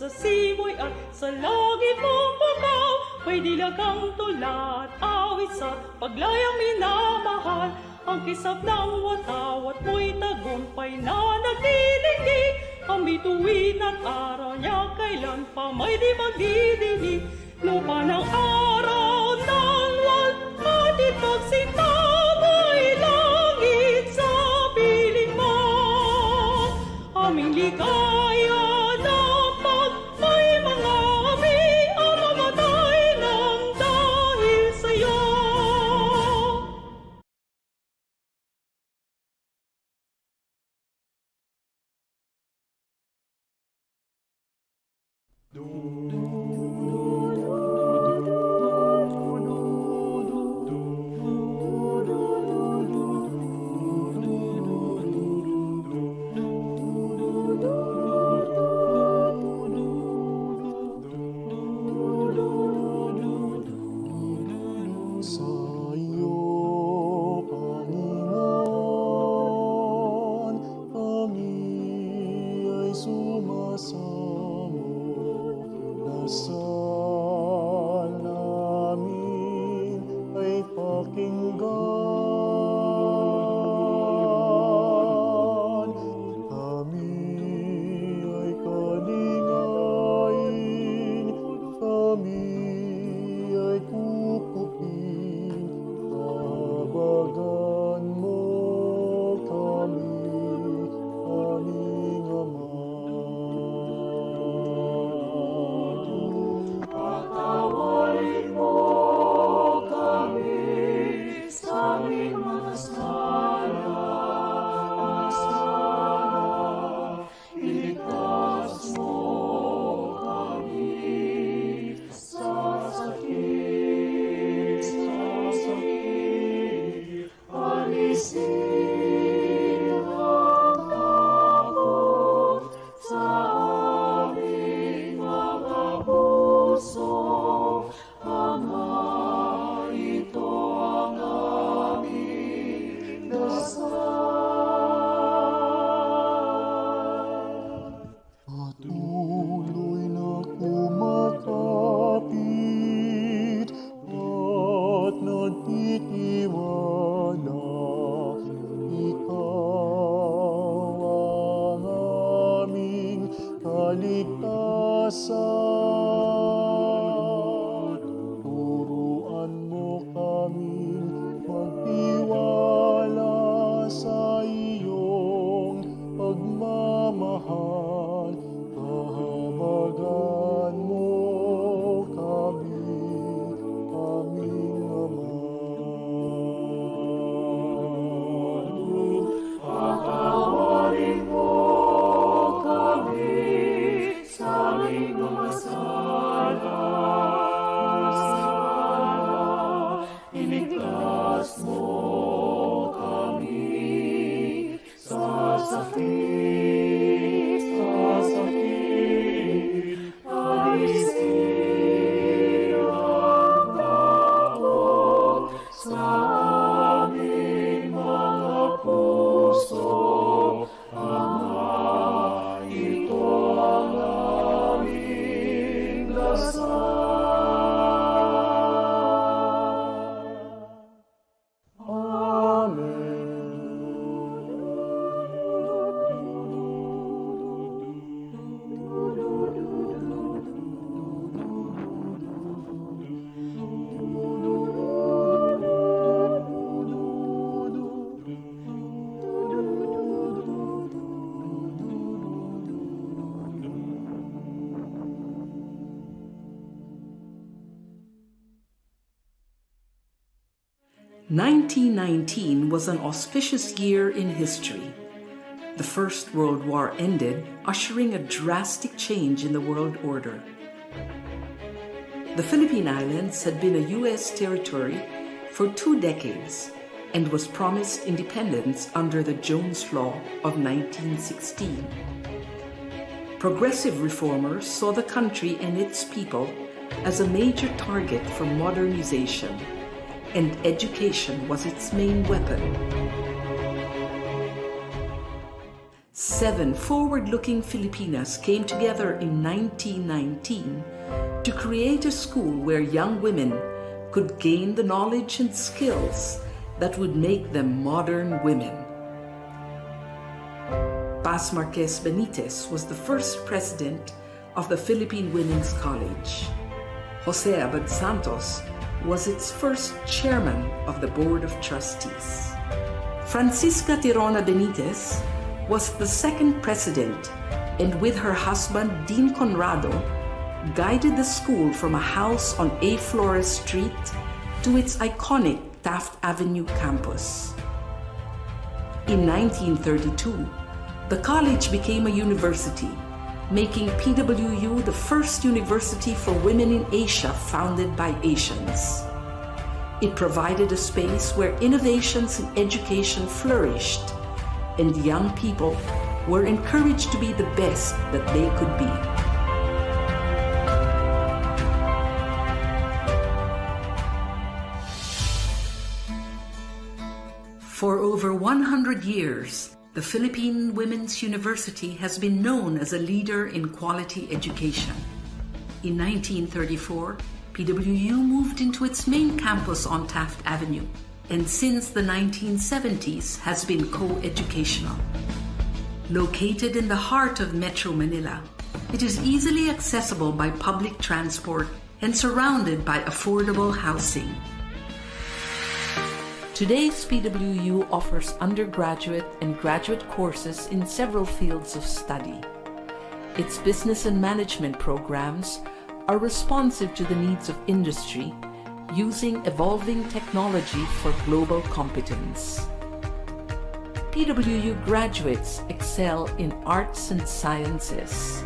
sa simoy at sa langit mong bukaw. May dilagang tula at awit sa paglayang minamahal. Ang kisap ng watawat mo'y tagumpay na nagdidigdig. Ang bituin at araw niya kailan pa may di magdidinig. Lupa ng araw ng at ipagsintabay langit sa piling mo. Aming ligaya dapat may mga ami ang mamatay ng dahil sa'yo. "1919 was an auspicious year in history. The First World War ended, ushering a drastic change in the world order. The Philippine Islands had been a U.S. territory for 2 decades and was promised independence under the Jones Law of 1916. Progressive reformers saw the country and its people as a major target for modernization, and education was its main weapon. 7 forward-looking Filipinas came together in 1919 to create a school where young women could gain the knowledge and skills that would make them modern women. Paz Marquez Benitez was the first president of the Philippine Women's College. Jose Abad Santos was its first chairman of the Board of Trustees. Francisca Tirona Benitez was the second president, and with her husband Dean Conrado, guided the school from a house on A. Flores Street to its iconic Taft Avenue campus. In 1932, the college became a university, making PWU the first university for women in Asia founded by Asians. It provided a space where innovations in education flourished, and young people were encouraged to be the best that they could be. For over 100 years, the Philippine Women's University has been known as a leader in quality education. In 1934, PWU moved into its main campus on Taft Avenue, and since the 1970s has been co-educational. Located in the heart of Metro Manila, it is easily accessible by public transport and surrounded by affordable housing. Today's PWU offers undergraduate and graduate courses in several fields of study. Its business and management programs are responsive to the needs of industry, using evolving technology for global competence. PWU graduates excel in arts and sciences,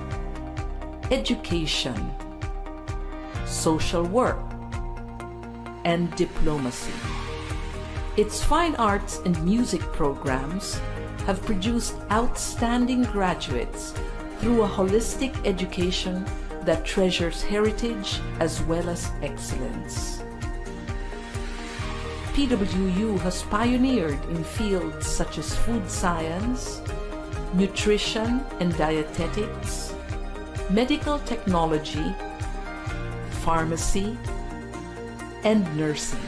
education, social work, and diplomacy. Its fine arts and music programs have produced outstanding graduates through a holistic education that treasures heritage as well as excellence. PWU has pioneered in fields such as food science, nutrition and dietetics, medical technology, pharmacy, and nursing.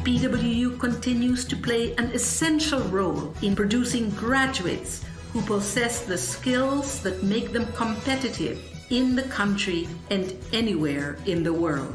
PWU continues to play an essential role in producing graduates who possess the skills that make them competitive in the country and anywhere in the world.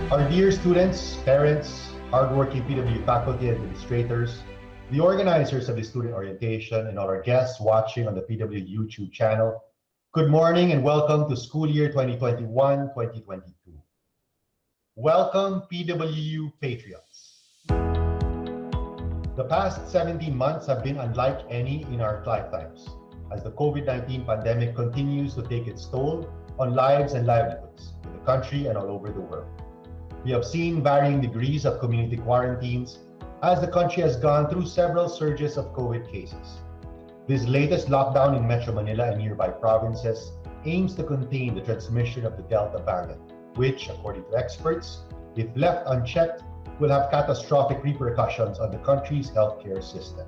Our dear students, parents, hardworking PWU faculty and administrators, the organizers of the student orientation, and all our guests watching on the PWU YouTube channel, good morning and welcome to school year 2021-2022. Welcome, PWU Patriots. The past 17 months have been unlike any in our lifetimes, as the COVID-19 pandemic continues to take its toll on lives and livelihoods in the country and all over the world. We have seen varying degrees of community quarantines as the country has gone through several surges of COVID cases. This latest lockdown in Metro Manila and nearby provinces aims to contain the transmission of the Delta variant, which, according to experts, if left unchecked, will have catastrophic repercussions on the country's healthcare system.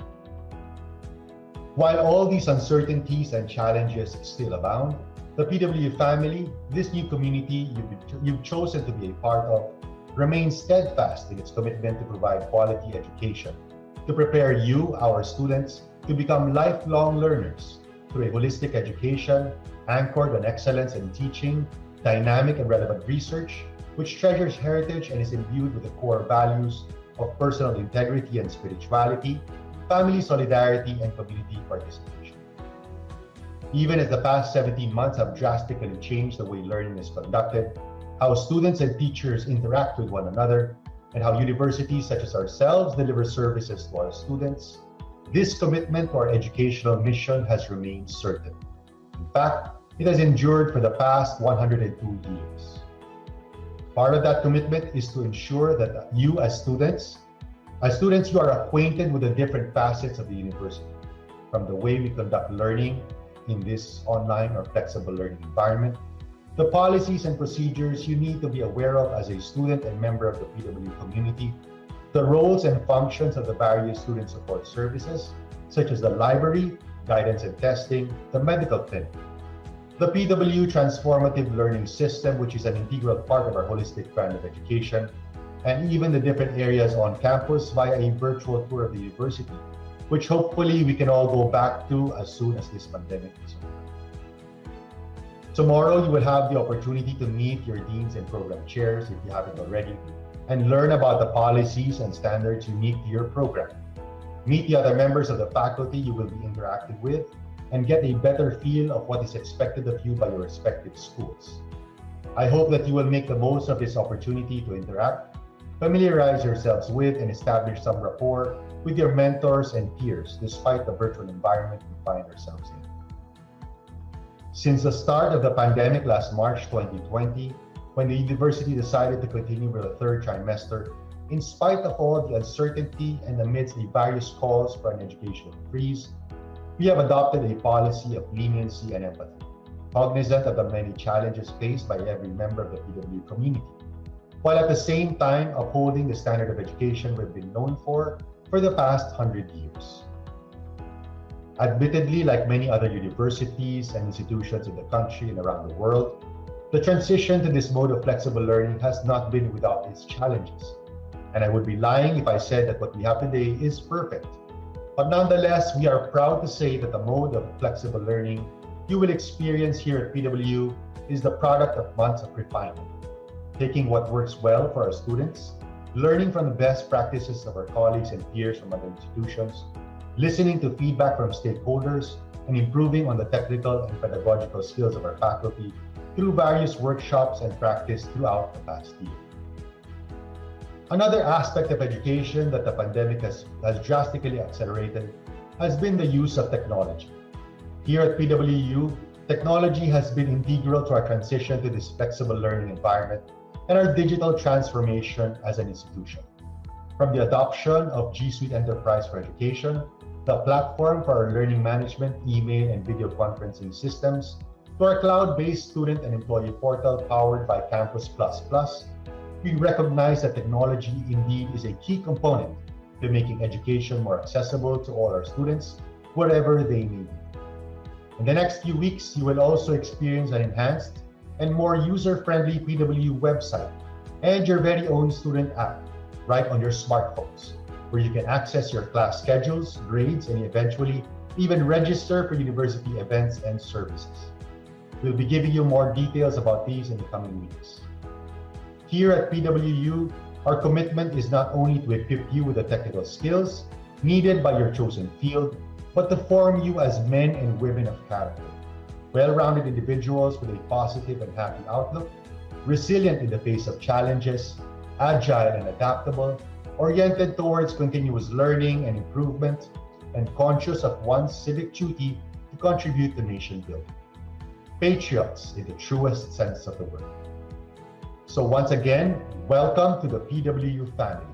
While all these uncertainties and challenges still abound, the PWU family, this new community you've chosen to be a part of, remains steadfast in its commitment to provide quality education, to prepare you, our students, to become lifelong learners through a holistic education anchored on excellence in teaching, dynamic and relevant research, which treasures heritage and is imbued with the core values of personal integrity and spirituality, family solidarity, and community participation. Even as the past 17 months have drastically changed the way learning is conducted, how students and teachers interact with one another, and how universities such as ourselves deliver services to our students, this commitment to our educational mission has remained certain. In fact, it has endured for the past 102 years. Part of that commitment is to ensure that you as students, you are acquainted with the different facets of the university, from the way we conduct learning in this online or flexible learning environment, the policies and procedures you need to be aware of as a student and member of the PWU community, the roles and functions of the various student support services, such as the library, guidance and testing, the medical clinic, the PWU Transformative Learning System, which is an integral part of our holistic brand of education, and even the different areas on campus via a virtual tour of the university, which hopefully we can all go back to as soon as this pandemic is over. Tomorrow, you will have the opportunity to meet your deans and program chairs, if you haven't already, and learn about the policies and standards unique to your program. Meet the other members of the faculty you will be interacting with, and get a better feel of what is expected of you by your respective schools. I hope that you will make the most of this opportunity to interact, familiarize yourselves with, and establish some rapport with your mentors and peers, despite the virtual environment we find ourselves in. Since the start of the pandemic last March 2020, when the university decided to continue with the third trimester, in spite of all the uncertainty and amidst the various calls for an educational freeze, we have adopted a policy of leniency and empathy, cognizant of the many challenges faced by every member of the PWU community, while at the same time upholding the standard of education we've been known for the past 100 years. Admittedly, like many other universities and institutions in the country and around the world, the transition to this mode of flexible learning has not been without its challenges. And I would be lying if I said that what we have today is perfect. But nonetheless, we are proud to say that the mode of flexible learning you will experience here at PWU is the product of months of refinement, taking what works well for our students, learning from the best practices of our colleagues and peers from other institutions, listening to feedback from stakeholders, and improving on the technical and pedagogical skills of our faculty through various workshops and practice throughout the past year. Another aspect of education that the pandemic has drastically accelerated has been the use of technology. Here at PWU, technology has been integral to our transition to this flexible learning environment and our digital transformation as an institution. From the adoption of G Suite Enterprise for Education, the platform for our learning management, email, and video conferencing systems, to our cloud-based student and employee portal powered by Campus++, we recognize that technology indeed is a key component to making education more accessible to all our students, wherever they may be. In the next few weeks, you will also experience an enhanced and more user-friendly PWU website and your very own student app right on your smartphones, where you can access your class schedules, grades, and eventually even register for university events and services. We'll be giving you more details about these in the coming weeks. Here at PWU, our commitment is not only to equip you with the technical skills needed by your chosen field, but to form you as men and women of character, well-rounded individuals with a positive and happy outlook, resilient in the face of challenges, agile and adaptable, oriented towards continuous learning and improvement, and conscious of one's civic duty to contribute to nation building. Patriots in the truest sense of the word. So once again, welcome to the PWU family.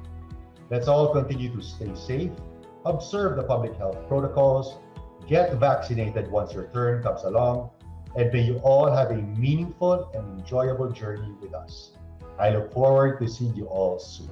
Let's all continue to stay safe, observe the public health protocols, get vaccinated once your turn comes along, and may you all have a meaningful and enjoyable journey with us. I look forward to seeing you all soon.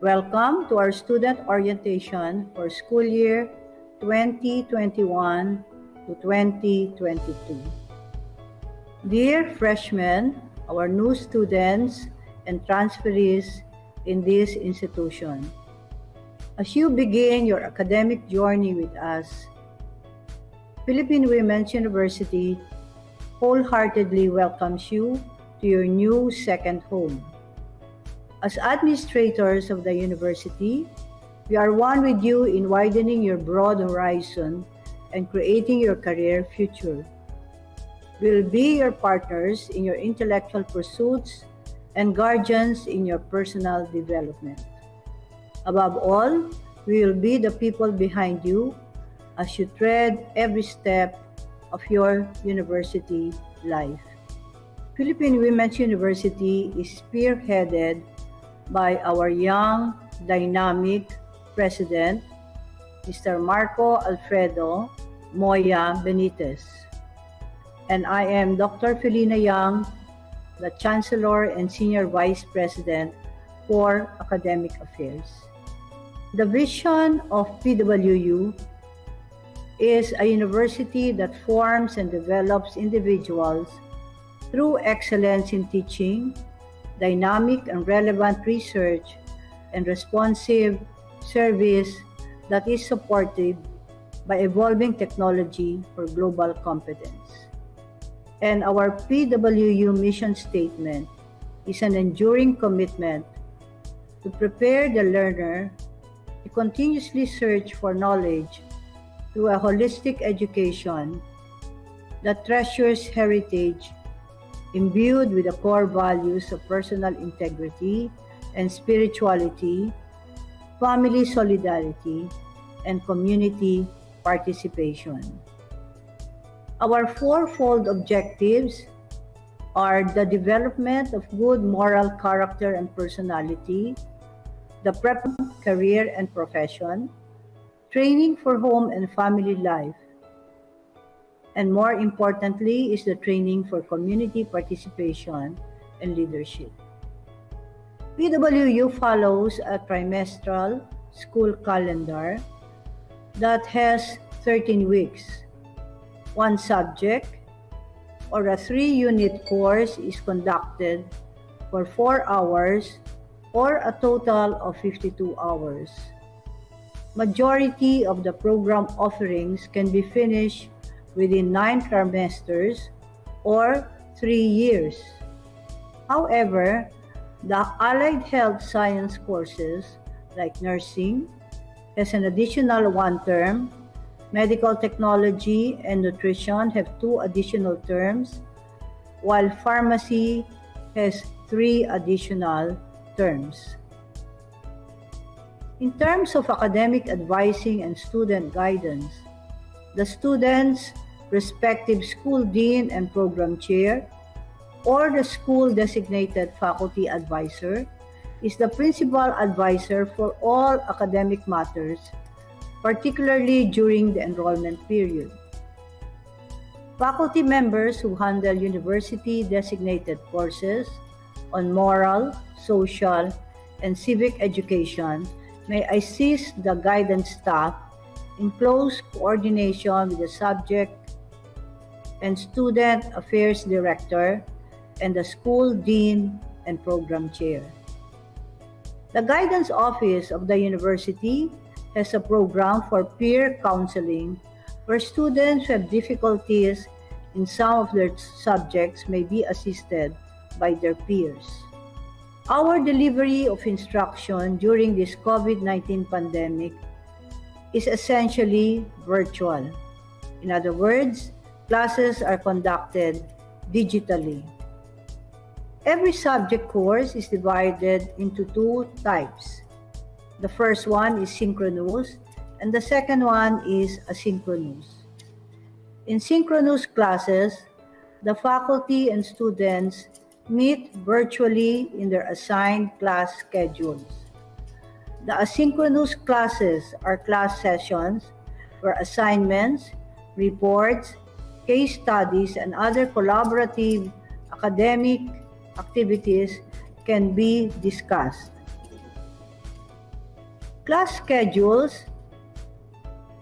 Welcome to our student orientation for school year 2021 to 2022. Dear freshmen, our new students and transferees in this institution, as you begin your academic journey with us, Philippine Women's University wholeheartedly welcomes you to your new second home. As administrators of the university, we are one with you in widening your broad horizon and creating your career future. We will be your partners in your intellectual pursuits and guardians in your personal development. Above all, we will be the people behind you as you tread every step of your university life. Philippine Women's University is spearheaded by our young, dynamic President, Mr. Marco Alfredo Moya Benitez. And I am Dr. Felina Young, the Chancellor and Senior Vice President for Academic Affairs. The vision of PWU is a university that forms and develops individuals through excellence in teaching, dynamic and relevant research, and responsive service that is supported by evolving technology for global competence. And our PWU mission statement is an enduring commitment to prepare the learner to continuously search for knowledge through a holistic education that treasures heritage imbued with the core values of personal integrity and spirituality, family solidarity, and community participation. Our fourfold objectives are the development of good moral character and personality, the prep career and profession, training for home and family life, and more importantly is the training for community participation and leadership. PWU follows a trimestral school calendar that has 13 weeks. One subject or a 3-unit course is conducted for 4 hours or a total of 52 hours. Majority of the program offerings can be finished within 9 trimesters or 3 years. However, the allied health science courses like nursing has an additional 1 term, medical technology and nutrition have 2 additional terms, while pharmacy has 3 additional terms. In terms of academic advising and student guidance, the student's respective school dean and program chair or the school designated faculty advisor is the principal advisor for all academic matters, particularly during the enrollment period. Faculty members who handle university designated courses on moral, social, and civic education may assist the guidance staff in close coordination with the subject and student affairs director and the school dean and program chair. The guidance office of the university has a program for peer counseling where students who have difficulties in some of their subjects may be assisted by their peers. Our delivery of instruction during this COVID-19 pandemic is essentially virtual. In other words, classes are conducted digitally. Every subject course is divided into 2 types. The first one is synchronous and the second one is asynchronous. In synchronous classes, the faculty and students meet virtually in their assigned class schedules. The asynchronous classes are class sessions where assignments, reports, case studies, and other collaborative academic activities can be discussed. Class schedules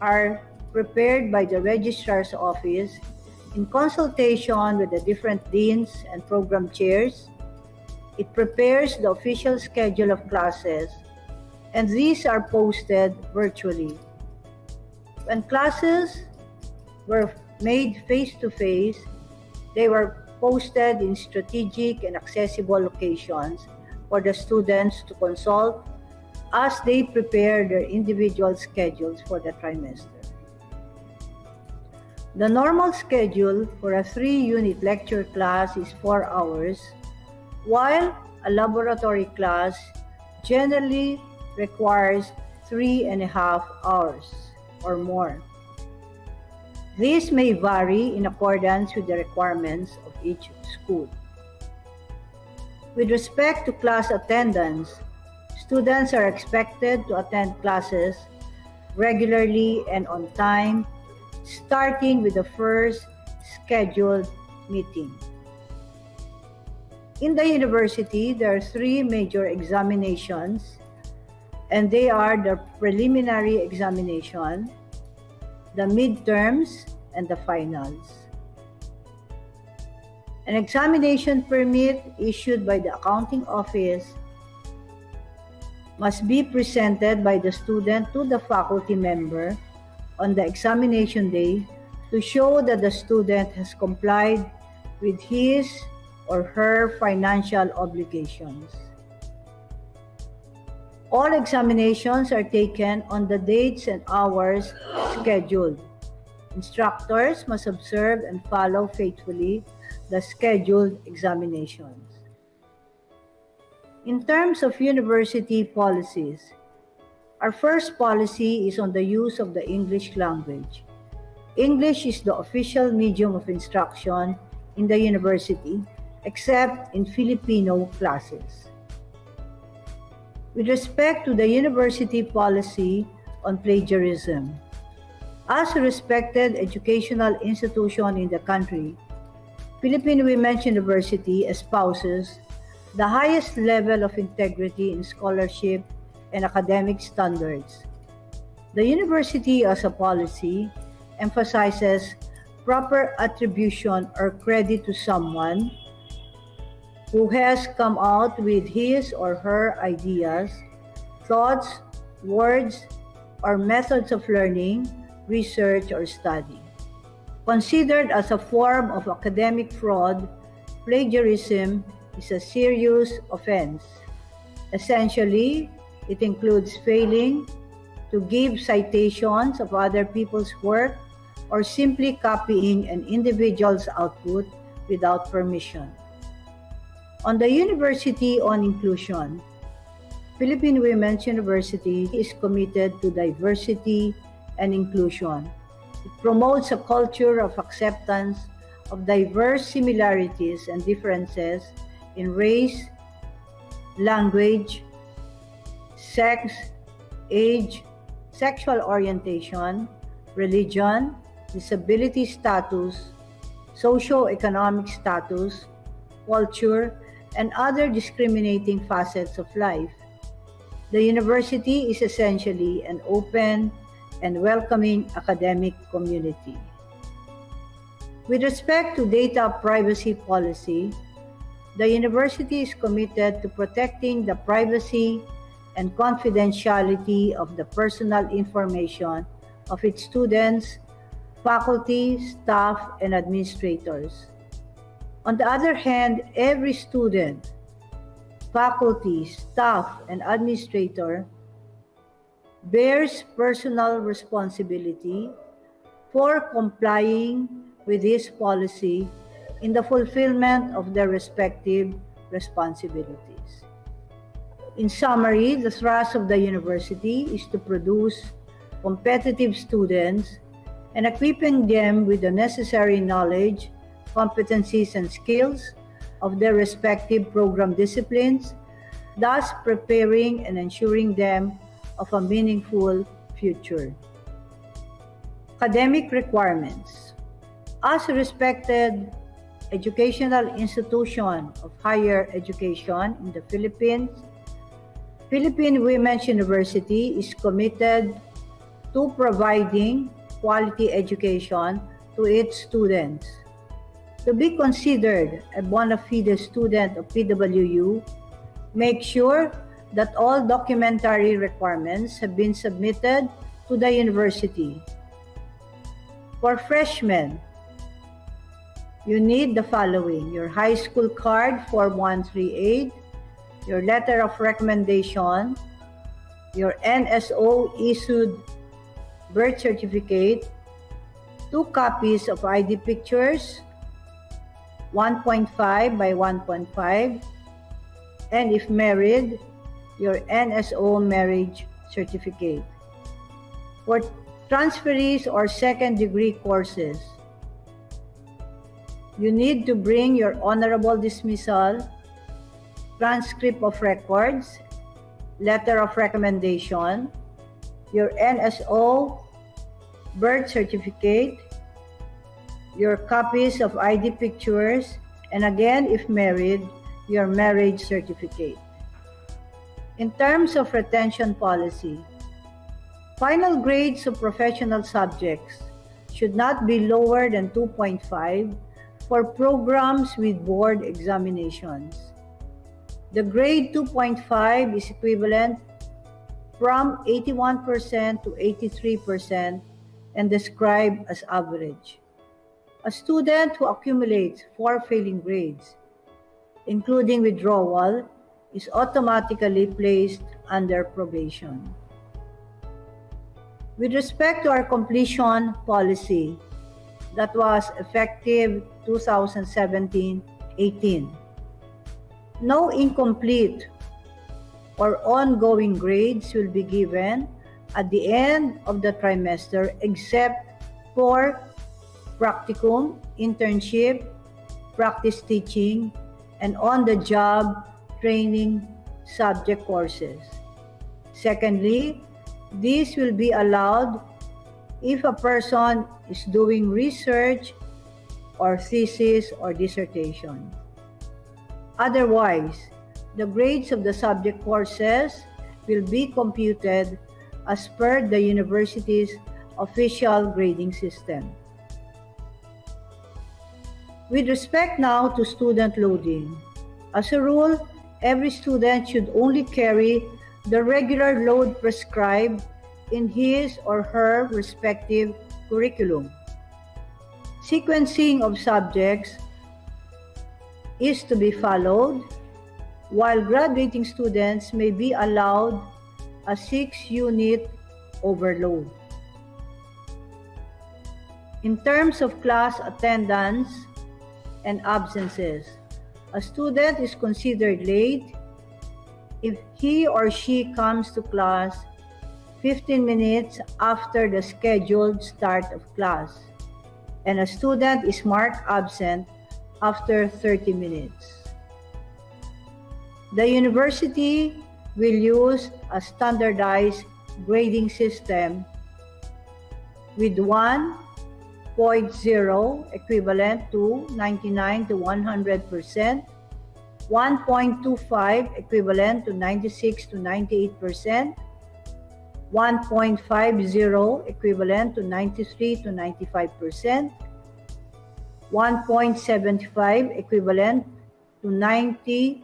are prepared by the Registrar's Office in consultation with the different deans and program chairs. It prepares the official schedule of classes, and these are posted virtually. When classes were made face-to-face, they were posted in strategic and accessible locations for the students to consult as they prepare their individual schedules for the trimester. The normal schedule for a 3-unit lecture class is 4 hours, while a laboratory class generally requires 3.5 hours or more. These may vary in accordance with the requirements of each school. With respect to class attendance, students are expected to attend classes regularly and on time, starting with the first scheduled meeting. In the university, there are 3 major examinations, and they are the preliminary examination, the midterms, and the finals. An examination permit issued by the accounting office must be presented by the student to the faculty member on the examination day to show that the student has complied with his or her financial obligations. All examinations are taken on the dates and hours scheduled. Instructors must observe and follow faithfully the scheduled examinations. In terms of university policies, our first policy is on the use of the English language. English is the official medium of instruction in the university, except in Filipino classes. With respect to the university policy on plagiarism, as a respected educational institution in the country, Philippine Women's University espouses the highest level of integrity in scholarship and academic standards. The university as a policy emphasizes proper attribution or credit to someone who has come out with his or her ideas, thoughts, words, or methods of learning, research, or study. Considered as a form of academic fraud, plagiarism is a serious offense. Essentially, it includes failing to give citations of other people's work or simply copying an individual's output without permission. On the University on Inclusion, Philippine Women's University is committed to diversity and inclusion. It promotes a culture of acceptance of diverse similarities and differences in race, language, sex, age, sexual orientation, religion, disability status, socio-economic status, culture, and other discriminating facets of life. The university is essentially an open and welcoming academic community. With respect to data privacy policy, the university is committed to protecting the privacy and confidentiality of the personal information of its students, faculty, staff, and administrators. On the other hand, every student, faculty, staff, and administrator bears personal responsibility for complying with this policy in the fulfillment of their respective responsibilities. In summary, the thrust of the university is to produce competitive students and equipping them with the necessary knowledge, competencies, and skills of their respective program disciplines, thus preparing and ensuring them of a meaningful future. Academic requirements. As a respected educational institution of higher education in the Philippines, Philippine Women's University is committed to providing quality education to its students. To be considered a bona fide student of PWU, make sure that all documentary requirements have been submitted to the university. For freshmen, you need the following: your high school card, Form 138, your letter of recommendation, your NSO issued birth certificate, 2 copies of ID pictures, 1.5 by 1.5, and if married, your NSO marriage certificate. For transferees or second-degree courses, you need to bring your honorable dismissal, transcript of records, letter of recommendation, your NSO birth certificate, your copies of ID pictures, and again, if married, your marriage certificate. In terms of retention policy, final grades of professional subjects should not be lower than 2.5 for programs with board examinations. The grade 2.5 is equivalent from 81% to 83% and described as average. A student who accumulates 4 failing grades, including withdrawal, is automatically placed under probation. With respect to our completion policy that was effective 2017-18, no incomplete or ongoing grades will be given at the end of the trimester except for practicum, internship, practice teaching, and on-the-job training subject courses. Secondly, these will be allowed if a person is doing research or thesis or dissertation. Otherwise, the grades of the subject courses will be computed as per the university's official grading system. With respect now to student loading, as a rule, every student should only carry the regular load prescribed in his or her respective curriculum. Sequencing of subjects is to be followed, while graduating students may be allowed a 6-unit overload. In terms of class attendance and absences, a student is considered late if he or she comes to class 15 minutes after the scheduled start of class, and a student is marked absent after 30 minutes. The university will use a standardized grading system with 1.0 equivalent to 99 to 100%, 1.25 equivalent to 96 to 98%, 1.50 equivalent to 93 to 95%, 1.75 equivalent to 90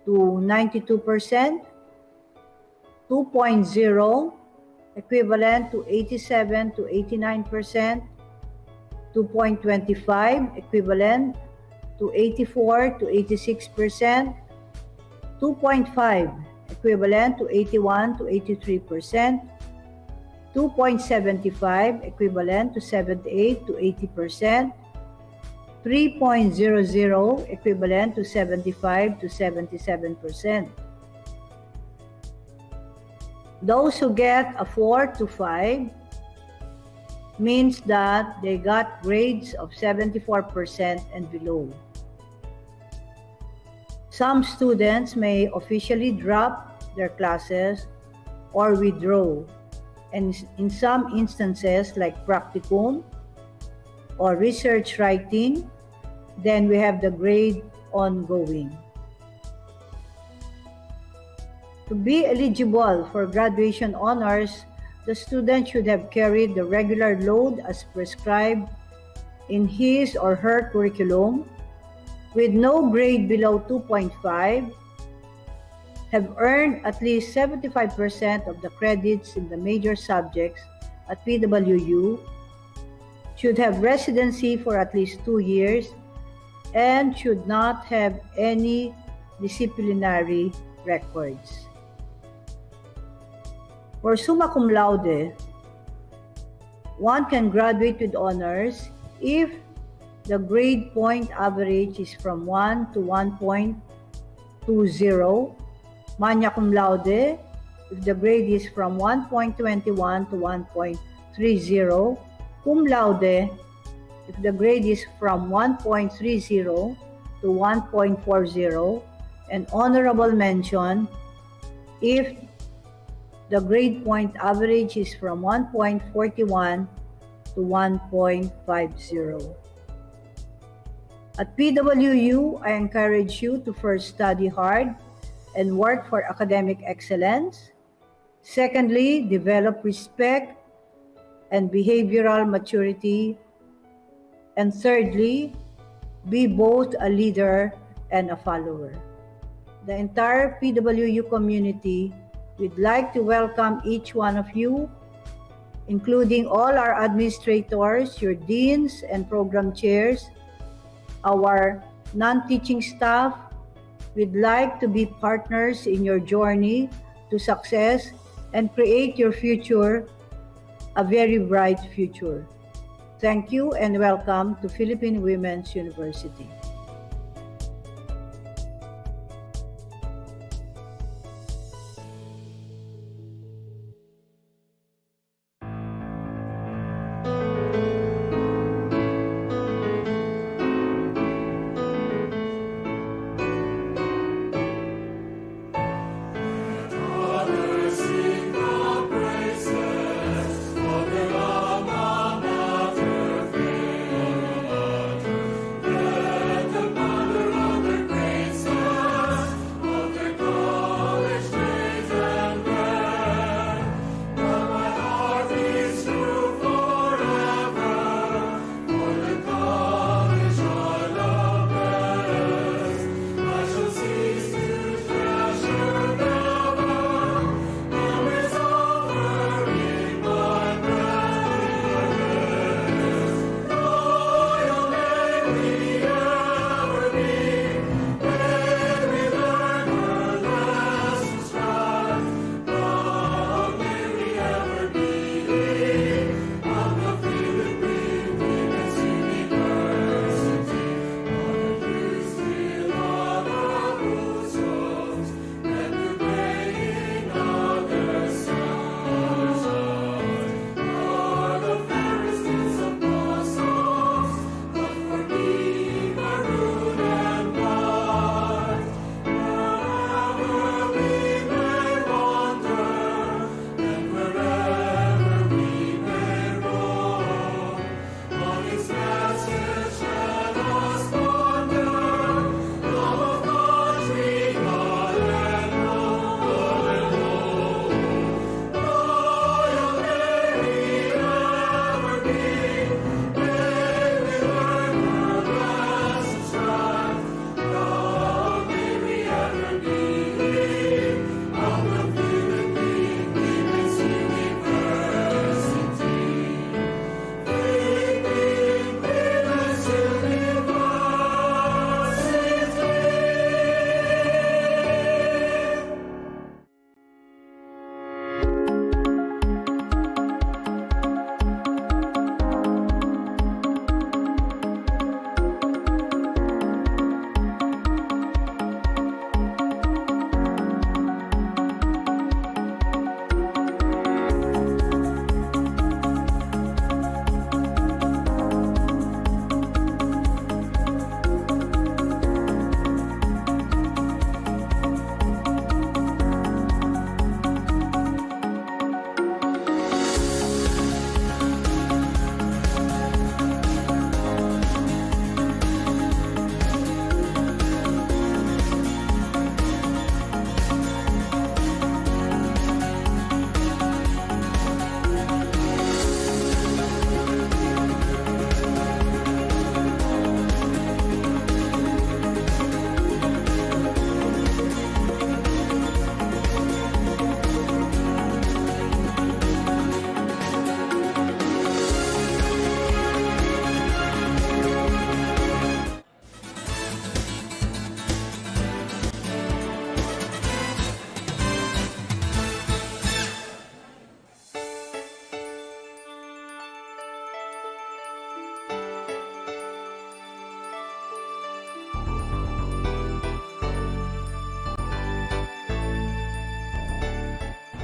to 92%, 2.0 equivalent to 87 to 89%, 2.25 equivalent to 84 to 86%, 2.5 equivalent to 81 to 83%, 2.75 equivalent to 78 to 80%, 3.00 equivalent to 75 to 77%. Those who get a 4 to 5 means that they got grades of 74% and below. Some students may officially drop their classes or withdraw, and in some instances like practicum or research writing, then we have the grade ongoing. To be eligible for graduation honors, the student should have carried the regular load as prescribed in his or her curriculum, with no grade below 2.5, have earned at least 75% of the credits in the major subjects at PWU, should have residency for at least 2 years, and should not have any disciplinary records. For summa cum laude, one can graduate with honors if the grade point average is from 1 to 1.20, magna cum laude if the grade is from 1.21 to 1.30, cum laude if the grade is from 1.30 to 1.40, and honorable mention if the grade point average is from 1.41 to 1.50. At PWU, I encourage you to first study hard and work for academic excellence. Secondly, develop respect and behavioral maturity. And thirdly, be both a leader and a follower. The entire PWU community would like to welcome each one of you, including all our administrators, your deans and program chairs, our non-teaching staff. We'd like to be partners in your journey to success and create your future a very bright future. Thank you and welcome to Philippine Women's University. Yeah.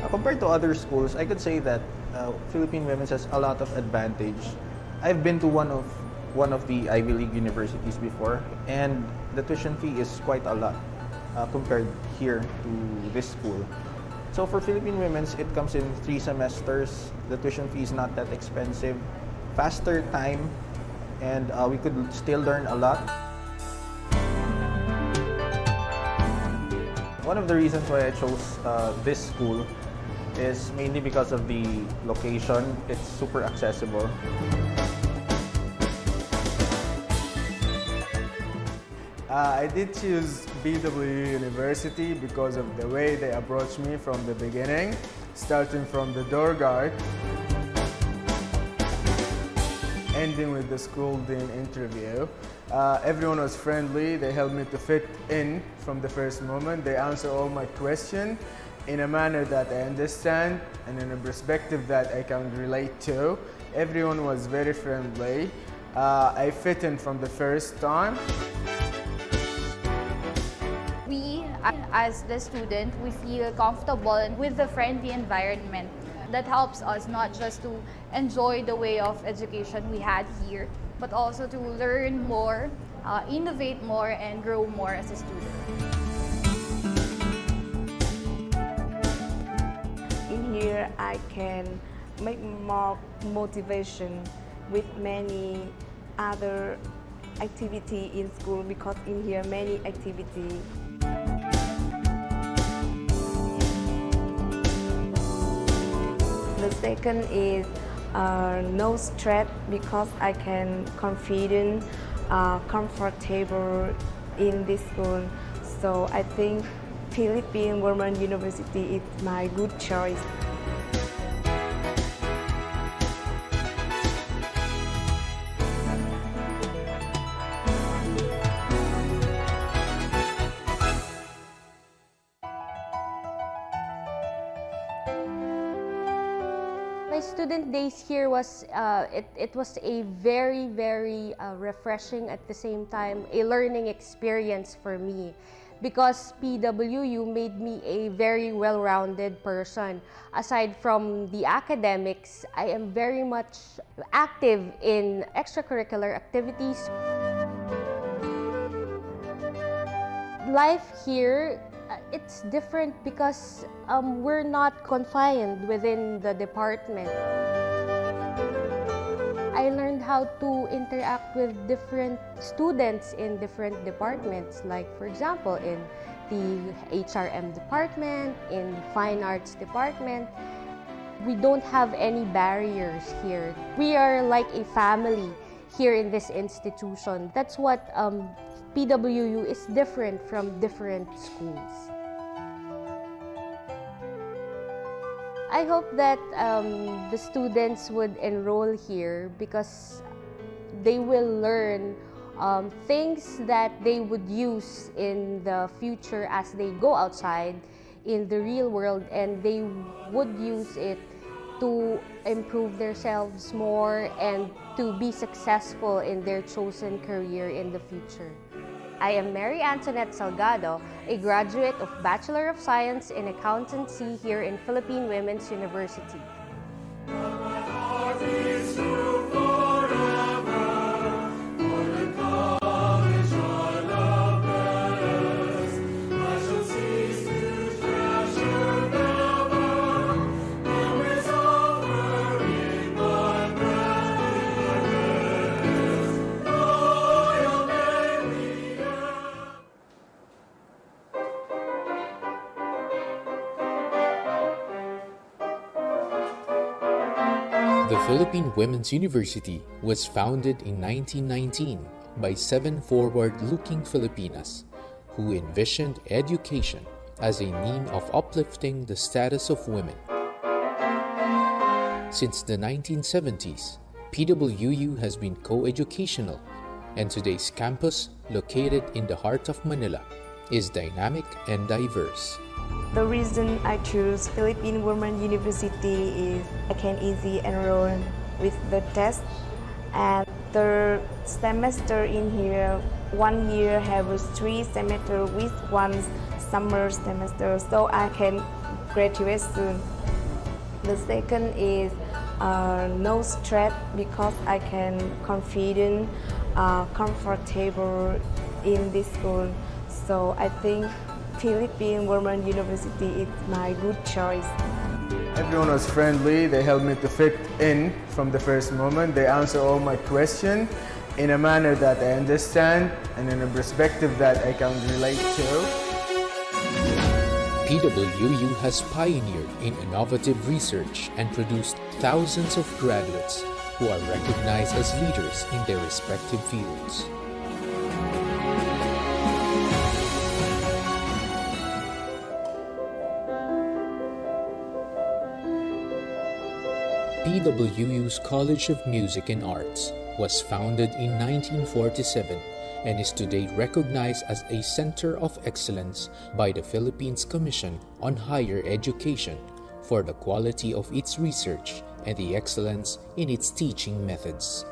Compared to other schools, I could say that Philippine Women's has a lot of advantage. I've been to one of the Ivy League universities before, and the tuition fee is quite a lot compared here to this school. So for Philippine Women's, it comes in 3 semesters. The tuition fee is not that expensive, faster time, and we could still learn a lot. One of the reasons why I chose this school is mainly because of the location. It's super accessible. I did choose PWU University because of the way they approached me from the beginning, starting from the door guard, ending with the school dean interview. Everyone was friendly. They helped me to fit in from the first moment. They answered all my questions in a manner that I understand and in a perspective that I can relate to. Everyone was very friendly. I fit in from the first time. We, as the student, we feel comfortable with the friendly environment. That helps us not just to enjoy the way of education we had here, but also to learn more, innovate more, and grow more as a student. In here, I can make more motivation with many other activity in school because in here many activity. The second is no stress because I can confident, comfortable in this school. So I think Philippine Women University is my good choice. My student days here was it was a very refreshing, at the same time a learning experience for me, because PWU made me a very well-rounded person. Aside from the academics, I am very much active in extracurricular activities. Life here, it's different because we're not confined within the department. I learned how to interact with different students in different departments, like for example in the HRM department, in Fine Arts department. We don't have any barriers here. We are like a family here in this institution. That's what PWU is different from different schools. I hope that the students would enroll here because they will learn things that they would use in the future as they go outside in the real world, and they would use it to improve themselves more and to be successful in their chosen career in the future. I am Mary Antoinette Salgado, a graduate of Bachelor of Science in Accountancy here in Philippine Women's University. The Philippine Women's University was founded in 1919 by 7 forward-looking Filipinas who envisioned education as a means of uplifting the status of women. Since the 1970s, PWU has been co-educational, and today's campus, located in the heart of Manila, is dynamic and diverse. The reason I choose Philippine Women University is I can easily enroll with the test, and the semester in here, 1 year has 3 semesters with 1 summer semester, so I can graduate soon. The second is no stress because I can confident, comfortable in this school. So I think Philippine Women University is my good choice. Everyone was friendly. They helped me to fit in from the first moment. They answer all my questions in a manner that I understand and in a perspective that I can relate to. PWU has pioneered in innovative research and produced thousands of graduates who are recognized as leaders in their respective fields. PWU's College of Music and Arts was founded in 1947 and is today recognized as a Center of Excellence by the Philippines Commission on Higher Education for the quality of its research and the excellence in its teaching methods.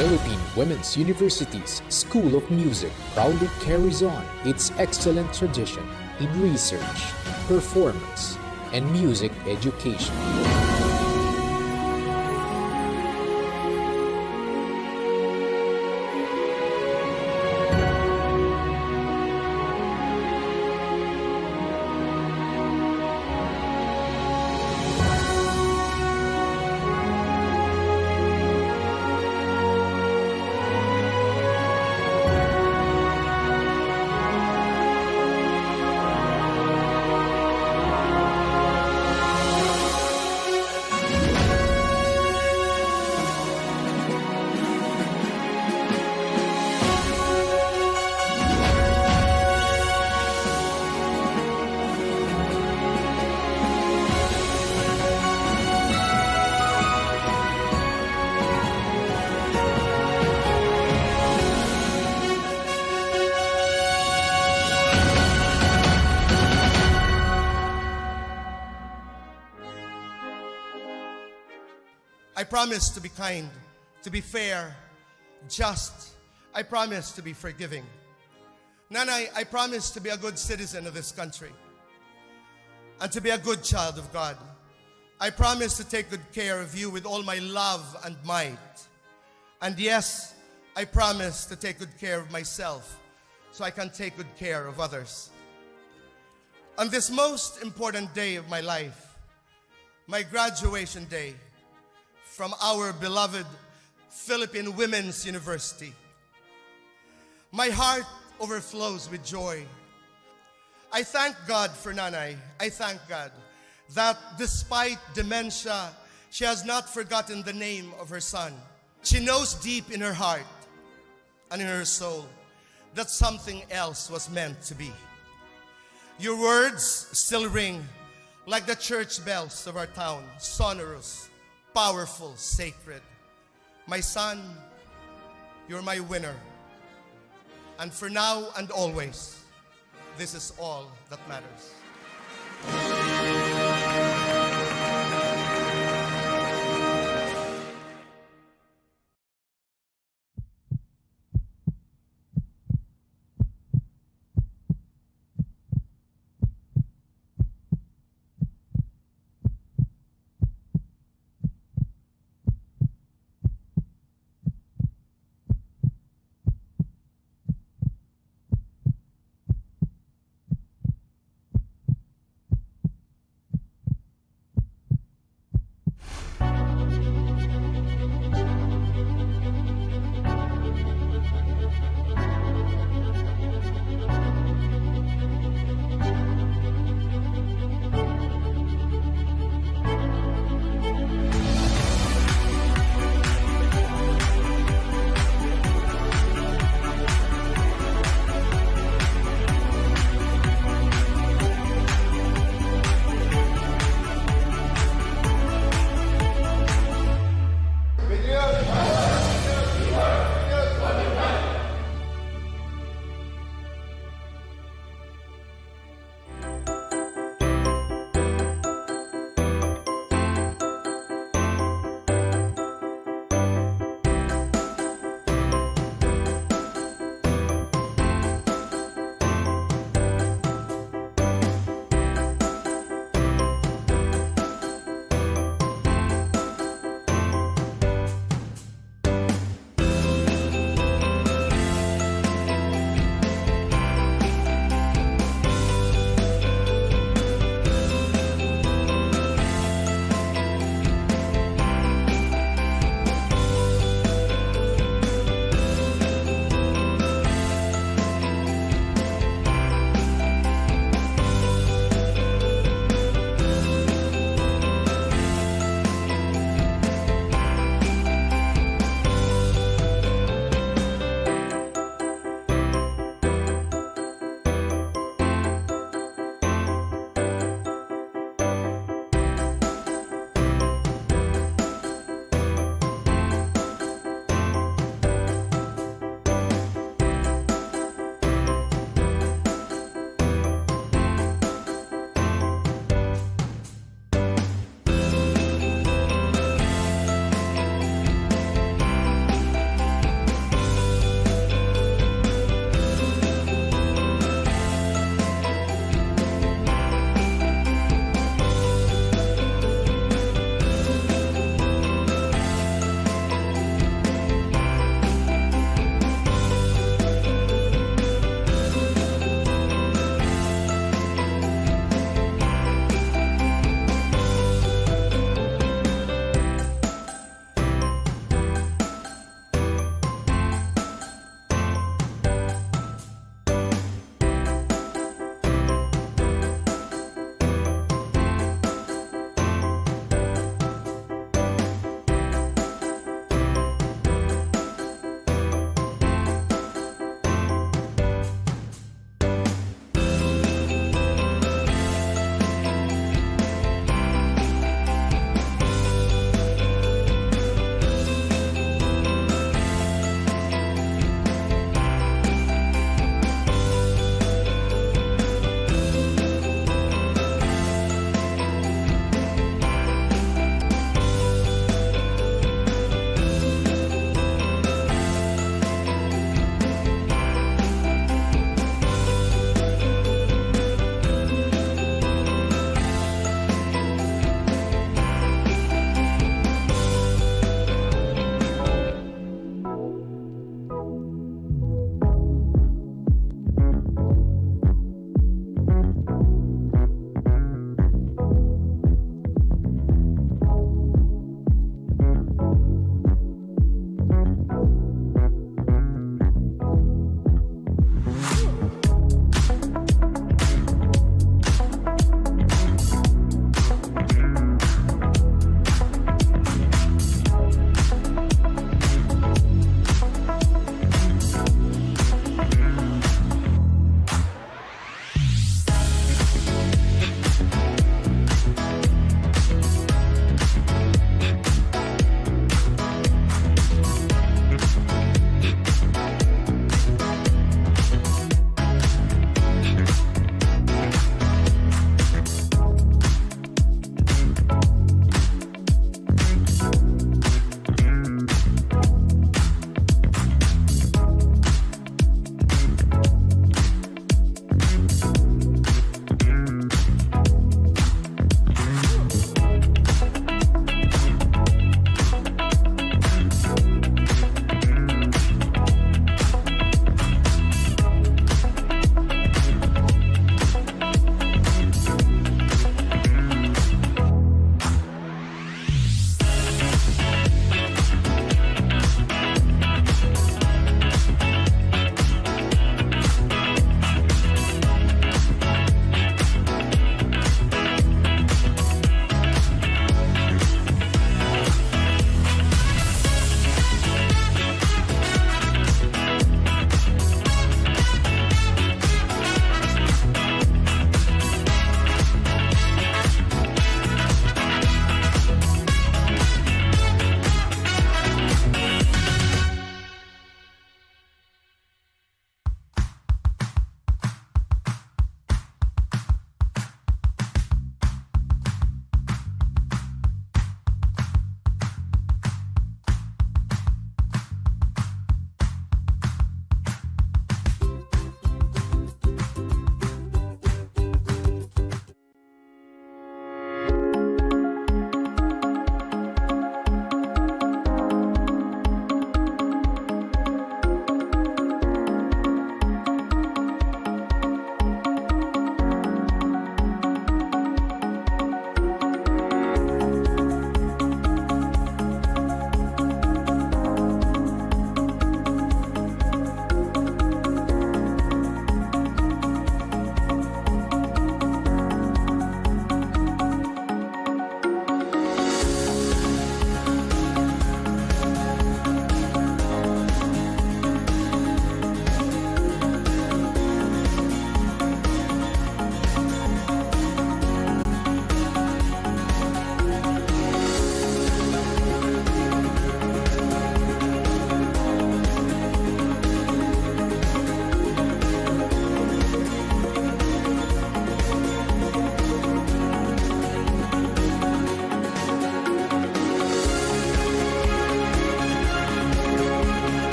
Philippine Women's University's School of Music proudly carries on its excellent tradition in research, performance, and music education. I promise to be kind, to be fair, just. I promise to be forgiving. Nanay, I promise to be a good citizen of this country and to be a good child of God. I promise to take good care of you with all my love and might. And yes, I promise to take good care of myself so I can take good care of others. On this most important day of my life, my graduation day from our beloved Philippine Women's University, my heart overflows with joy. I thank God for Nanay. I thank God that despite dementia She has not forgotten the name of her son. She knows deep in her heart and in her soul that something else was meant to be. Your words still ring like the church bells of our town, sonorous, powerful, sacred. My son, you're my winner. And for now and always, this is all that matters.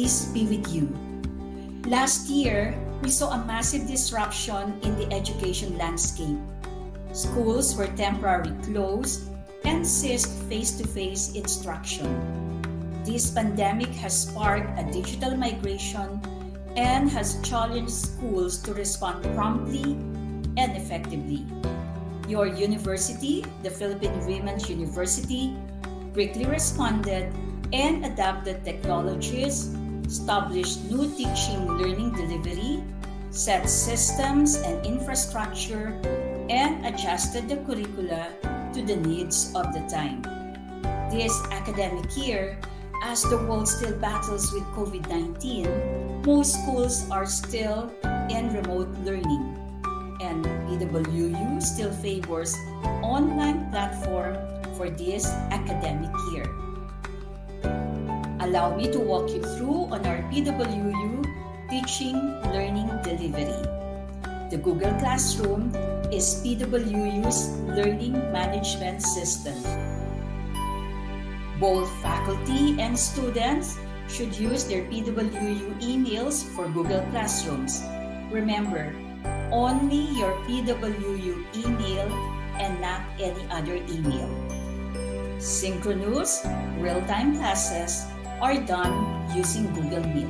peace be with you. Last year, we saw a massive disruption in the education landscape. Schools were temporarily closed and ceased face-to-face instruction. This pandemic has sparked a digital migration and has challenged schools to respond promptly and effectively. Your university, the Philippine Women's University, quickly responded and adapted technologies, established new teaching learning delivery, set systems and infrastructure, and adjusted the curricula to the needs of the time. This academic year, as the world still battles with COVID-19, most schools are still in remote learning, and PWU still favors online platform for this academic year. Allow me to walk you through on our PWU teaching learning delivery. The Google Classroom is PWU's learning management system. Both faculty and students should use their PWU emails for Google Classrooms. Remember, only your PWU email and not any other email. Synchronous, real-time classes are done using Google Meet.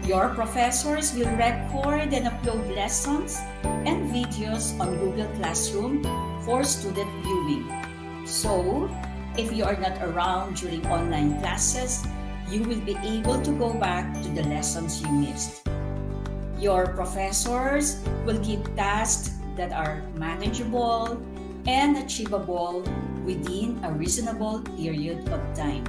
Your professors will record and upload lessons and videos on Google Classroom for student viewing. So, if you are not around during online classes, you will be able to go back to the lessons you missed. Your professors will give tasks that are manageable and achievable within a reasonable period of time.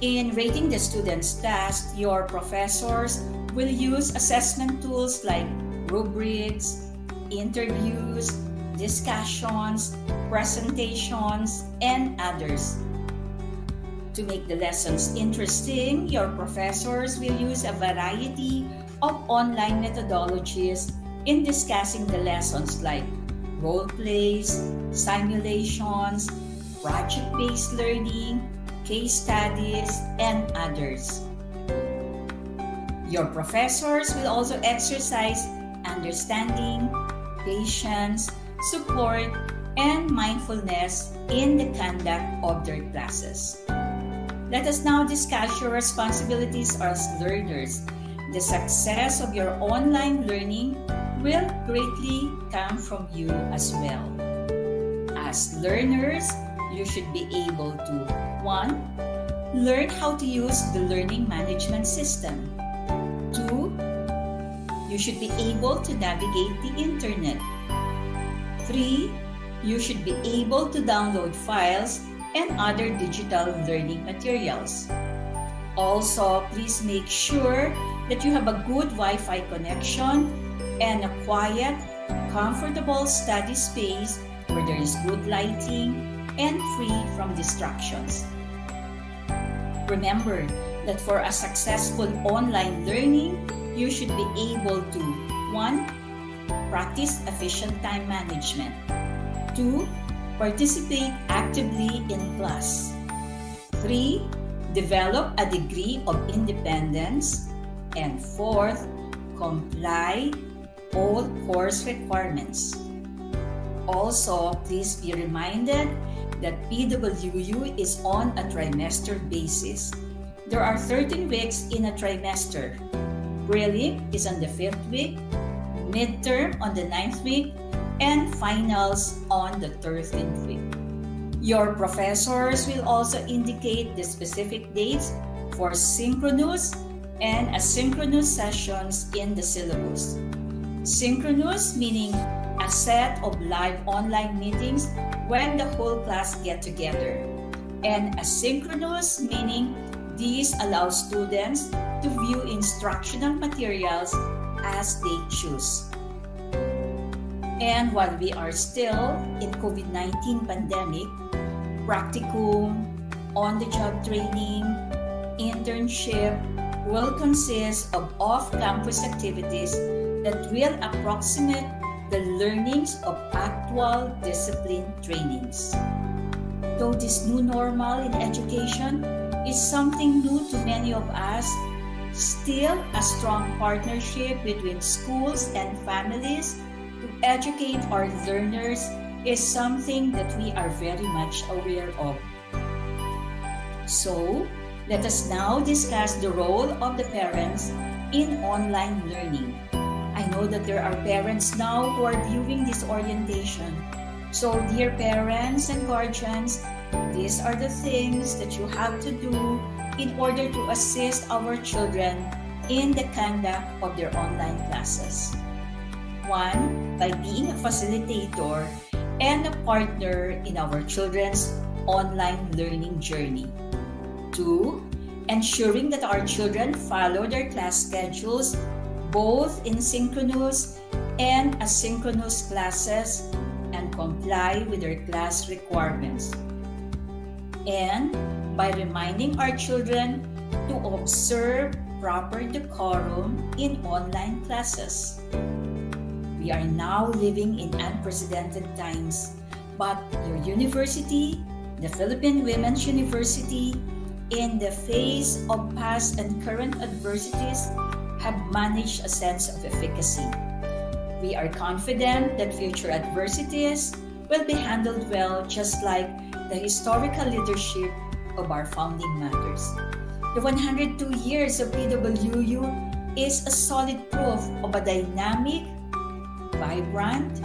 In rating the students' tasks, your professors will use assessment tools like rubrics, interviews, discussions, presentations, and others. To make the lessons interesting, your professors will use a variety of online methodologies in discussing the lessons like role plays, simulations, project-based learning, case studies, and others. Your professors will also exercise understanding, patience, support, and mindfulness in the conduct of their classes. Let us now discuss your responsibilities as learners. The success of your online learning will greatly come from you as well. As learners, you should be able to 1. Learn how to use the learning management system. 2. You should be able to navigate the internet. 3. You should be able to download files and other digital learning materials. Also, please make sure that you have a good Wi-Fi connection and a quiet, comfortable study space where there is good lighting and free from distractions. Remember that for a successful online learning, you should be able to 1. Practice efficient time management. 2. Participate actively in class. 3. Develop a degree of independence. And 4th, comply all course requirements. Also, please be reminded that PWU is on a trimester basis. There are 13 weeks in a trimester. Prelim is on the 5th week, midterm on the 9th week, and finals on the 13th week. Your professors will also indicate the specific dates for synchronous and asynchronous sessions in the syllabus. Synchronous meaning a set of live online meetings when the whole class get together. And asynchronous meaning these allow students to view instructional materials as they choose. And while we are still in COVID-19 pandemic, practicum, on-the-job training, internship will consist of off-campus activities that will approximate the learnings of actual discipline trainings. Though this new normal in education is something new to many of us. Still, a strong partnership between schools and families to educate our learners is something that we are very much aware of. So, let us now discuss the role of the parents in online learning. I know that there are parents now who are viewing this orientation. So, dear parents and guardians, these are the things that you have to do in order to assist our children in the conduct of their online classes. 1. By being a facilitator and a partner in our children's online learning journey. 2. Ensuring that our children follow their class schedules both in synchronous and asynchronous classes and comply with their class requirements. And by reminding our children to observe proper decorum in online classes. We are now living in unprecedented times, but your university, the Philippine Women's University, in the face of past and current adversities, have managed a sense of efficacy. We are confident that future adversities will be handled well, just like the historical leadership of our founding mothers. The 102 years of PWU is a solid proof of a dynamic, vibrant,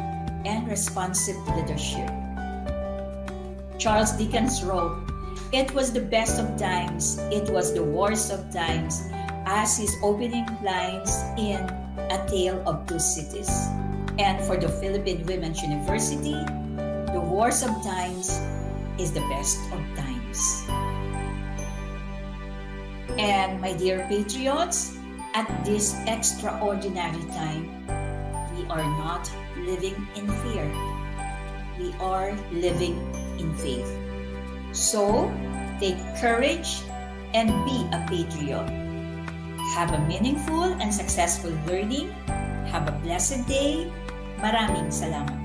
and responsive leadership. Charles Dickens wrote, "It was the best of times, it was the worst of times," as his opening lines in A Tale of Two Cities. And for the Philippine Women's University, the worst of times is the best of times. And my dear patriots, at this extraordinary time, we are not living in fear. We are living in faith. So, take courage and be a patriot. Have a meaningful and successful learning. Have a blessed day. Maraming salamat po.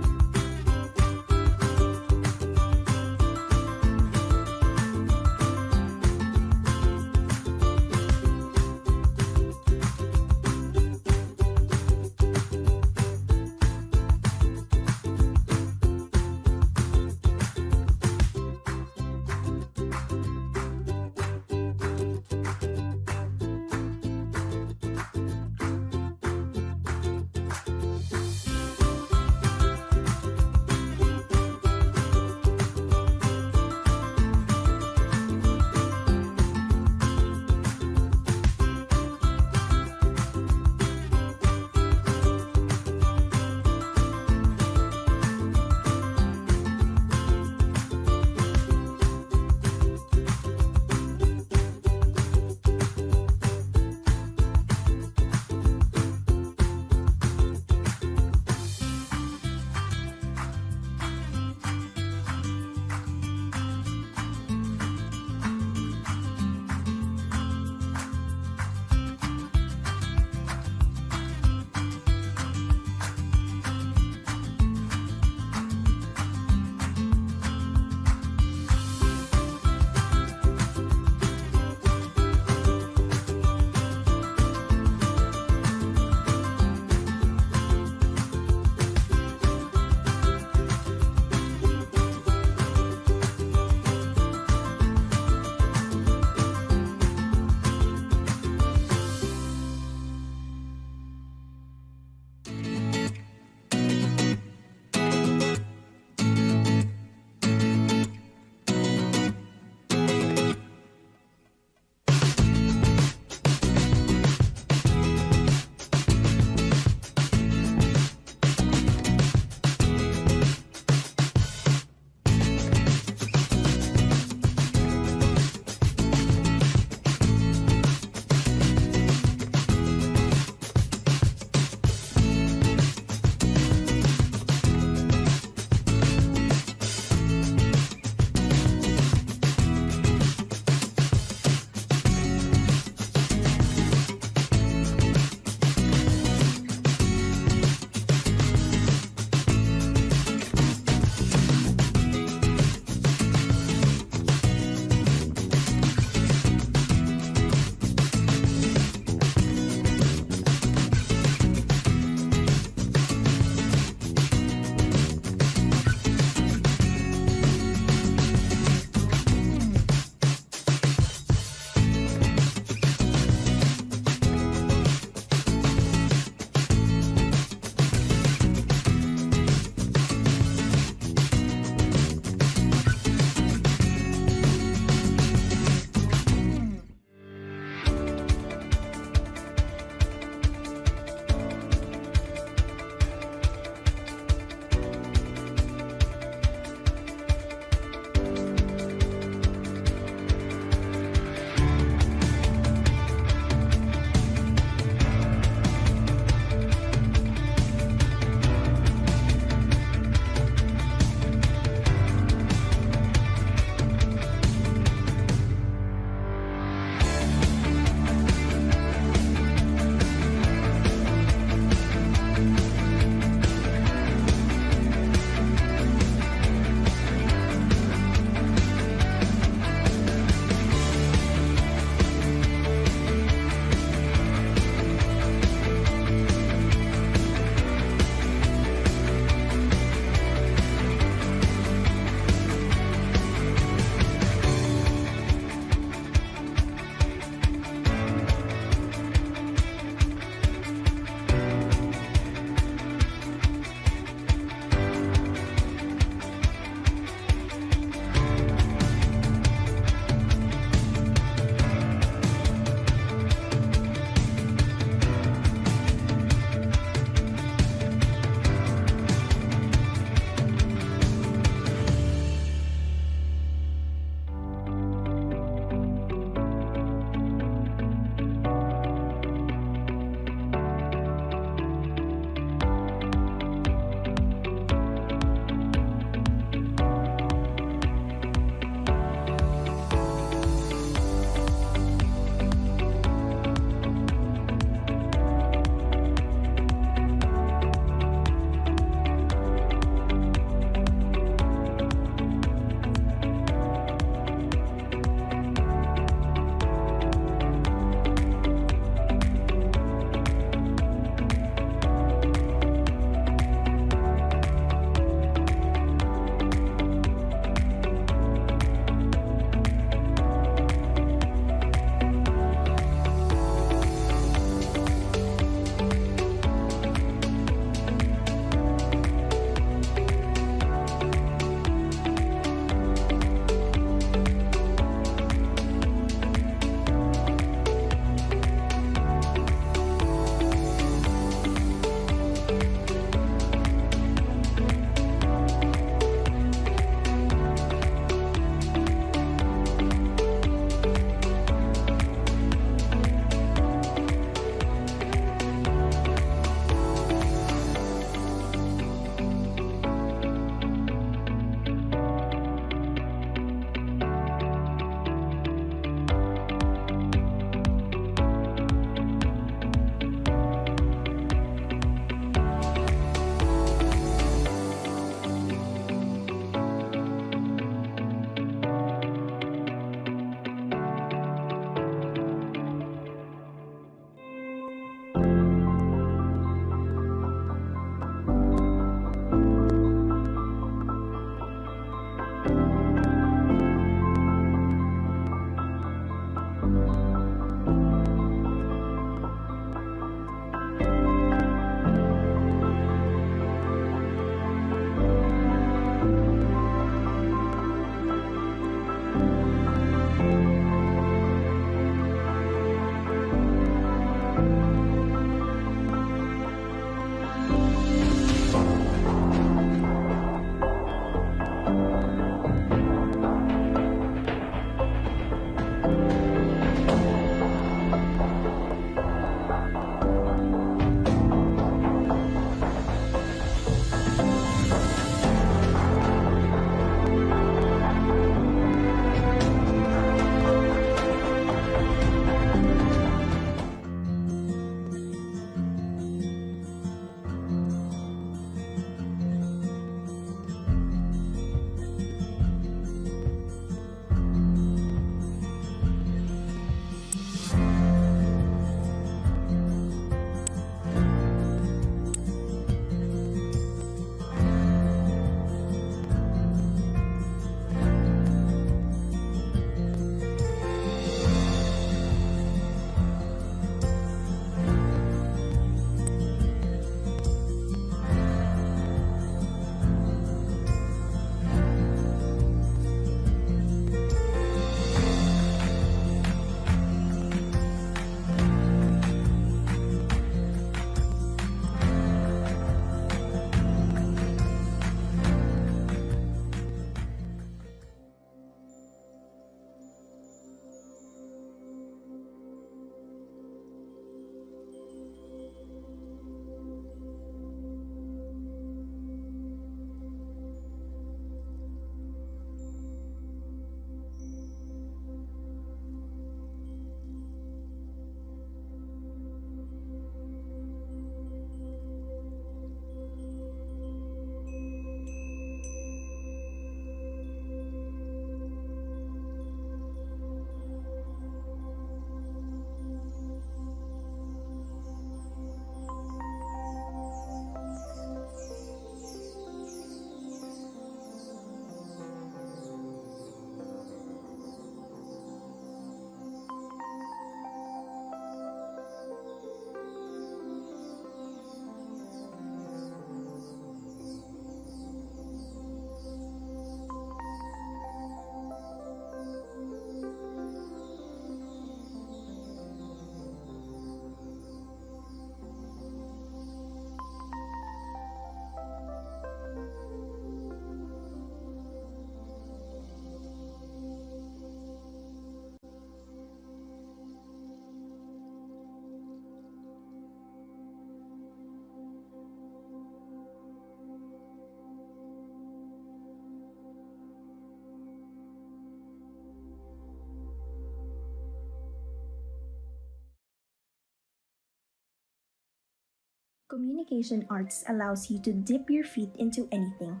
Communication arts allows you to dip your feet into anything.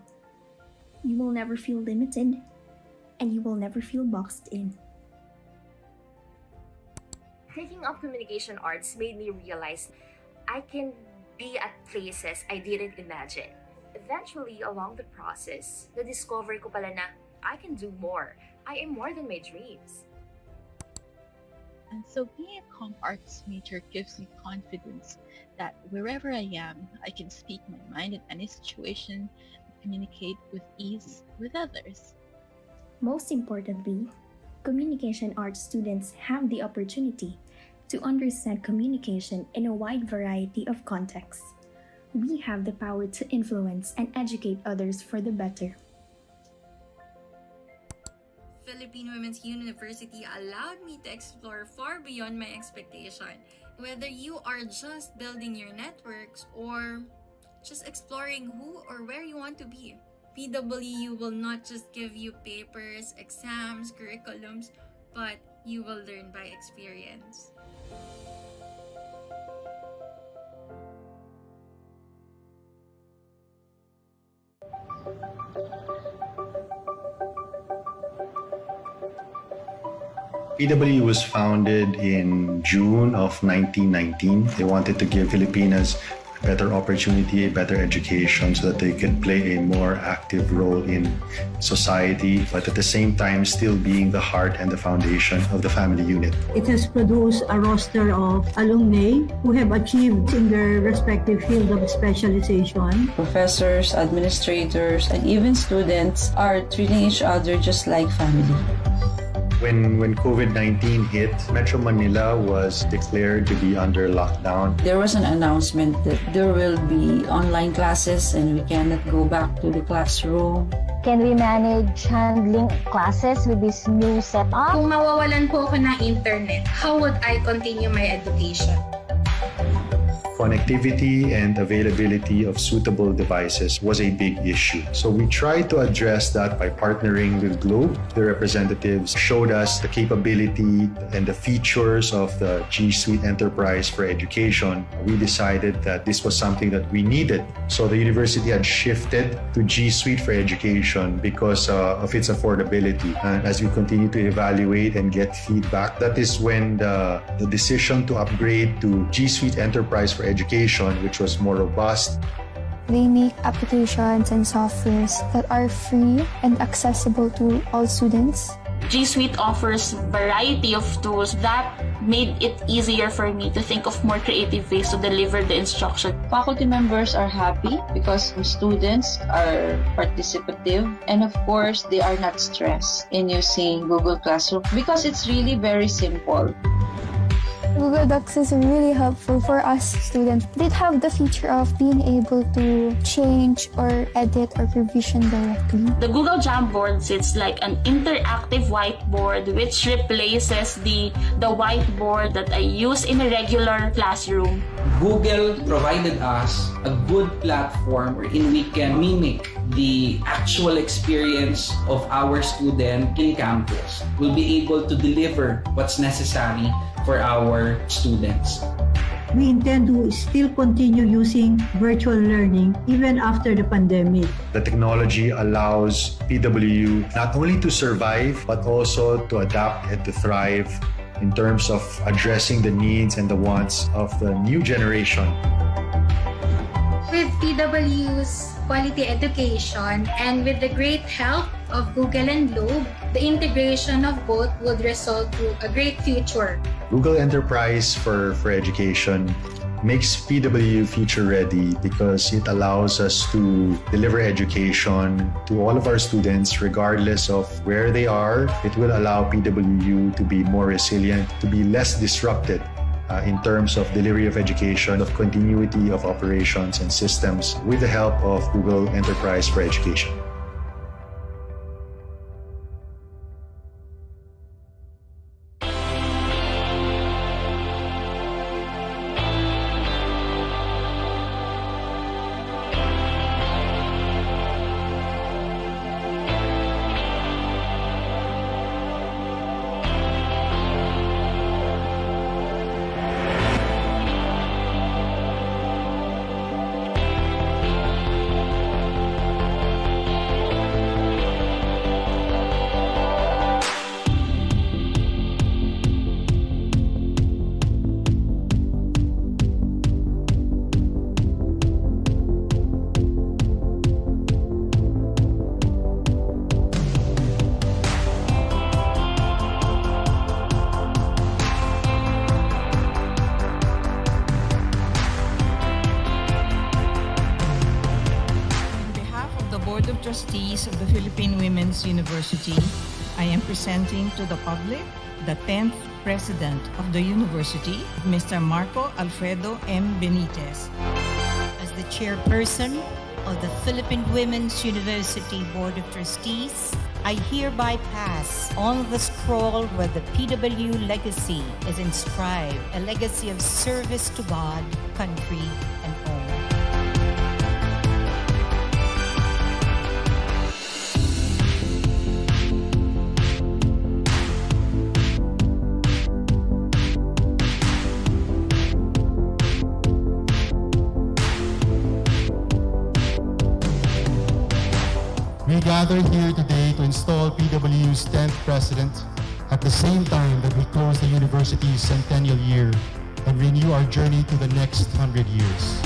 You will never feel limited, and you will never feel boxed in. Taking up communication arts made me realize I can be at places I didn't imagine. Eventually, along the process, na-discover ko pala na I can do more. I am more than my dreams. And so being a comm arts major gives me confidence that wherever I am, I can speak my mind in any situation and communicate with ease with others. Most importantly, communication arts students have the opportunity to understand communication in a wide variety of contexts. We have the power to influence and educate others for the better. Philippine Women's University allowed me to explore far beyond my expectation. Whether you are just building your networks or just exploring who or where you want to be, PWU will not just give you papers, exams, curriculums, but you will learn by experience. PWU was founded in June of 1919. They wanted to give Filipinas a better opportunity, a better education so that they could play a more active role in society, but at the same time still being the heart and the foundation of the family unit. It has produced a roster of alumni who have achieved in their respective field of specialization. Professors, administrators, and even students are treating each other just like family. When COVID-19 hit, Metro Manila was declared to be under lockdown. There was an announcement that there will be online classes and we cannot go back to the classroom. Can we manage handling classes with this new setup? Kung mawawalan po ako ng internet, how would I continue my education? Connectivity and availability of suitable devices was a big issue. So we tried to address that by partnering with Globe. The representatives showed us the capability and the features of the G Suite Enterprise for Education. We decided that this was something that we needed. So the university had shifted to G Suite for Education because of its affordability. And as we continue to evaluate and get feedback, that is when the decision to upgrade to G Suite Enterprise for Education, which was more robust. They make applications and softwares that are free and accessible to all students. G Suite offers variety of tools that made it easier for me to think of more creative ways to deliver the instruction. Faculty members are happy because students are participative, and of course they are not stressed in using Google Classroom because it's really very simple. Google Docs is really helpful for us students. They have the feature of being able to change or edit or revision directly. The Google Jamboard sits like an interactive whiteboard which replaces the whiteboard that I use in a regular classroom. Google provided us a good platform wherein we can mimic the actual experience of our student in campus. We'll be able to deliver what's necessary for our students. We intend to still continue using virtual learning even after the pandemic. The technology allows PWU not only to survive, but also to adapt and to thrive in terms of addressing the needs and the wants of the new generation. With PWU's quality education and with the great help of Google and Globe, the integration of both would result to a great future. Google Enterprise for Education makes PWU future ready because it allows us to deliver education to all of our students regardless of where they are. It will allow PWU to be more resilient, to be less disrupted in terms of delivery of education, of continuity of operations and systems with the help of Google Enterprise for Education. Board of Trustees of the Philippine Women's University, I am presenting to the public the 10th President of the University, Mr. Marco Alfredo M. Benitez. As the chairperson of the Philippine Women's University Board of Trustees, I hereby pass on the scroll where the PWU legacy is inscribed, a legacy of service to God, country, and home. We gather here today to install PWU's 10th president at the same time that we close the university's centennial year and renew our journey to the next 100 years.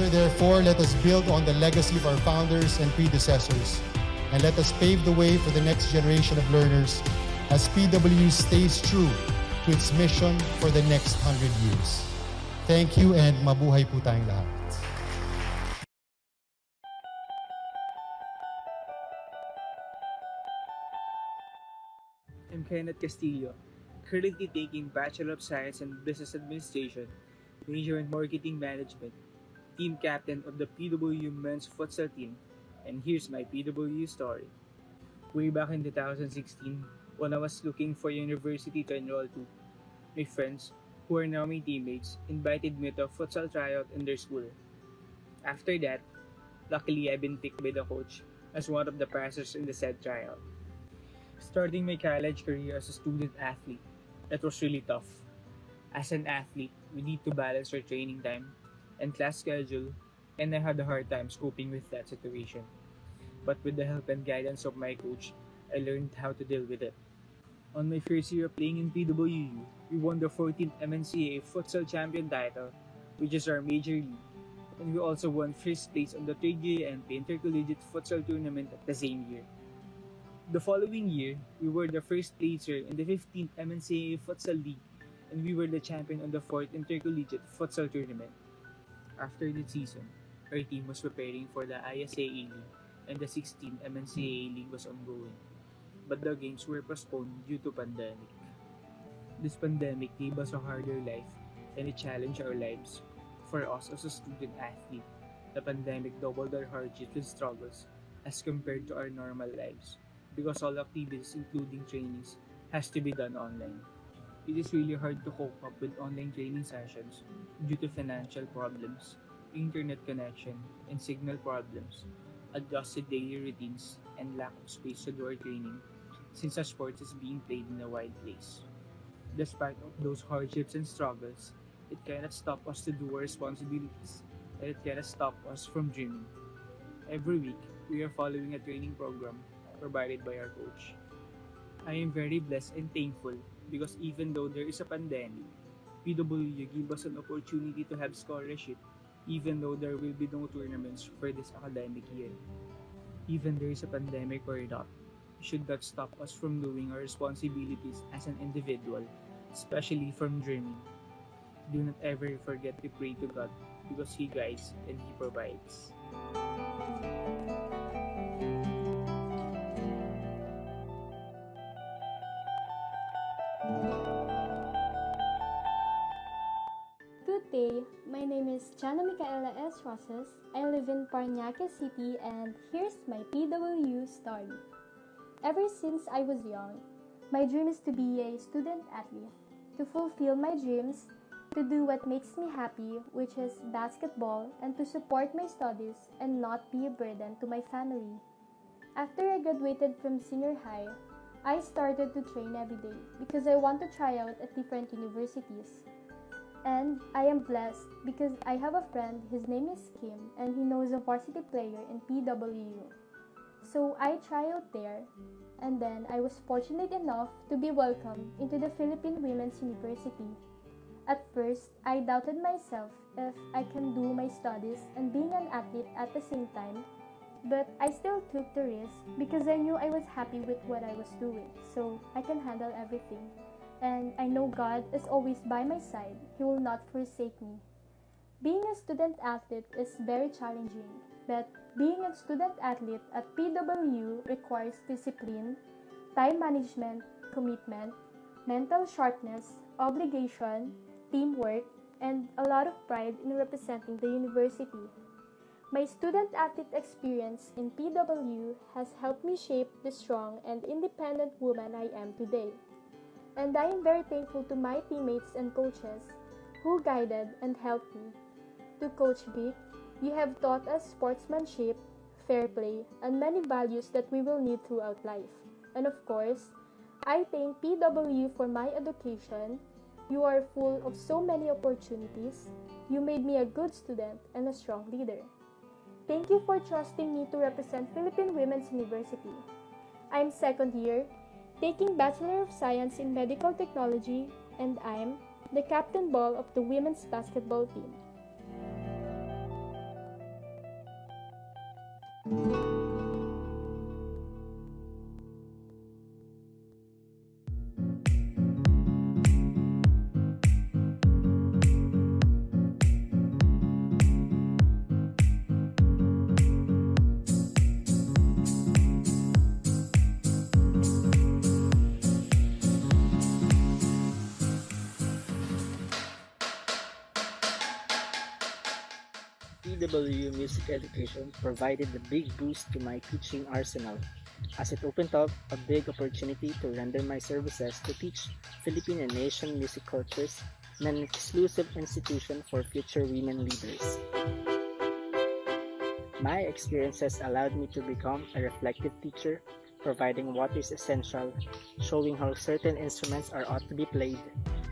Therefore, let us build on the legacy of our founders and predecessors, and let us pave the way for the next generation of learners as PWU stays true to its mission for the next 100 years. Thank you and mabuhay po tayong lahat. I'm Kenneth Castillo, currently taking Bachelor of Science in Business Administration, major in Marketing Management, team captain of the PWU men's futsal team, and here's my PWU story. Way back in 2016, when I was looking for a university to enroll to, my friends, who are now my teammates, invited me to a futsal tryout in their school. After that, luckily I've been picked by the coach as one of the passers in the said tryout. Starting my college career as a student athlete, that was really tough. As an athlete, we need to balance our training time and class schedule, and I had a hard time coping with that situation. But with the help and guidance of my coach, I learned how to deal with it. On my first year of playing in PWU, we won the 14th MNCAA Futsal Champion title, which is our major league, and we also won first place on the 3am Intercollegiate Futsal Tournament at the same year. The following year, we were the first placer in the 15th MNCAA Futsal League, and we were the champion on the 4th Intercollegiate Futsal Tournament. After that season, our team was preparing for the ISAA League, and the 16th MNCAA League was ongoing. But the games were postponed due to pandemic. This pandemic gave us a harder life, and it challenged our lives. For us as a student athlete, the pandemic doubled our hardships and struggles as compared to our normal lives, because all activities including trainings has to be done online. It is really hard to cope up with online training sessions due to financial problems, internet connection, and signal problems, adjusted daily routines, and lack of space to do our training since our sport is being played in a wide place. Despite of those hardships and struggles, it cannot stop us to do our responsibilities, and it cannot stop us from dreaming. Every week, we are following a training program provided by our coach. I am very blessed and thankful because even though there is a pandemic, PWU give us an opportunity to have scholarship even though there will be no tournaments for this academic year. Even there is a pandemic or not, it should not stop us from doing our responsibilities as an individual, especially from dreaming. Do not ever forget to pray to God because He guides and He provides. Good day, my name is Jana Micaela S. Rosas. I live in Parañaque City and here's my PWU story. Ever since I was young, my dream is to be a student athlete, to fulfill my dreams, to do what makes me happy, which is basketball, and to support my studies and not be a burden to my family. After I graduated from senior high, I started to train every day because I want to try out at different universities. And I am blessed because I have a friend, his name is Kim, and he knows a varsity player in PWU. So I tried out there, and then I was fortunate enough to be welcomed into the Philippine Women's University. At first, I doubted myself if I can do my studies and being an athlete at the same time, but I still took the risk because I knew I was happy with what I was doing, so I can handle everything. And I know God is always by my side. He will not forsake me. Being a student athlete is very challenging, but being a student athlete at PWU requires discipline, time management, commitment, mental sharpness, obligation, teamwork, and a lot of pride in representing the university. My student athlete experience in PWU has helped me shape the strong and independent woman I am today. And I am very thankful to my teammates and coaches who guided and helped me. To Coach Vic, you have taught us sportsmanship, fair play, and many values that we will need throughout life. And of course, I thank PWU for my education. You are full of so many opportunities. You made me a good student and a strong leader. Thank you for trusting me to represent Philippine Women's University. I'm second year, taking Bachelor of Science in Medical Technology, and I'm the captain ball of the women's basketball team. PWU Music Education provided a big boost to my teaching arsenal, as it opened up a big opportunity to render my services to teach Philippine and Asian music cultures in an exclusive institution for future women leaders. My experiences allowed me to become a reflective teacher, providing what is essential, showing how certain instruments are ought to be played,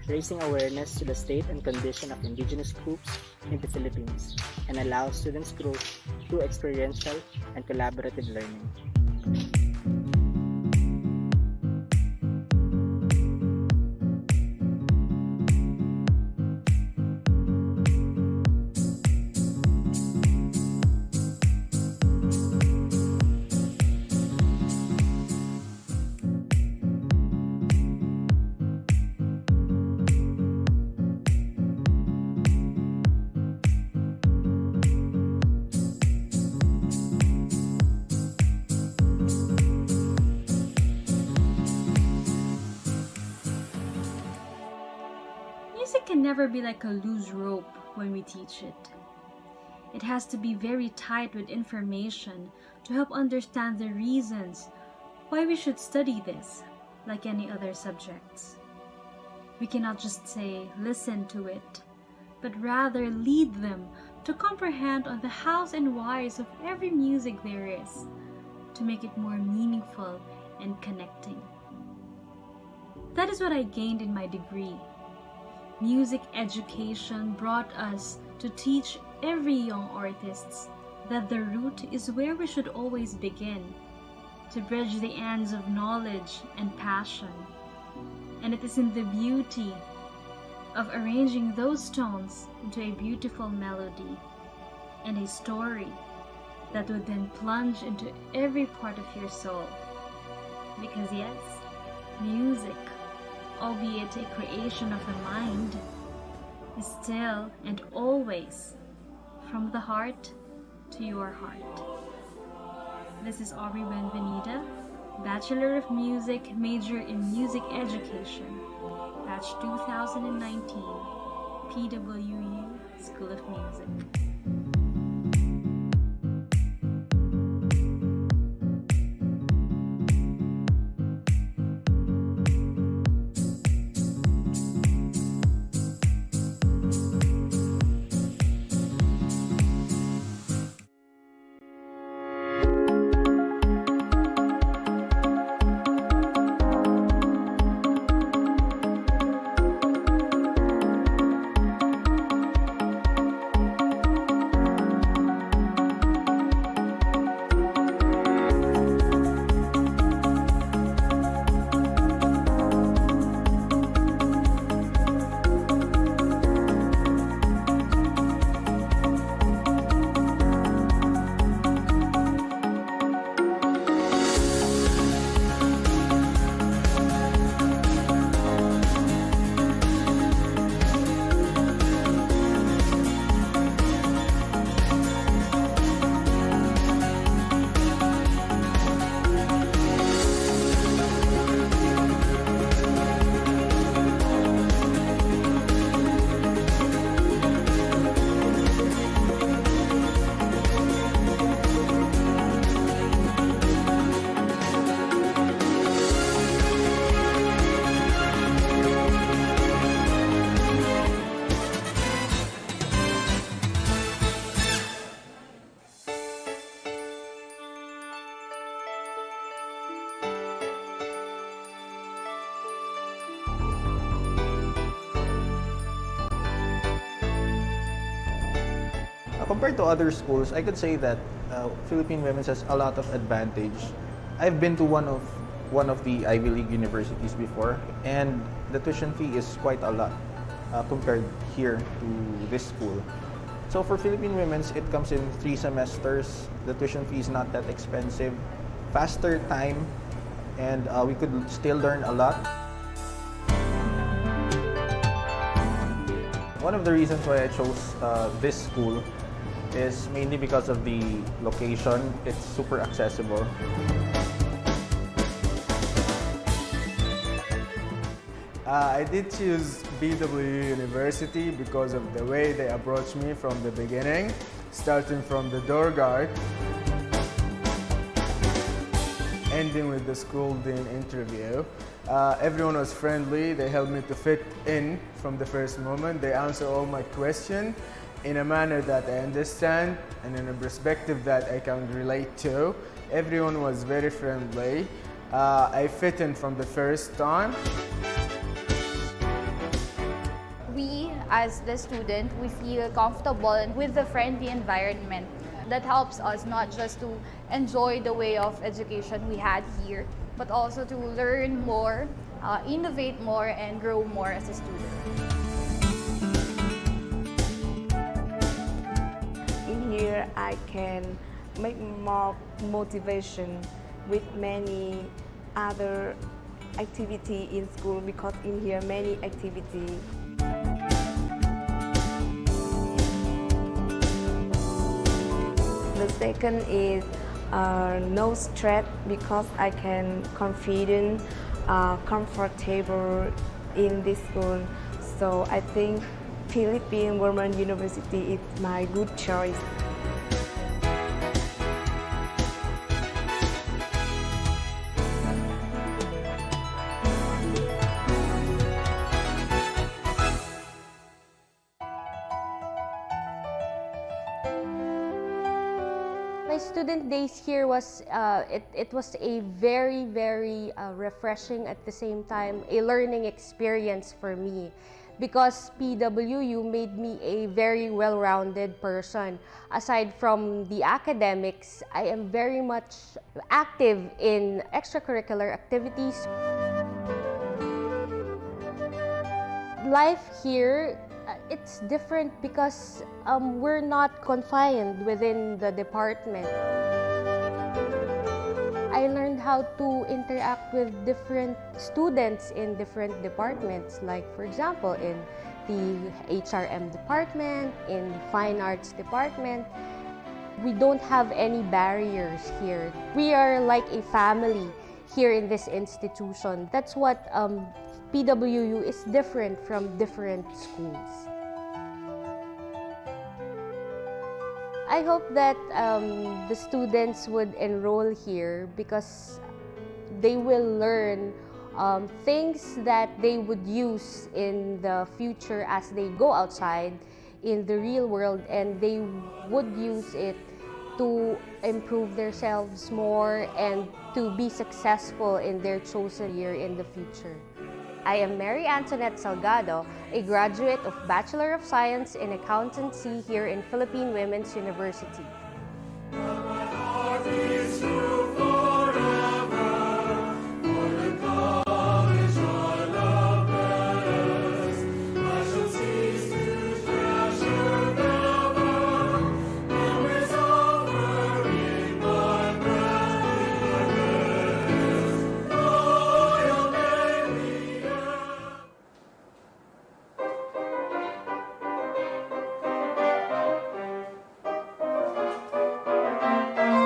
raising awareness to the state and condition of indigenous groups in the Philippines, and allow students growth through experiential and collaborative learning. Music can never be like a loose rope when we teach it. It has to be very tight with information to help understand the reasons why we should study this, like any other subjects. We cannot just say, listen to it, but rather lead them to comprehend on the hows and whys of every music there is, to make it more meaningful and connecting. That is what I gained in my degree. Music education brought us to teach every young artists that the root is where we should always begin, to bridge the ends of knowledge and passion. And it is in the beauty of arranging those tones into a beautiful melody and a story that would then plunge into every part of your soul. Because yes, music, albeit a creation of the mind, is still and always from the heart to your heart. This is Aubrey Benvenida, Bachelor of Music, major in Music Education, batch 2019, PWU School of Music. Compared to other schools, I could say that Philippine Women's has a lot of advantage. I've been to one of the Ivy League universities before, and the tuition fee is quite a lot compared here to this school. So for Philippine Women's, it comes in 3 semesters. The tuition fee is not that expensive, faster time, and we could still learn a lot. One of the reasons why I chose this school is mainly because of the location. It's super accessible. I did choose PWU University because of the way they approached me from the beginning, starting from the door guard, ending with the school dean interview. Everyone was friendly. They helped me to fit in from the first moment. They answered all my questions in a manner that I understand and in a perspective that I can relate to. Everyone was very friendly. I fit in from the first time. We, as the student, we feel comfortable with the friendly environment. That helps us not just to enjoy the way of education we had here, but also to learn more, innovate more, and grow more as a student. In here, I can make more motivation with many other activity in school because in here many activity. The second is no stress because I can confident, comfortable in this school. So I think Philippine Women University is my good choice. My student days here was it was a very refreshing, at the same time a learning experience for me, because PWU made me a very well-rounded person. Aside from the academics, I am very much active in extracurricular activities. Life here It's different because we're not confined within the department. I learned how to interact with different students in different departments, like for example in the HRM department, in Fine Arts department. We don't have any barriers here. We are like a family here in this institution. That's what PWU is different from different schools. I hope that the students would enroll here because they will learn things that they would use in the future as they go outside in the real world, and they would use it to improve themselves more and to be successful in their chosen year in the future. I am Mary Antoinette Salgado, a graduate of Bachelor of Science in Accountancy here in Philippine Women's University.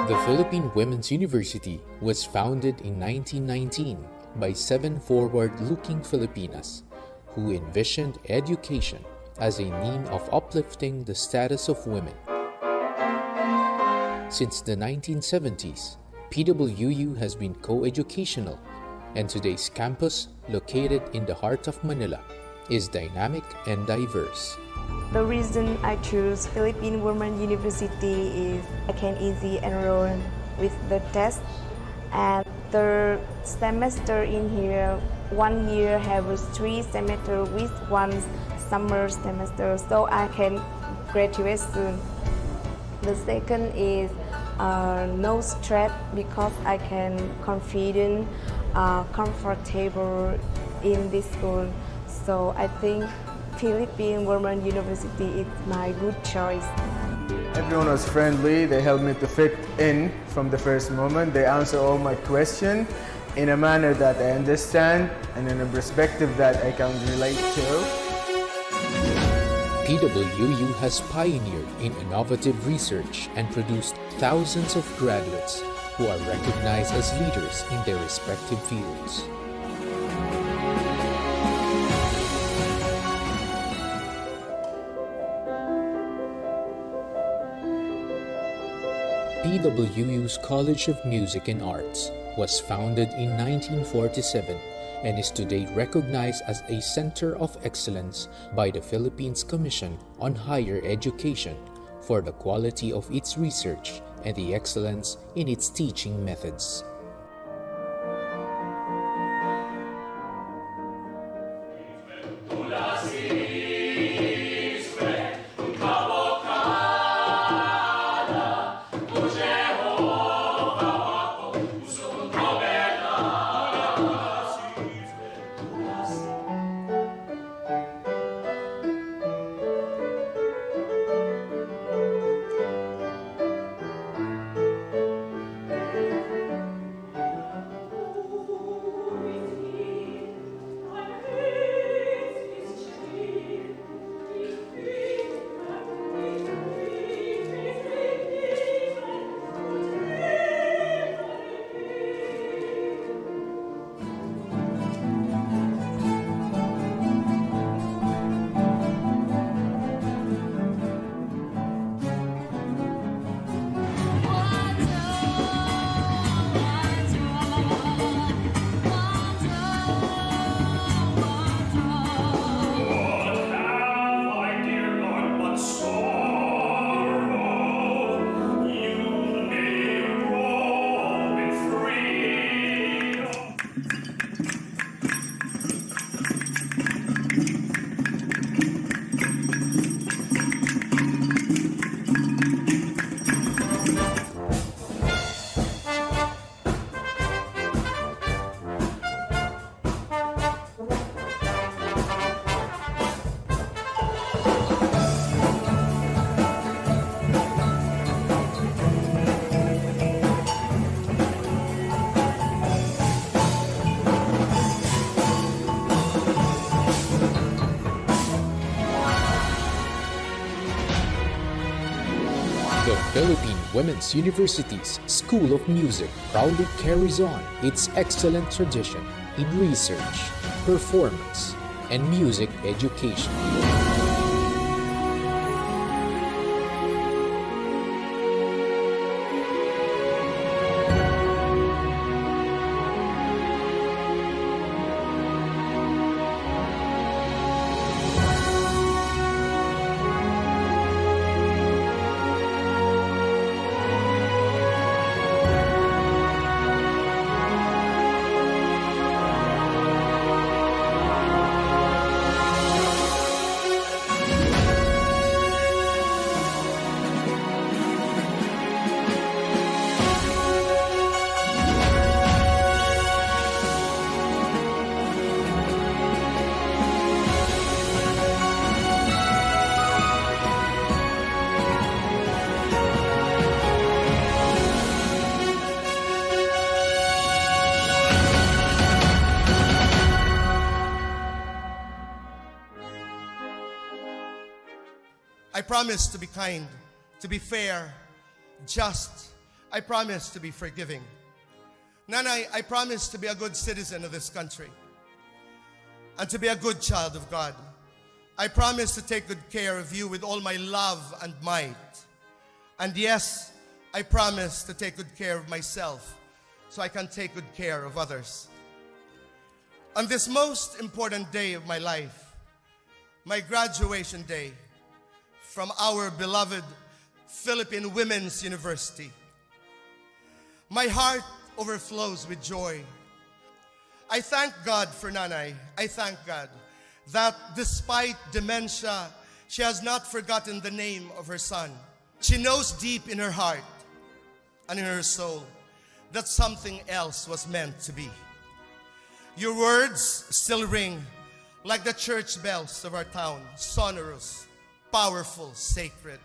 The Philippine Women's University was founded in 1919 by 7 forward-looking Filipinas who envisioned education as a means of uplifting the status of women. Since the 1970s, PWU has been co-educational, and today's campus, located in the heart of Manila, is dynamic and diverse. The reason I choose Philippine Women's University is I can easily enroll with the test, and the semester in here, 1 year have 3 semester with 1 summer semester, so I can graduate soon. The second is no stress because I can confident, comfortable in this school. So I think Philippine Women's University is my good choice. Everyone was friendly. They helped me to fit in from the first moment. They answer all my questions in a manner that I understand and in a perspective that I can relate to. PWU has pioneered in innovative research and produced thousands of graduates who are recognized as leaders in their respective fields. PWU's College of Music and Arts was founded in 1947 and is today recognized as a Center of Excellence by the Philippines Commission on Higher Education for the quality of its research and the excellence in its teaching methods. The Philippine Women's University's School of Music proudly carries on its excellent tradition in research, performance, and music education. I promise to be kind, to be fair, just. I promise to be forgiving. Nanay, I promise to be a good citizen of this country and to be a good child of God. I promise to take good care of you with all my love and might. And yes, I promise to take good care of myself so I can take good care of others. On this most important day of my life, my graduation day from our beloved Philippine Women's University, my heart overflows with joy. I thank God for Nanay. I thank God that despite dementia, she has not forgotten the name of her son. She knows deep in her heart and in her soul that something else was meant to be. Your words still ring like the church bells of our town, sonorous, powerful, sacred.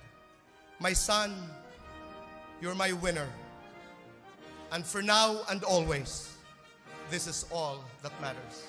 My son, you're my winner. And for now and always, this is all that matters.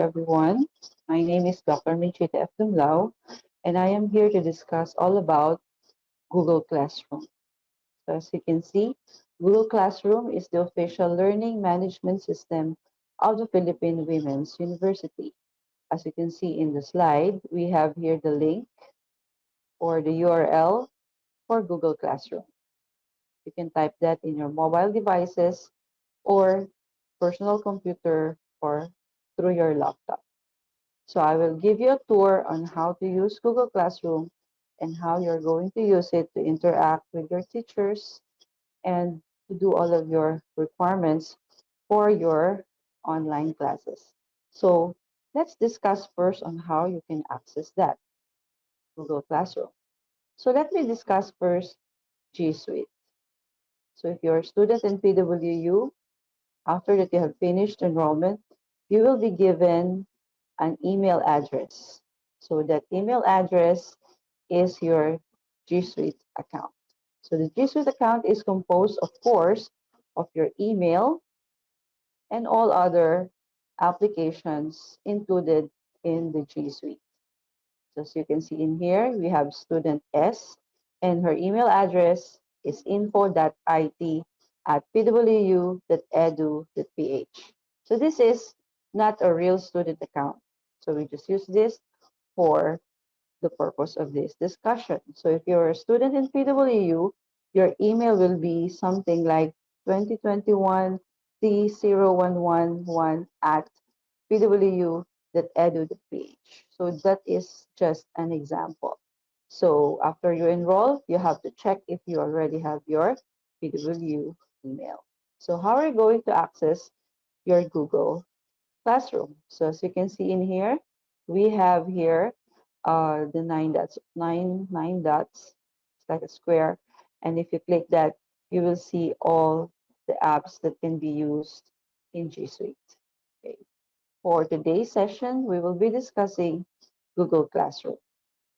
everyone. My name is Dr. Menchita F. Dumlao, and I am here to discuss all about Google Classroom. So as you can see, Google Classroom is the official learning management system of the Philippine Women's University. As you can see in the slide, we have here the link or the URL for Google Classroom. You can type that in your mobile devices or personal computer or through your laptop. So I will give you a tour on how to use Google Classroom and how you're going to use it to interact with your teachers and to do all of your requirements for your online classes. So let's discuss first on how you can access that Google Classroom. So let me discuss first G Suite. So if you're a student in PWU, after that you have finished enrollment, you will be given an email address. So that email address is your G Suite account. So the G Suite account is composed, of course, of your email and all other applications included in the G Suite. So as you can see in here, we have student S, and her email address is info.it@pwu.edu.ph. So this is not a real student account. So we just use this for the purpose of this discussion. So if you're a student in PWU, your email will be something like 2021 T0111 at pwu.edu.ph. So that is just an example. So after you enroll, you have to check if you already have your PWU email. So how are you going to access your Google Classroom? So as you can see in here, we have here the nine dots. It's like a square. And if you click that, you will see all the apps that can be used in G Suite. Okay. For today's session, we will be discussing Google Classroom.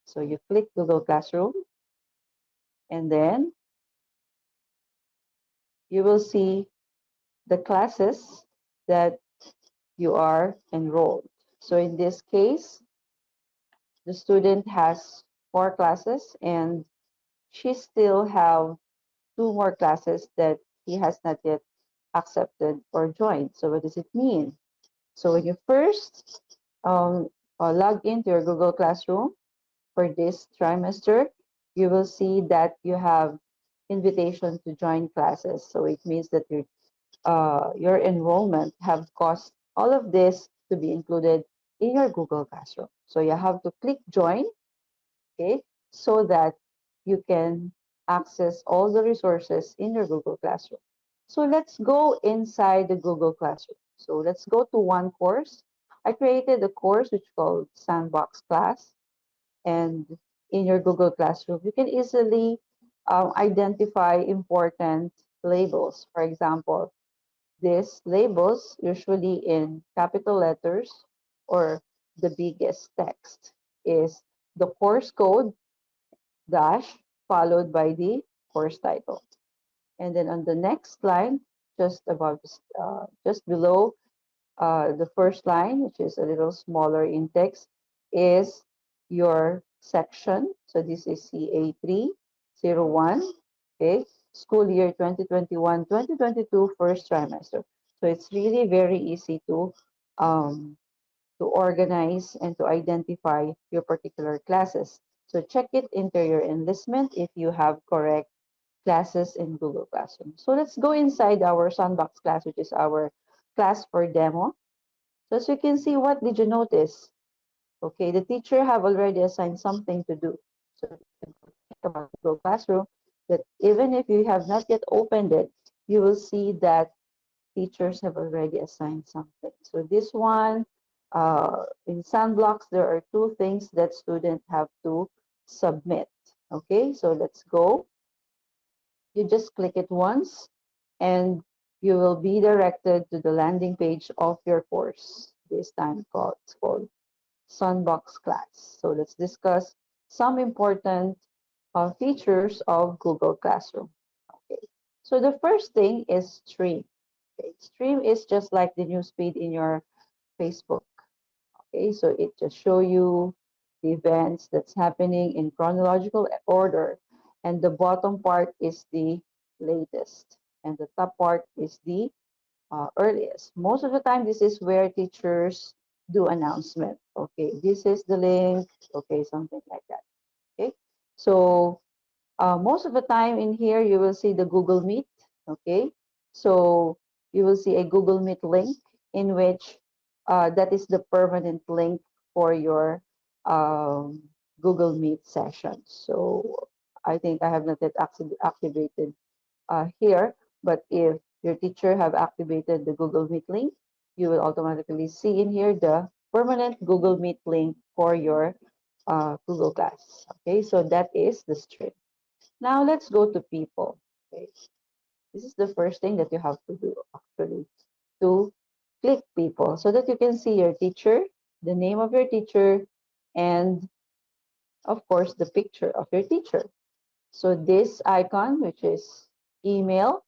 So you click Google Classroom, and then you will see the classes that you are enrolled. So in this case, the student has 4 classes, and she still have 2 more classes that he has not yet accepted or joined. So what does it mean? So when you first log into your Google Classroom for this trimester, you will see that you have invitation to join classes. So it means that your enrollment have caused all of this to be included in your Google Classroom. So you have to click join, okay, so that you can access all the resources in your Google Classroom. So let's go inside the Google Classroom. So let's go to one course. I created a course which is called Sandbox Class. And in your Google Classroom, you can easily identify important labels. For example, these labels, usually in capital letters or the biggest text, is the course code dash followed by the course title. And then on the next line, just below the first line, which is a little smaller in text, is your section. So this is CA301, okay, school year 2021-2022 first trimester. So it's really very easy to organize and to identify your particular classes. So check it into your enlistment if you have correct classes in Google Classroom. So let's go inside our Sandbox class, which is our class for demo. So as you can see, what did you notice? Okay, the teacher have already assigned something to do. So think about Google Classroom, that even if you have not yet opened it, you will see that teachers have already assigned something. So this one, in Sandbox, there are 2 things that students have to submit. Okay, so let's go. You just click it once, and you will be directed to the landing page of your course. This time it's called Sandbox Class. So let's discuss some important features of Google Classroom. Okay. So the first thing is stream. Okay. Stream is just like the newsfeed in your Facebook. Okay, so it just show you the events that's happening in chronological order, and the bottom part is the latest, and the top part is the earliest. Most of the time, this is where teachers do announcement. Okay, this is the link. Okay, something like that. Okay, so most of the time in here, you will see the Google Meet. Okay, so you will see a Google Meet link in which that is the permanent link for your Google Meet session. So I think I have not yet activated here, but if your teacher have activated the Google Meet link, you will automatically see in here the permanent Google Meet link for your Google Class. Okay, so that is the stream. Now let's go to people. Okay, this is the first thing that you have to do actually, to click people so that you can see your teacher, the name of your teacher, and of course the picture of your teacher. So this icon, which is email,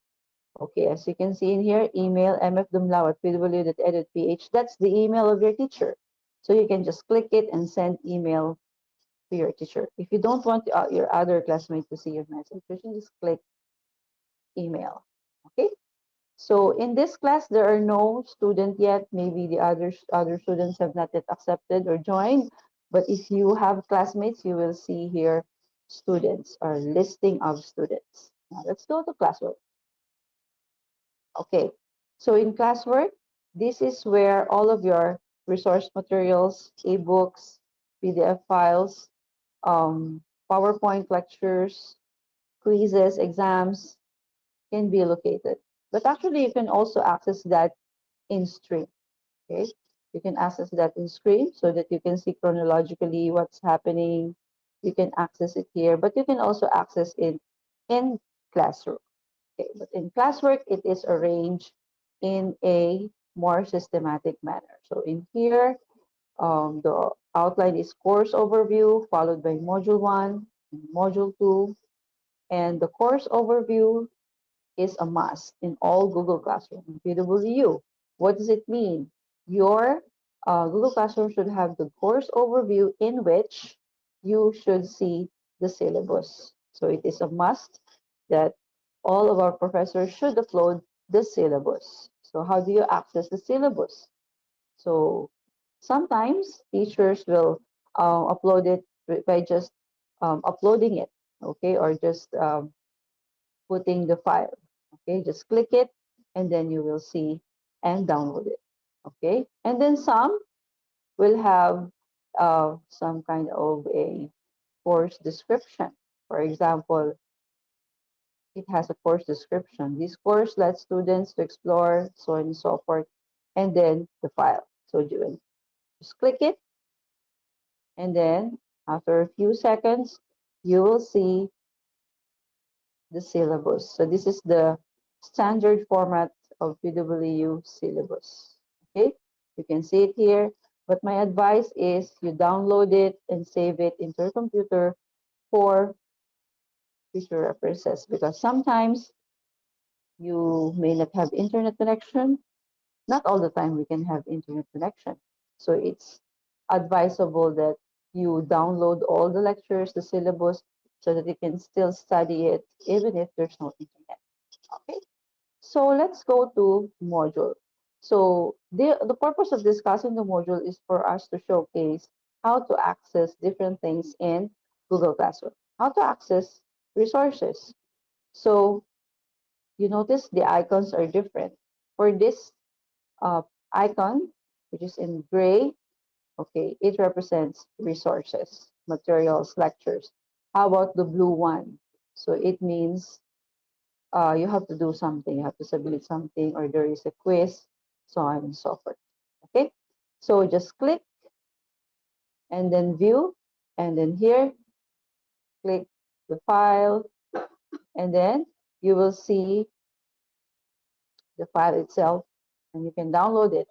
okay, as you can see in here, email mfdumlao@pwu.edu.ph. That's the email of your teacher. So you can just click it and send email to your teacher. If you don't want your other classmates to see your message, you can just click email. Okay. So in this class, there are no student yet. Maybe the other students have not yet accepted or joined. But if you have classmates, you will see here students or listing of students. Now let's go to classwork. Okay, so in classwork, this is where all of your resource materials, ebooks, PDF files, PowerPoint lectures, quizzes, exams can be located. But actually, you can also access that in stream. Okay, you can access that in stream so that you can see chronologically what's happening. You can access it here, but you can also access it in classroom. Okay, but in classwork, it is arranged in a more systematic manner. So in here, the outline is course overview, followed by module 1 and module 2. And the course overview is a must in all Google Classroom and PWU. What does it mean? Your Google Classroom should have the course overview in which you should see the syllabus. So it is a must that all of our professors should upload the syllabus. So how do you access the syllabus? So sometimes teachers will upload it by just uploading it, okay, or just putting the file. Okay, just click it and then you will see and download it. Okay, and then some will have some kind of a course description. For example, it has a course description. This course lets students to explore, so on and so forth, and then the file. So you will just click it, and then after a few seconds, you will see the syllabus. So this is the standard format of PWU syllabus. Okay, you can see it here, but my advice is you download it and save it into your computer for future references, because sometimes you may not have internet connection. Not all the time we can have internet connection. So it's advisable that you download all the lectures, the syllabus, so that you can still study it even if there's no internet. Okay, so let's go to module. So the purpose of discussing the module is for us to showcase how to access different things in Google Classroom, how to access resources. So you notice the icons are different. For this icon, which is in gray, okay, it represents resources, materials, lectures. How about the blue one? So it means you have to do something, you have to submit something, or there is a quiz, so on and so forth. Okay, so just click and then view, and then here, click the file, and then you will see the file itself, and you can download it.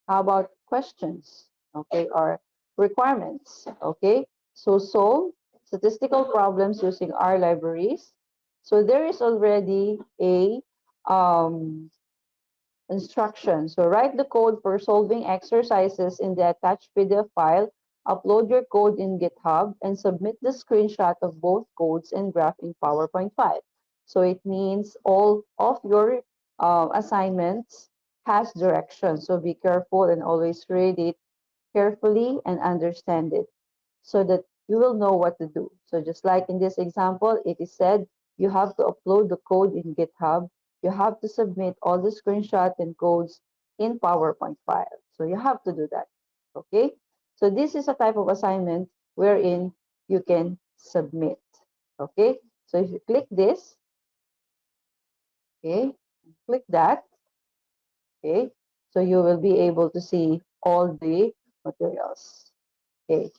How about questions, okay, or requirements, okay? So solve statistical problems using our libraries. So there is already a instructions. So write the code for solving exercises in the attached PDF file, upload your code in GitHub, and submit the screenshot of both codes and graph in PowerPoint 5. So it means all of your assignments has directions. So be careful and always read it carefully and understand it so that you will know what to do. So just like in this example, it is said you have to upload the code in GitHub. You have to submit all the screenshots and codes in PowerPoint file. So you have to do that. Okay? So this is a type of assignment wherein you can submit. Okay? So if you click this, okay, click that, okay, so you will be able to see all the materials. Okay.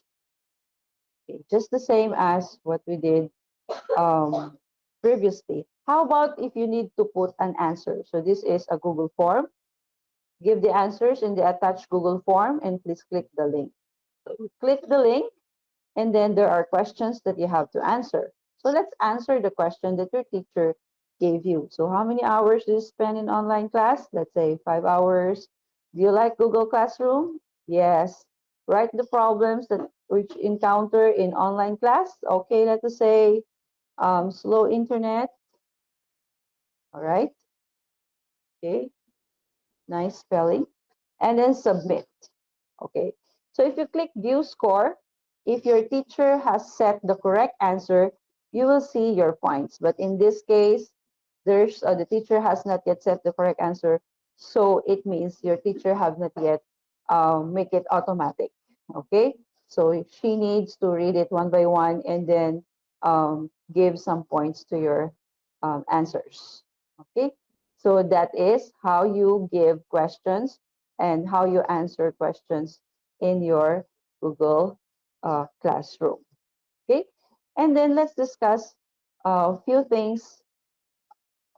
Okay, just the same as what we did previously. How about if you need to put an answer? So this is a Google form. Give the answers in the attached Google form and please click the link. So you click the link and then there are questions that you have to answer. So let's answer the question that your teacher gave you. So how many hours do you spend in online class? Let's say 5 hours. Do you like Google Classroom? Yes. Write the problems that which encounter in online class. Okay, let us say slow internet. All right. Okay. Nice spelling. And then submit. Okay. So if you click view score, if your teacher has set the correct answer, you will see your points. But in this case, the teacher has not yet set the correct answer. So it means your teacher have not yet make it automatic. Okay. So she needs to read it one by one and then give some points to your answers. Okay. So that is how you give questions and how you answer questions in your Google Classroom. Okay, and then let's discuss a few things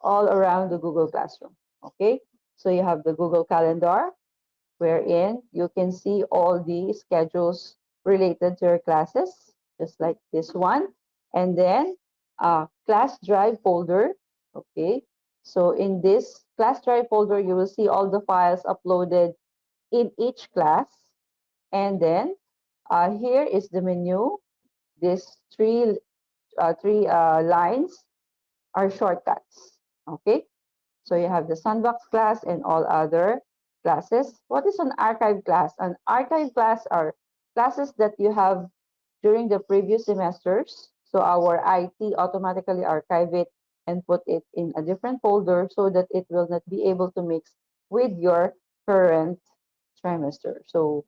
all around the Google Classroom. Okay, so you have the Google Calendar, wherein you can see all the schedules related to your classes, just like this one. And then class drive folder. Okay, so in this class drive folder, you will see all the files uploaded in each class. And then here is the menu. These three lines are shortcuts. Okay, so you have the Sandbox class and all other classes. What is an archive class? An archive class are classes that you have during the previous semesters. So our IT automatically archive it and put it in a different folder so that it will not be able to mix with your current trimester. So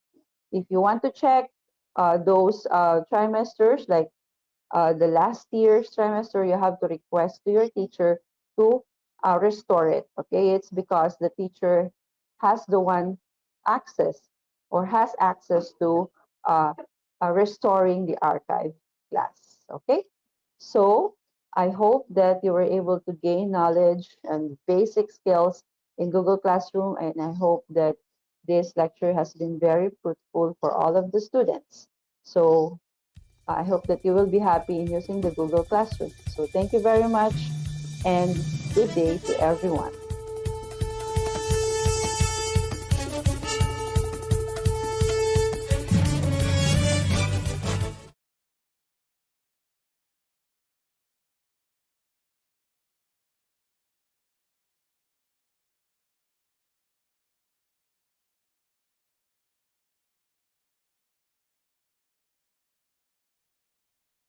if you want to check those trimesters, like the last year's trimester, you have to request to your teacher to restore it. Okay, it's because the teacher has the one access or has access to restoring the archive class. Okay, so I hope that you were able to gain knowledge and basic skills in Google Classroom, and I hope that this lecture has been very fruitful for all of the students. So I hope that you will be happy in using the Google Classroom. So thank you very much and good day to everyone.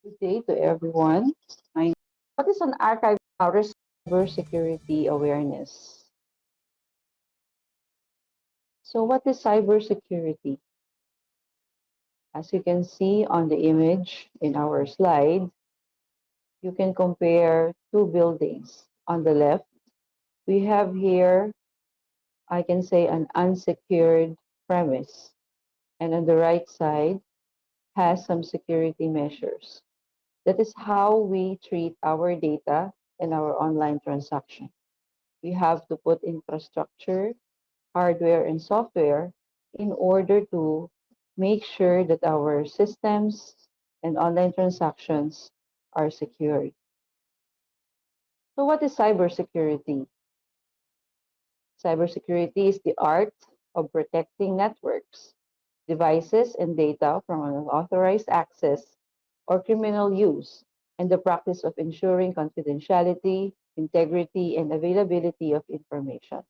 Good day to everyone. What is an archive? Cybersecurity awareness. So what is cybersecurity? As you can see on the image in our slide, you can compare two buildings. On the left, we have here, I can say, an unsecured premise. And on the right side has some security measures. That is how we treat our data and our online transaction. We have to put infrastructure, hardware, and software in order to make sure that our systems and online transactions are secured. So what is cybersecurity? Cybersecurity is the art of protecting networks, devices, and data from unauthorized access or criminal use, and the practice of ensuring confidentiality, integrity, and availability of information.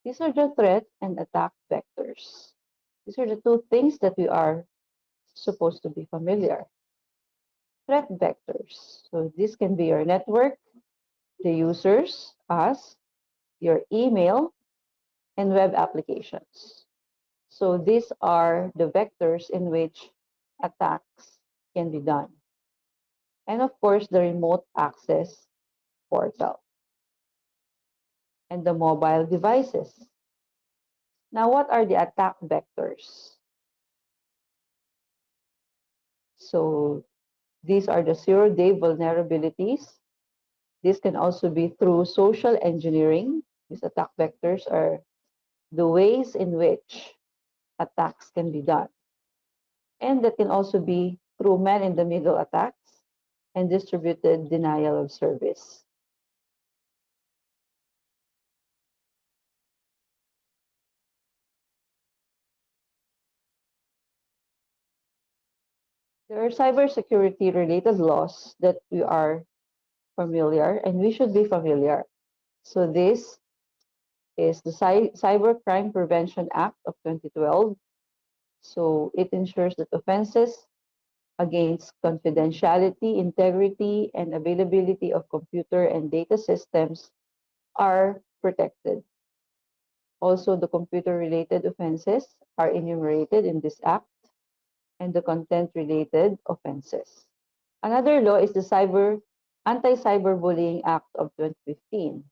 These are the threat and attack vectors. These are the two things that we are supposed to be familiar. Threat vectors. So this can be your network, the users, us, your email, and web applications. So these are the vectors in which attacks can be done. And of course, the remote access portal and the mobile devices. Now, what are the attack vectors? So these are the zero-day vulnerabilities. This can also be through social engineering. These attack vectors are the ways in which attacks can be done. And that can also be through man-in-the-middle attacks and distributed denial of service. There are cybersecurity related laws that we are familiar and we should be familiar. So this is the Cybercrime Prevention Act of 2012. So it ensures that offenses against confidentiality, integrity, and availability of computer and data systems are protected. Also, the computer-related offenses are enumerated in this act and the content-related offenses. Another law is the Anti-Cyberbullying Act of 2015,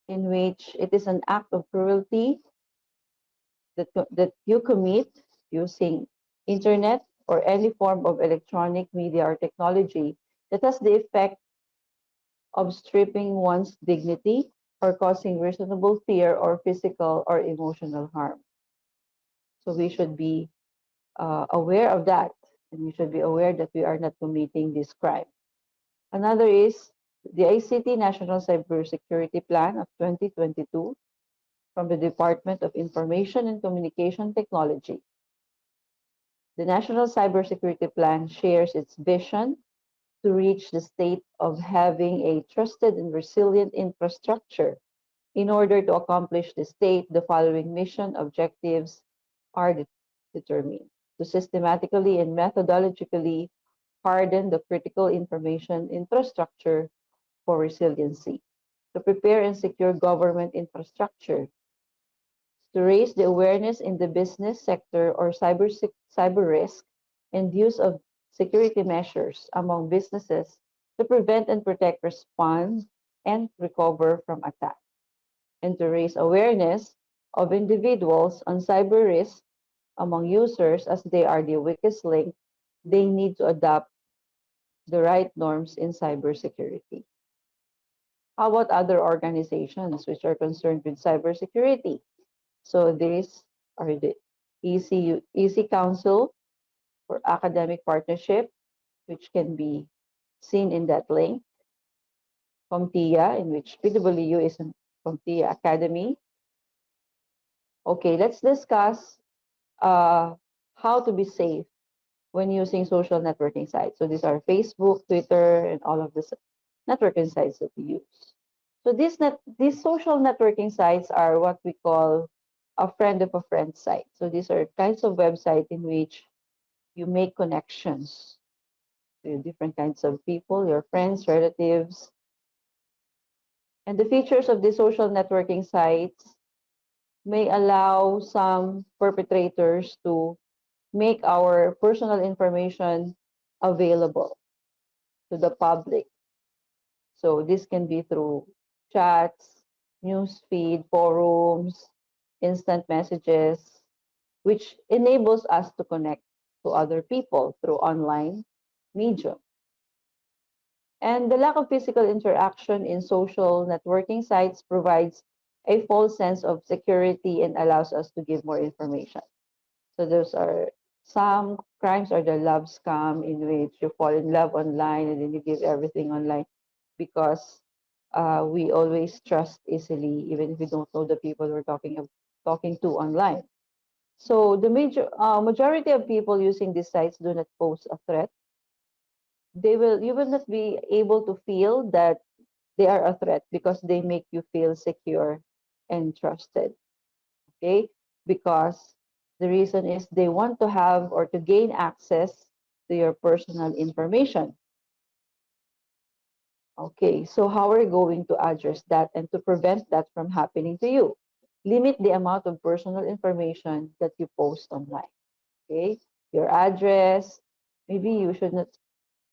in which it is an act of cruelty that you commit using internet or any form of electronic media or technology that has the effect of stripping one's dignity or causing reasonable fear or physical or emotional harm. So we should be aware of that, and we should be aware that we are not committing this crime. Another is the ICT National Cybersecurity Plan of 2022 from the Department of Information and Communication Technology. The National Cybersecurity Plan shares its vision to reach the state of having a trusted and resilient infrastructure. In order to accomplish the state, the following mission objectives are determined: to systematically and methodologically harden the critical information infrastructure for resiliency, to prepare and secure government infrastructure, to raise the awareness in the business sector or cyber risk and use of security measures among businesses to prevent and protect, respond, and recover from attack, and to raise awareness of individuals on cyber risk among users as they are the weakest link. They need to adopt the right norms in cybersecurity. How about other organizations which are concerned with cybersecurity? So these are the EC Council for Academic Partnership, which can be seen in that link. CompTIA, in which PWU is in CompTIA Academy. Okay, let's discuss how to be safe when using social networking sites. So these are Facebook, Twitter, and all of the networking sites that we use. So these social networking sites are what we call a friend of a friend site. So these are kinds of websites in which you make connections to different kinds of people, your friends, relatives. And the features of the social networking sites may allow some perpetrators to make our personal information available to the public. So this can be through chats, newsfeed, forums, instant messages, which enables us to connect to other people through online medium. And the lack of physical interaction in social networking sites provides a false sense of security and allows us to give more information. So those are some crimes, are the love scam, in which you fall in love online and then you give everything online because we always trust easily, even if we don't know the people we're talking to online. So the majority of people using these sites do not pose a threat. You will not be able to feel that they are a threat because they make you feel secure and trusted. Okay? Because the reason is they want to have or to gain access to your personal information. Okay, so how are you going to address that and to prevent that from happening to you? Limit the amount of personal information that you post online. Okay, your address, maybe you should not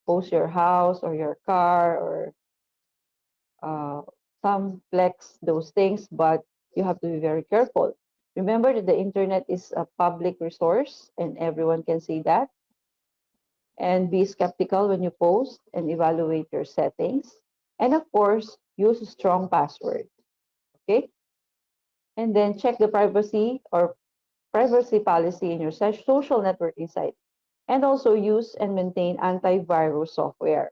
post your house or your car or some flex those things, but you have to be very careful. Remember that the internet is a public resource and everyone can see that. And be skeptical when you post and evaluate your settings. And of course, use a strong password. Okay? And then check the privacy policy in your social networking site. And also use and maintain antivirus software.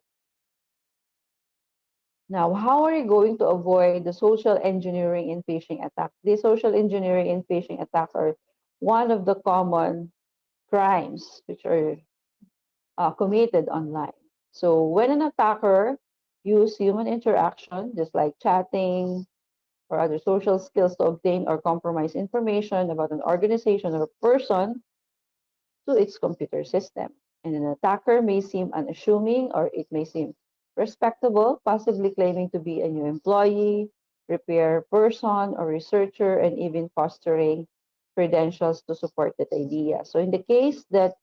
Now, how are you going to avoid the social engineering and phishing attacks? The social engineering and phishing attacks are one of the common crimes which are committed online. So when an attacker uses human interaction, just like chatting or other social skills to obtain or compromise information about an organization or person to its computer system. And an attacker may seem unassuming or it may seem respectable, possibly claiming to be a new employee, repair person, or researcher, and even fostering credentials to support that idea. So in the case that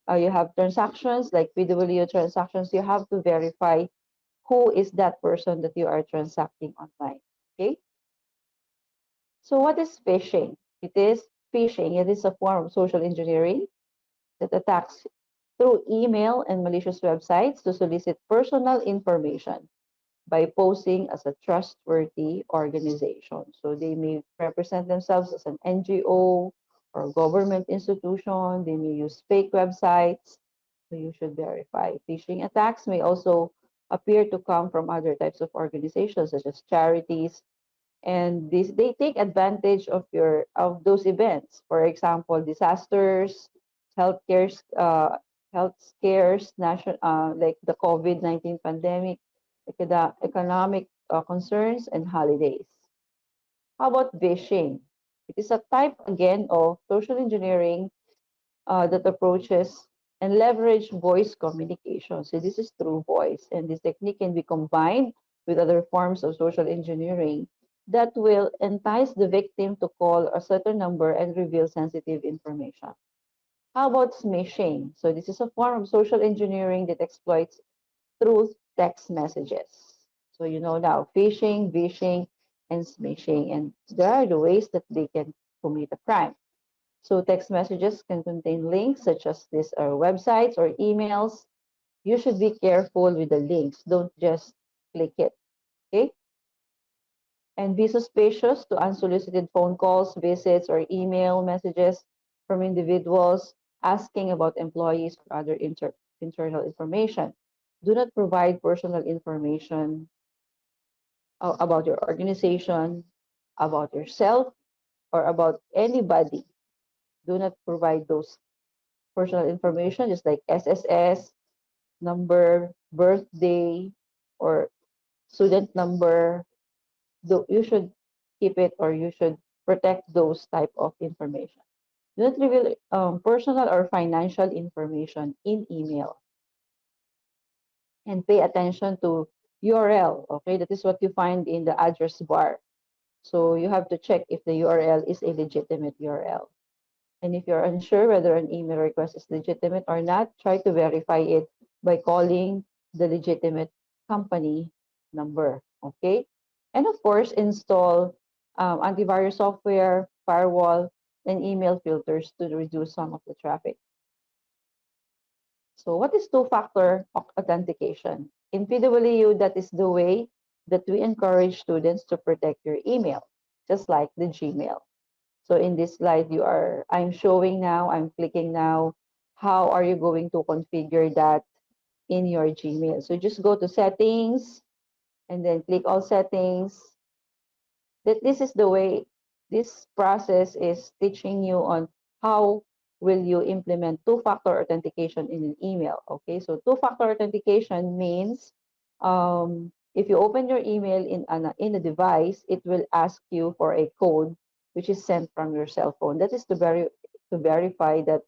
you have transactions like PWU transactions, you have to verify who is that person that you are transacting online. Okay. So what is phishing? It is a form of social engineering that attacks through email and malicious websites to solicit personal information by posing as a trustworthy organization. So they may represent themselves as an NGO or government institution. They may use fake websites. So you should verify. Phishing attacks may also appear to come from other types of organizations such as charities, and they take advantage of those events. For example, disasters, healthcare health scares, national like the COVID-19 pandemic, economic concerns, and holidays. How about phishing? It is a type again of social engineering that approaches and leverage voice communication. So this is through voice, and this technique can be combined with other forms of social engineering that will entice the victim to call a certain number and reveal sensitive information. How about smishing? So this is a form of social engineering that exploits through text messages. So you know now phishing, vishing, and smishing, and there are the ways that they can commit a crime. So text messages can contain links such as these are websites or emails. You should be careful with the links. Don't just click it. Okay? And be suspicious to unsolicited phone calls, visits, or email messages from individuals asking about employees or other internal information. Do not provide personal information about your organization, about yourself, or about anybody. Do not provide those personal information, just like SSS, number, birthday, or student number. You should keep it or you should protect those type of information. Do not reveal personal or financial information in email. And pay attention to URL, okay? That is what you find in the address bar. So you have to check if the URL is a legitimate URL. And if you're unsure whether an email request is legitimate or not, try to verify it by calling the legitimate company number, okay? And of course, install antivirus software, firewall, and email filters to reduce some of the traffic. So what is two-factor authentication? In PWU, that is the way that we encourage students to protect your email, just like the Gmail. So in this slide, I'm showing now, I'm clicking now, how are you going to configure that in your Gmail? So just go to settings, and then click all settings. This is the way, this process is teaching you on how will you implement two-factor authentication in an email. Okay, so two-factor authentication means if you open your email in a device, it will ask you for a code which is sent from your cell phone. That is to verify that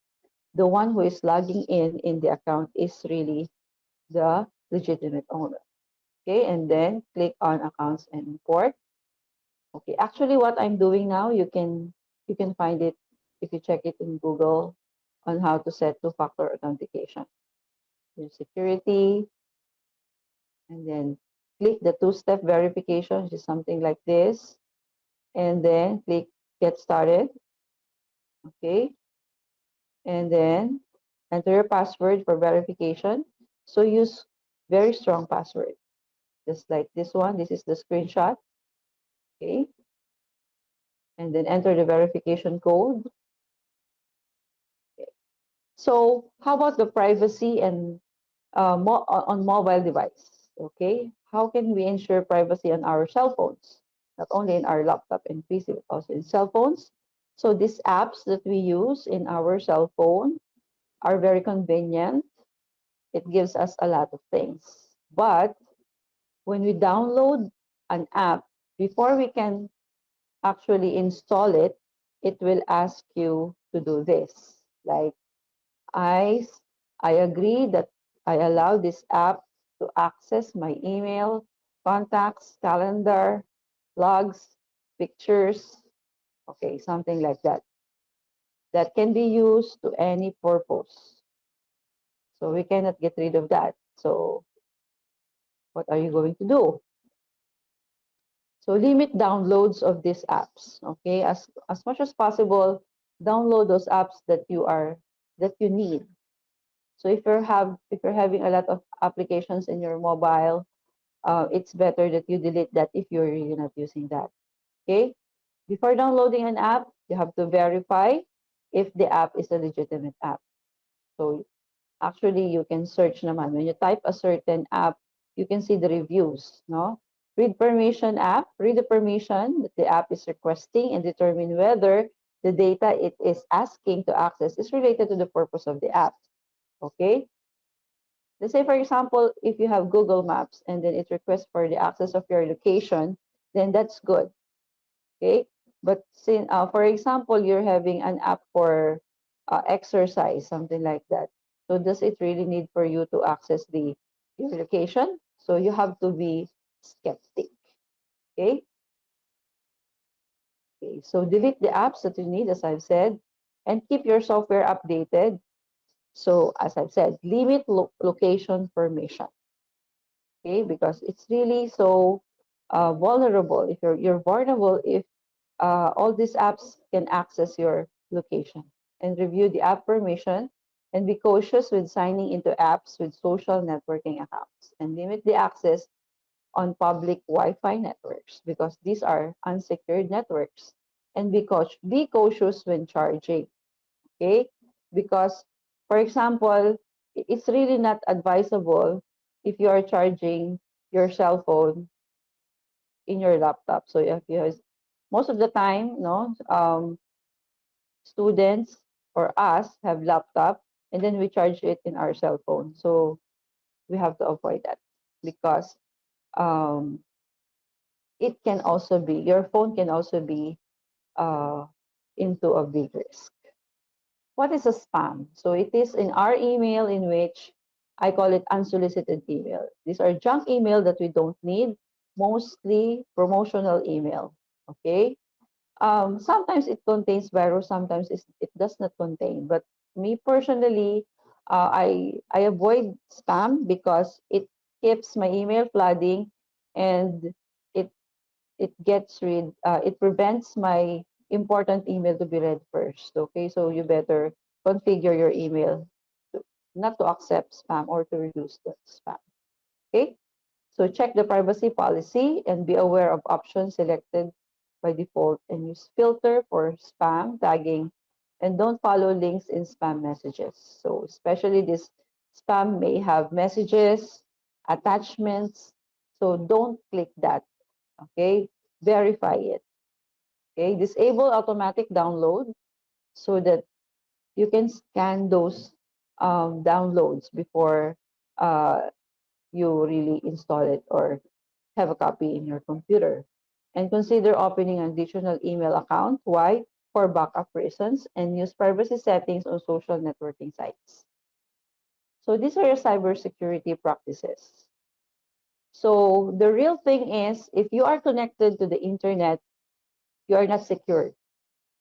the one who is logging in the account is really the legitimate owner. Okay, and then click on accounts and import. Okay, actually what I'm doing now, you can find it if you check it in Google on how to set two-factor authentication. Your security, and then click the two-step verification, which is something like this, and then click get started. Okay, and then enter your password for verification. So use very strong password, just like this one. This is the screenshot. Okay, and then enter the verification code. Okay. So how about the privacy and on mobile device? Okay, how can we ensure privacy on our cell phones? Not only in our laptop and PC, but also in cell phones. So these apps that we use in our cell phone are very convenient. It gives us a lot of things. But when we download an app, before we can actually install it, it will ask you to do this. Like, I agree that I allow this app to access my email, contacts, calendar, logs, pictures, okay, something like that. That can be used to any purpose. So we cannot get rid of that. So what are you going to do? So limit downloads of these apps, okay? As much as possible, download those apps that you need. So if you're having a lot of applications in your mobile, it's better that you delete that if you're really not using that. Okay? Before downloading an app, you have to verify if the app is a legitimate app. So actually, you can search naman. When you type a certain app, you can see the reviews, no? Read permission app, read the permission that the app is requesting and determine whether the data it is asking to access is related to the purpose of the app. Okay? Let's say, for example, if you have Google Maps and then it requests for the access of your location, then that's good. Okay? But since, for example, you're having an app for exercise, something like that. So does it really need for you to access your location? So you have to be skeptic. Okay? Okay, so delete the apps that you need, as I've said, and keep your software updated. So as I've said, limit location permission. Okay, because it's really so vulnerable. If you're vulnerable, if all these apps can access your location, and review the app permission, and be cautious with signing into apps with social networking accounts, and limit the access on public Wi-Fi networks because these are unsecured networks, and be cautious when charging. Okay, because for example, it's really not advisable if you are charging your cell phone in your laptop. So if you have, most of the time, no, students or us have laptop and then we charge it in our cell phone. So we have to avoid that because it can also be, your phone can also be into a big risk. What is a spam? So it is in our email in which I call it unsolicited email. These are junk email that we don't need, mostly promotional email. Okay. Sometimes it contains virus, sometimes it does not contain. But me personally, I avoid spam because it keeps my email flooding, and it prevents my important email to be read first. Okay, so you better configure your email not to accept spam or to reduce the spam. Okay, so check the privacy policy and be aware of options selected by default, and use filter for spam tagging, and don't follow links in spam messages. So especially this spam may have messages, attachments, So don't click that, okay? Verify it, okay? Disable automatic download so that you can scan those downloads before you really install it or have a copy in your computer. And consider opening an additional email account. Why? For backup reasons, and use privacy settings on social networking sites. So these are your cybersecurity practices. So the real thing is, if you are connected to the internet, you are not secure.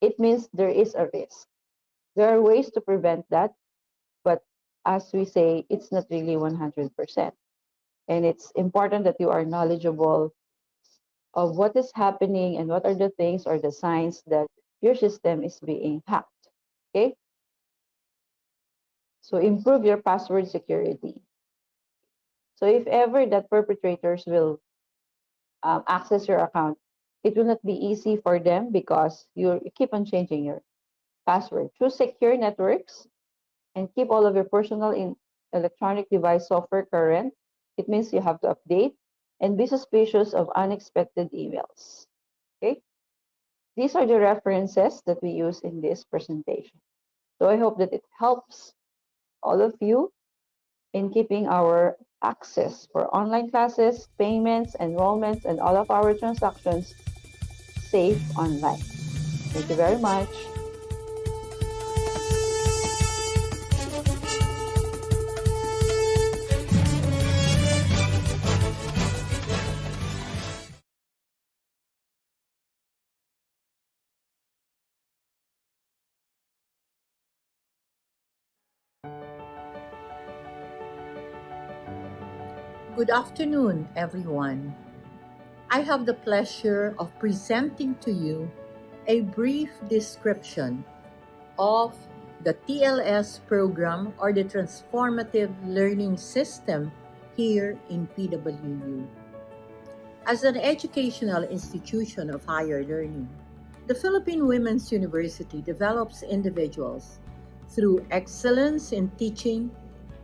It means there is a risk. There are ways to prevent that, but as we say, it's not really 100%. And it's important that you are knowledgeable of what is happening and what are the things or the signs that your system is being hacked. Okay? So improve your password security. So if ever that perpetrators will access your account, it will not be easy for them because you keep on changing your password. Choose secure networks and keep all of your personal electronic device software current. It means you have to update and be suspicious of unexpected emails. Okay? These are the references that we use in this presentation. So I hope that it helps all of you in keeping our access for online classes, payments, enrollments, and all of our transactions safe online. Thank you very much. Good afternoon, everyone. I have the pleasure of presenting to you a brief description of the TLS program or the Transformative Learning System here in PWU. As an educational institution of higher learning, the Philippine Women's University develops individuals through excellence in teaching,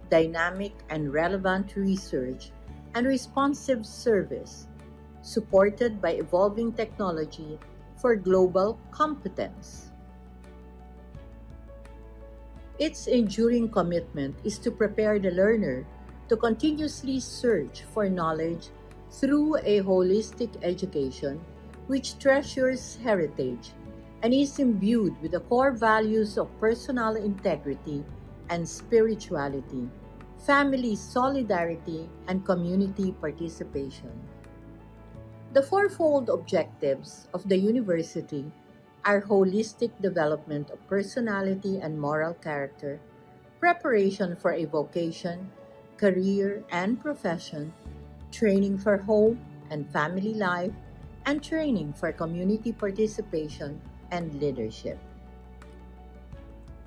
dynamic and relevant research, and responsive service, supported by evolving technology for global competence. Its enduring commitment is to prepare the learner to continuously search for knowledge through a holistic education which treasures heritage and is imbued with the core values of personal integrity and spirituality, family solidarity, and community participation. The fourfold objectives of the university are holistic development of personality and moral character, preparation for a vocation, career and profession, training for home and family life, and training for community participation and leadership.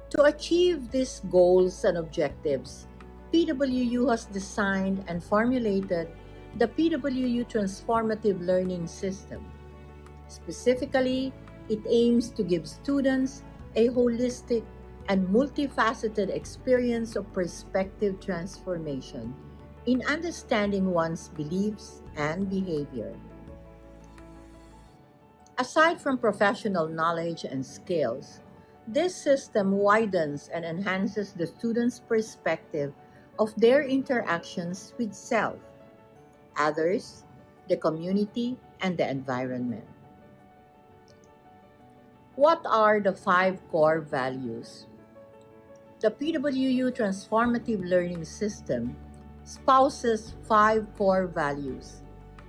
To achieve these goals and objectives, PWU has designed and formulated the PWU Transformative Learning System. Specifically, it aims to give students a holistic and multifaceted experience of perspective transformation in understanding one's beliefs and behavior. Aside from professional knowledge and skills, this system widens and enhances the student's perspective of their interactions with self, others, the community, and the environment. What are the 5 core values? The PWU Transformative Learning System spouses 5 core values.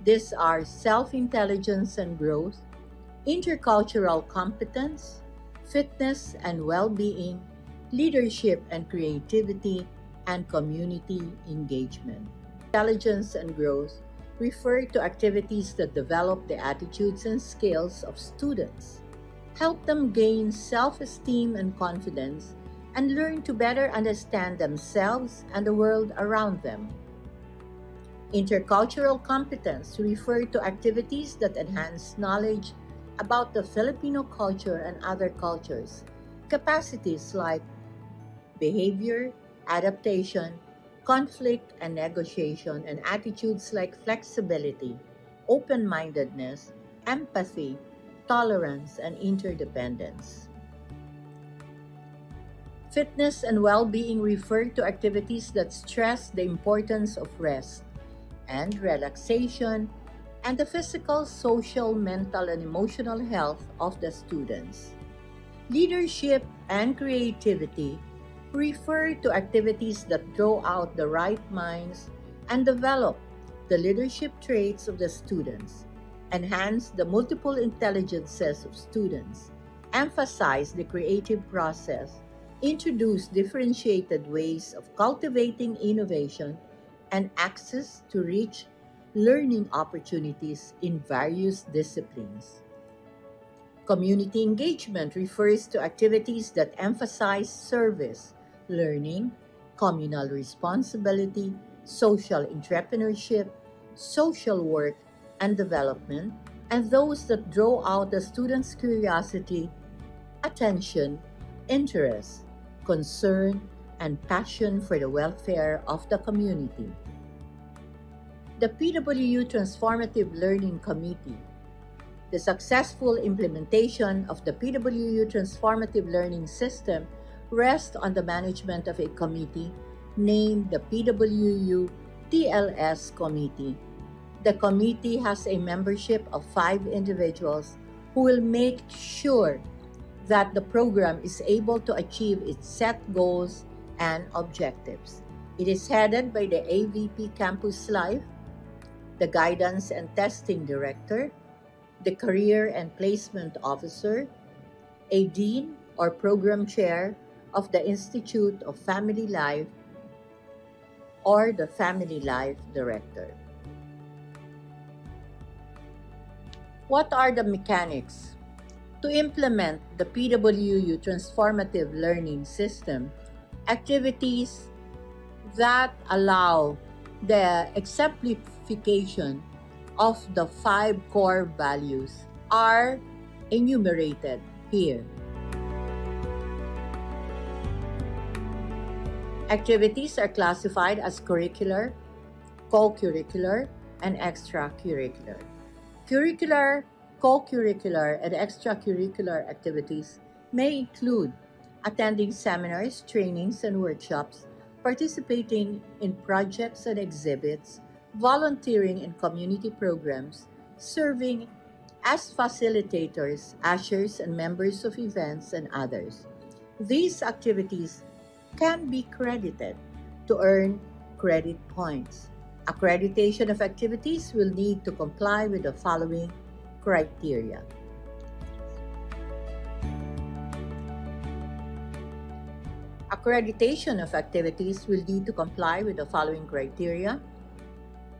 These are self-intelligence and growth, intercultural competence, fitness and well-being, leadership and creativity, and community engagement. Intelligence and growth refer to activities that develop the attitudes and skills of students, help them gain self-esteem and confidence, and learn to better understand themselves and the world around them. Intercultural competence refer to activities that enhance knowledge about the Filipino culture and other cultures, capacities like behavior, adaptation, conflict and negotiation, and attitudes like flexibility, open-mindedness, empathy, tolerance, and interdependence. Fitness and well-being refer to activities that stress the importance of rest and relaxation and the physical, social, mental, and emotional health of the students. Leadership and creativity refer to activities that draw out the right minds and develop the leadership traits of the students, enhance the multiple intelligences of students, emphasize the creative process, introduce differentiated ways of cultivating innovation, and access to rich learning opportunities in various disciplines. Community engagement refers to activities that emphasize service, learning, communal responsibility, social entrepreneurship, social work and development, and those that draw out the students' curiosity, attention, interest, concern, and passion for the welfare of the community. The PWU Transformative Learning Committee. The successful implementation of the PWU Transformative Learning System rests on the management of a committee named the PWU TLS Committee. The committee has a membership of 5 individuals who will make sure that the program is able to achieve its set goals and objectives. It is headed by the AVP Campus Life, the Guidance and Testing Director, the Career and Placement Officer, a Dean or Program Chair of the Institute of Family Life, or the Family Life Director. What are the mechanics? To implement the PWU Transformative Learning System, activities that allow the exemplification of the 5 core values are enumerated here. Activities are classified as curricular, co-curricular, and extracurricular. Curricular, co-curricular, and extracurricular activities may include attending seminars, trainings, and workshops, participating in projects and exhibits, volunteering in community programs, serving as facilitators, ushers, and members of events, and others. These activities can be credited to earn credit points. Accreditation of activities will need to comply with the following criteria. Accreditation of activities will need to comply with the following criteria.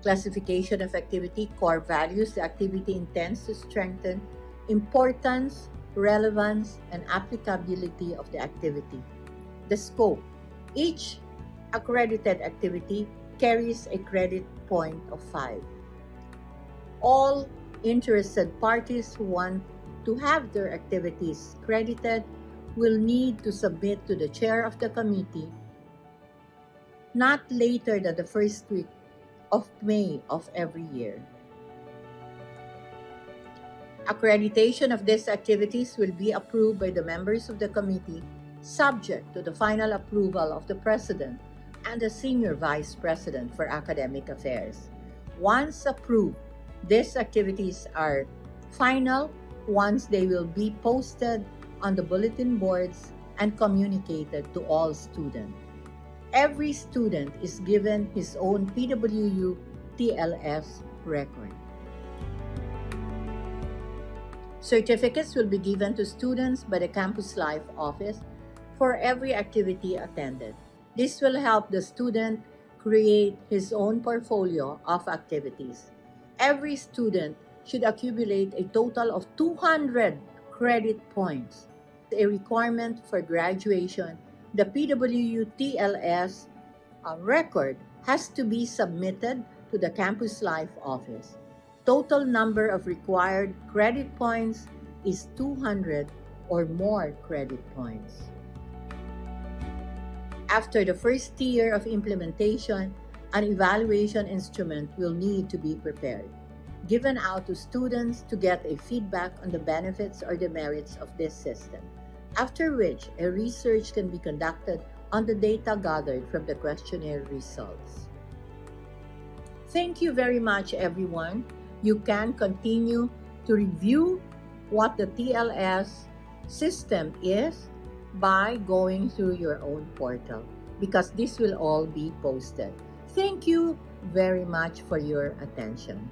Classification of activity, core values. The activity intends to strengthen importance, relevance, and applicability of the activity. The scope. Each accredited activity carries a credit point of 5. All interested parties who want to have their activities credited will need to submit to the chair of the committee not later than the first week of May of every year. Accreditation of these activities will be approved by the members of the committee, subject to the final approval of the President and the Senior Vice President for Academic Affairs. Once approved, these activities are final once they will be posted on the bulletin boards and communicated to all students. Every student is given his own PWU TLS record. Certificates will be given to students by the Campus Life office for every activity attended. This will help the student create his own portfolio of activities. Every student should accumulate a total of 200 credit points. A requirement for graduation, the PWU TLS record has to be submitted to the Campus Life office. Total number of required credit points is 200 or more credit points. After the first year of implementation, an evaluation instrument will need to be prepared, given out to students to get a feedback on the benefits or the merits of this system, after which a research can be conducted on the data gathered from the questionnaire results. Thank you very much, everyone. You can continue to review what the TLS system is by going through your own portal, because this will all be posted. Thank you very much for your attention.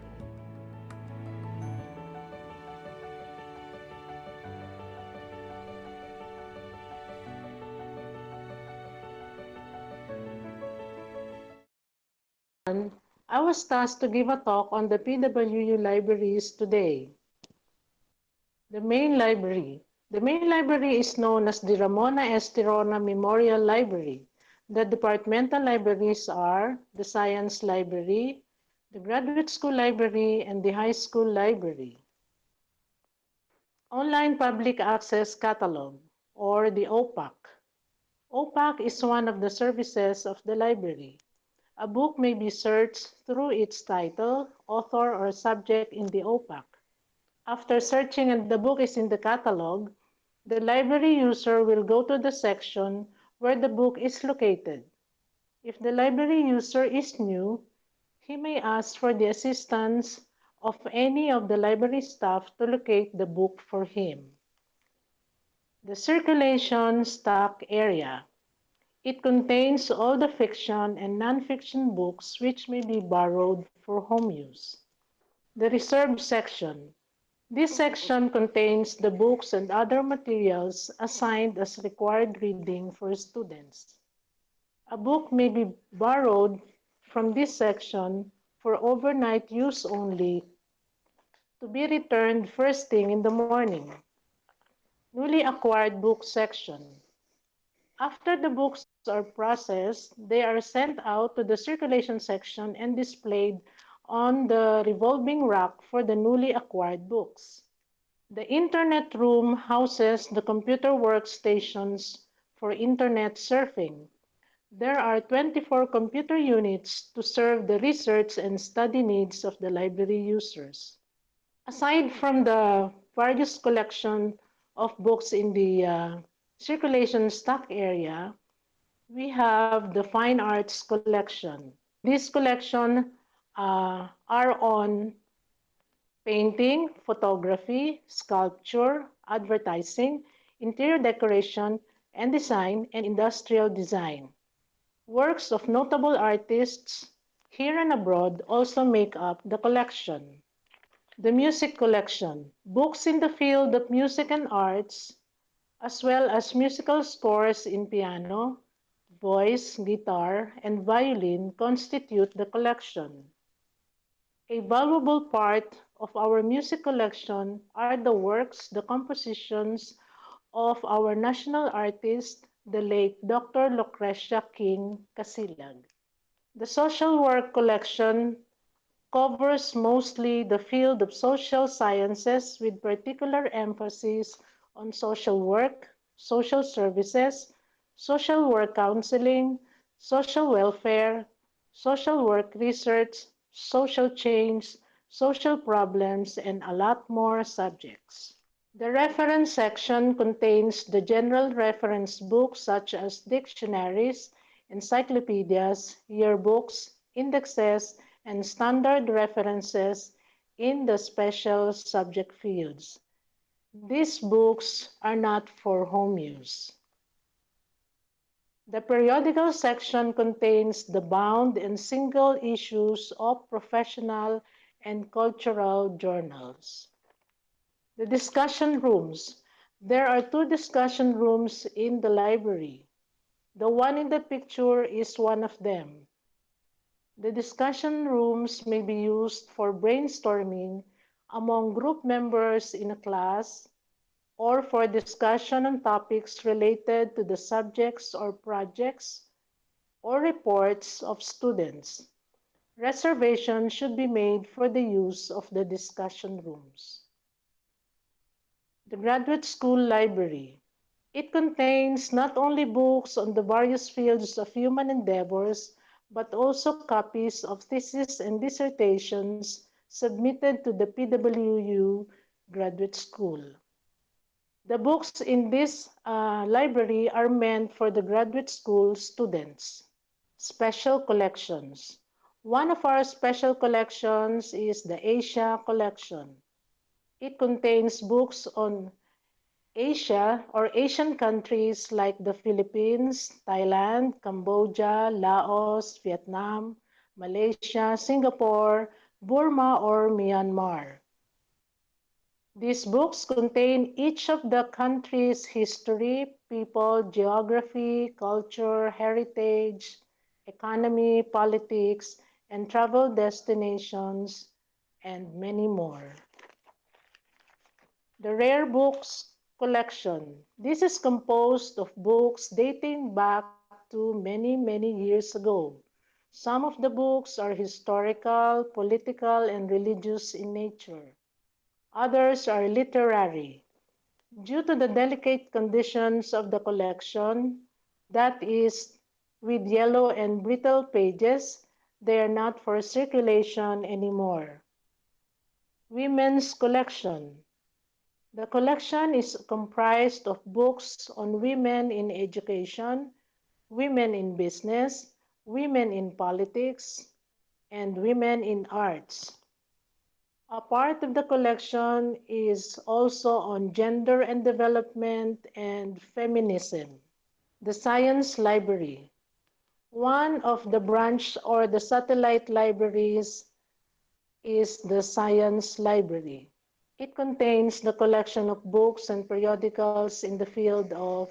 I was tasked to give a talk on the PWU libraries today. The main library. The main library is known as the Ramona S. Tirona Memorial Library. The departmental libraries are the Science Library, the Graduate School Library, and the High School Library. Online Public Access Catalog, or the OPAC. OPAC is one of the services of the library. A book may be searched through its title, author, or subject in the OPAC. After searching and the book is in the catalog, the library user will go to the section where the book is located. If the library user is new, he may ask for the assistance of any of the library staff to locate the book for him. The circulation stock area. It contains all the fiction and non-fiction books which may be borrowed for home use. The reserved section. This section contains the books and other materials assigned as required reading for students. A book may be borrowed from this section for overnight use only, to be returned first thing in the morning. Newly acquired book section. After the books are processed, they are sent out to the circulation section and displayed on the revolving rack for the newly acquired books. The Internet room houses the computer workstations for Internet surfing. There are 24 computer units to serve the research and study needs of the library users. Aside from the various collection of books in the circulation stock area, we have the fine arts collection. This collection are on painting, photography, sculpture, advertising, interior decoration and design, and industrial design. Works of notable artists here and abroad also make up the collection. The music collection, books in the field of music and arts, as well as musical scores in piano, voice, guitar, and violin constitute the collection. A valuable part of our music collection are the works, the compositions of our national artist, the late Dr. Lucrecia King Casilag. The social work collection covers mostly the field of social sciences with particular emphasis on social work, social services, social work counseling, social welfare, social work research, social change, social problems, and a lot more subjects. The reference section contains the general reference books such as dictionaries, encyclopedias, yearbooks, indexes, and standard references in the special subject fields. These books are not for home use. The periodical section contains the bound and single issues of professional and cultural journals. The discussion rooms. There are 2 discussion rooms in the library. The one in the picture is one of them. The discussion rooms may be used for brainstorming among group members in a class, or for discussion on topics related to the subjects or projects or reports of students. Reservation should be made for the use of the discussion rooms. The Graduate School Library. It contains not only books on the various fields of human endeavors, but also copies of theses and dissertations submitted to the PWU Graduate School. The books in this library are meant for the graduate school students. Special collections. One of our special collections is the Asia collection. It contains books on Asia or Asian countries like the Philippines, Thailand, Cambodia, Laos, Vietnam, Malaysia, Singapore, Burma, or Myanmar. These books contain each of the country's history, people, geography, culture, heritage, economy, politics, and travel destinations, and many more. The Rare Books Collection. This is composed of books dating back to many years ago. Some of the books are historical, political, and religious in nature. Others are literary. Due to the delicate conditions of the collection, that is, with yellow and brittle pages, they are not for circulation anymore. Women's Collection. The collection is comprised of books on women in education, women in business, women in politics, and women in arts. A part of the collection is also on gender and development and feminism. The Science Library. One of the branch or the satellite libraries is the Science Library. It contains the collection of books and periodicals in the field of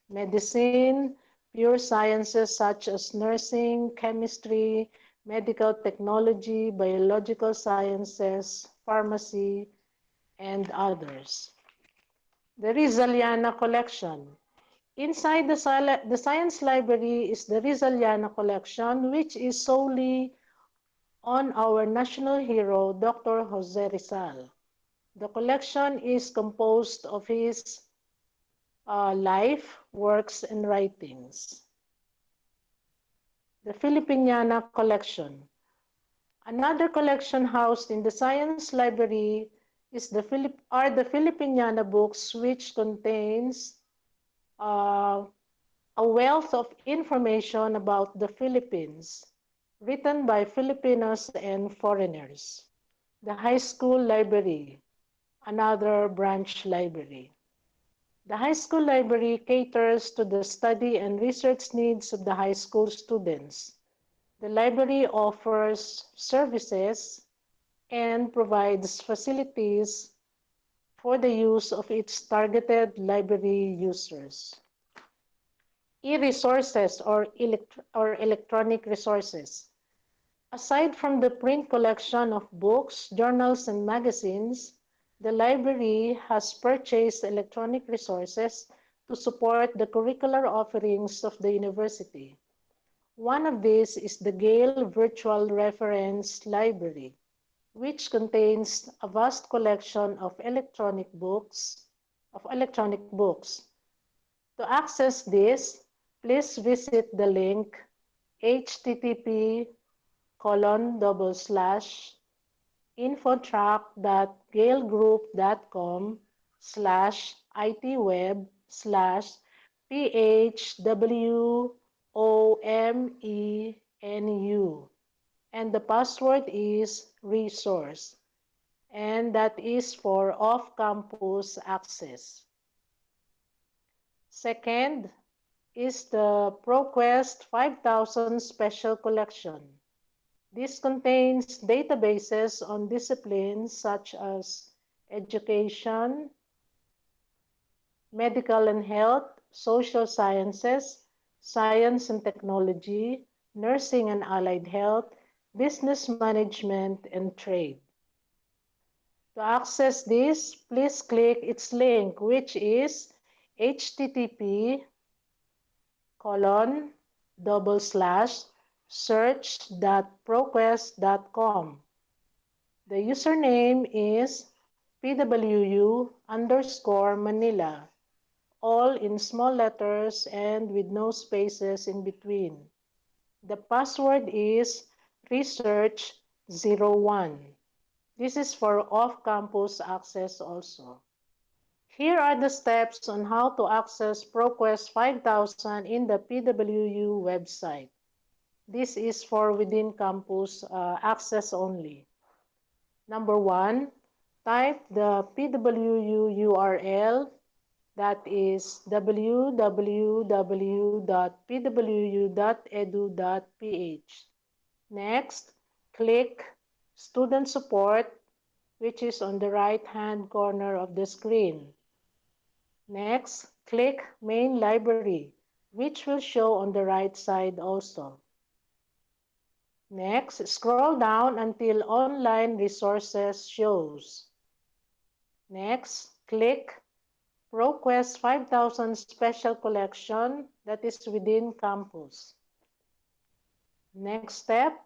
medicine, pure sciences such as nursing, chemistry, medical technology, biological sciences, pharmacy, and others. The Rizaliana Collection. Inside the Science Library is the Rizaliana Collection, which is solely on our national hero, Dr. Jose Rizal. The collection is composed of his life, works, and writings. The Filipiniana Collection. Another collection housed in the Science Library is the Filipiniana books, which contains a wealth of information about the Philippines, written by Filipinos and foreigners. The High School Library, another branch library. The high school library caters to the study and research needs of the high school students. The library offers services and provides facilities for the use of its targeted library users. E-resources or electronic resources. Aside from the print collection of books, journals, and magazines, the library has purchased electronic resources to support the curricular offerings of the university. One of these is the Gale Virtual Reference Library, which contains a vast collection of electronic books. To access this, please visit the link http://infotrack.galegroup.com/itweb/phwomenu, and the password is resource, and that is for off-campus access. Second is the ProQuest 5000 Special Collection. This contains databases on disciplines such as education, medical and health, social sciences, science and technology, nursing and allied health, business management, and trade. To access this, please click its link, which is http://search.proquest.com. The username is PWU_Manila, all in small letters and with no spaces in between. The password is research01. This is for off-campus access also. Here are the steps on how to access ProQuest 5000 in the PWU website. This is for within campus access only. Number 1, type the PWU URL, that is www.pwu.edu.ph. Next, click Student Support, which is on the right-hand corner of the screen. Next, click Main Library, which will show on the right side also. Next, scroll down until Online Resources shows. Next, click ProQuest 5000 Special Collection, that is within campus. Next step,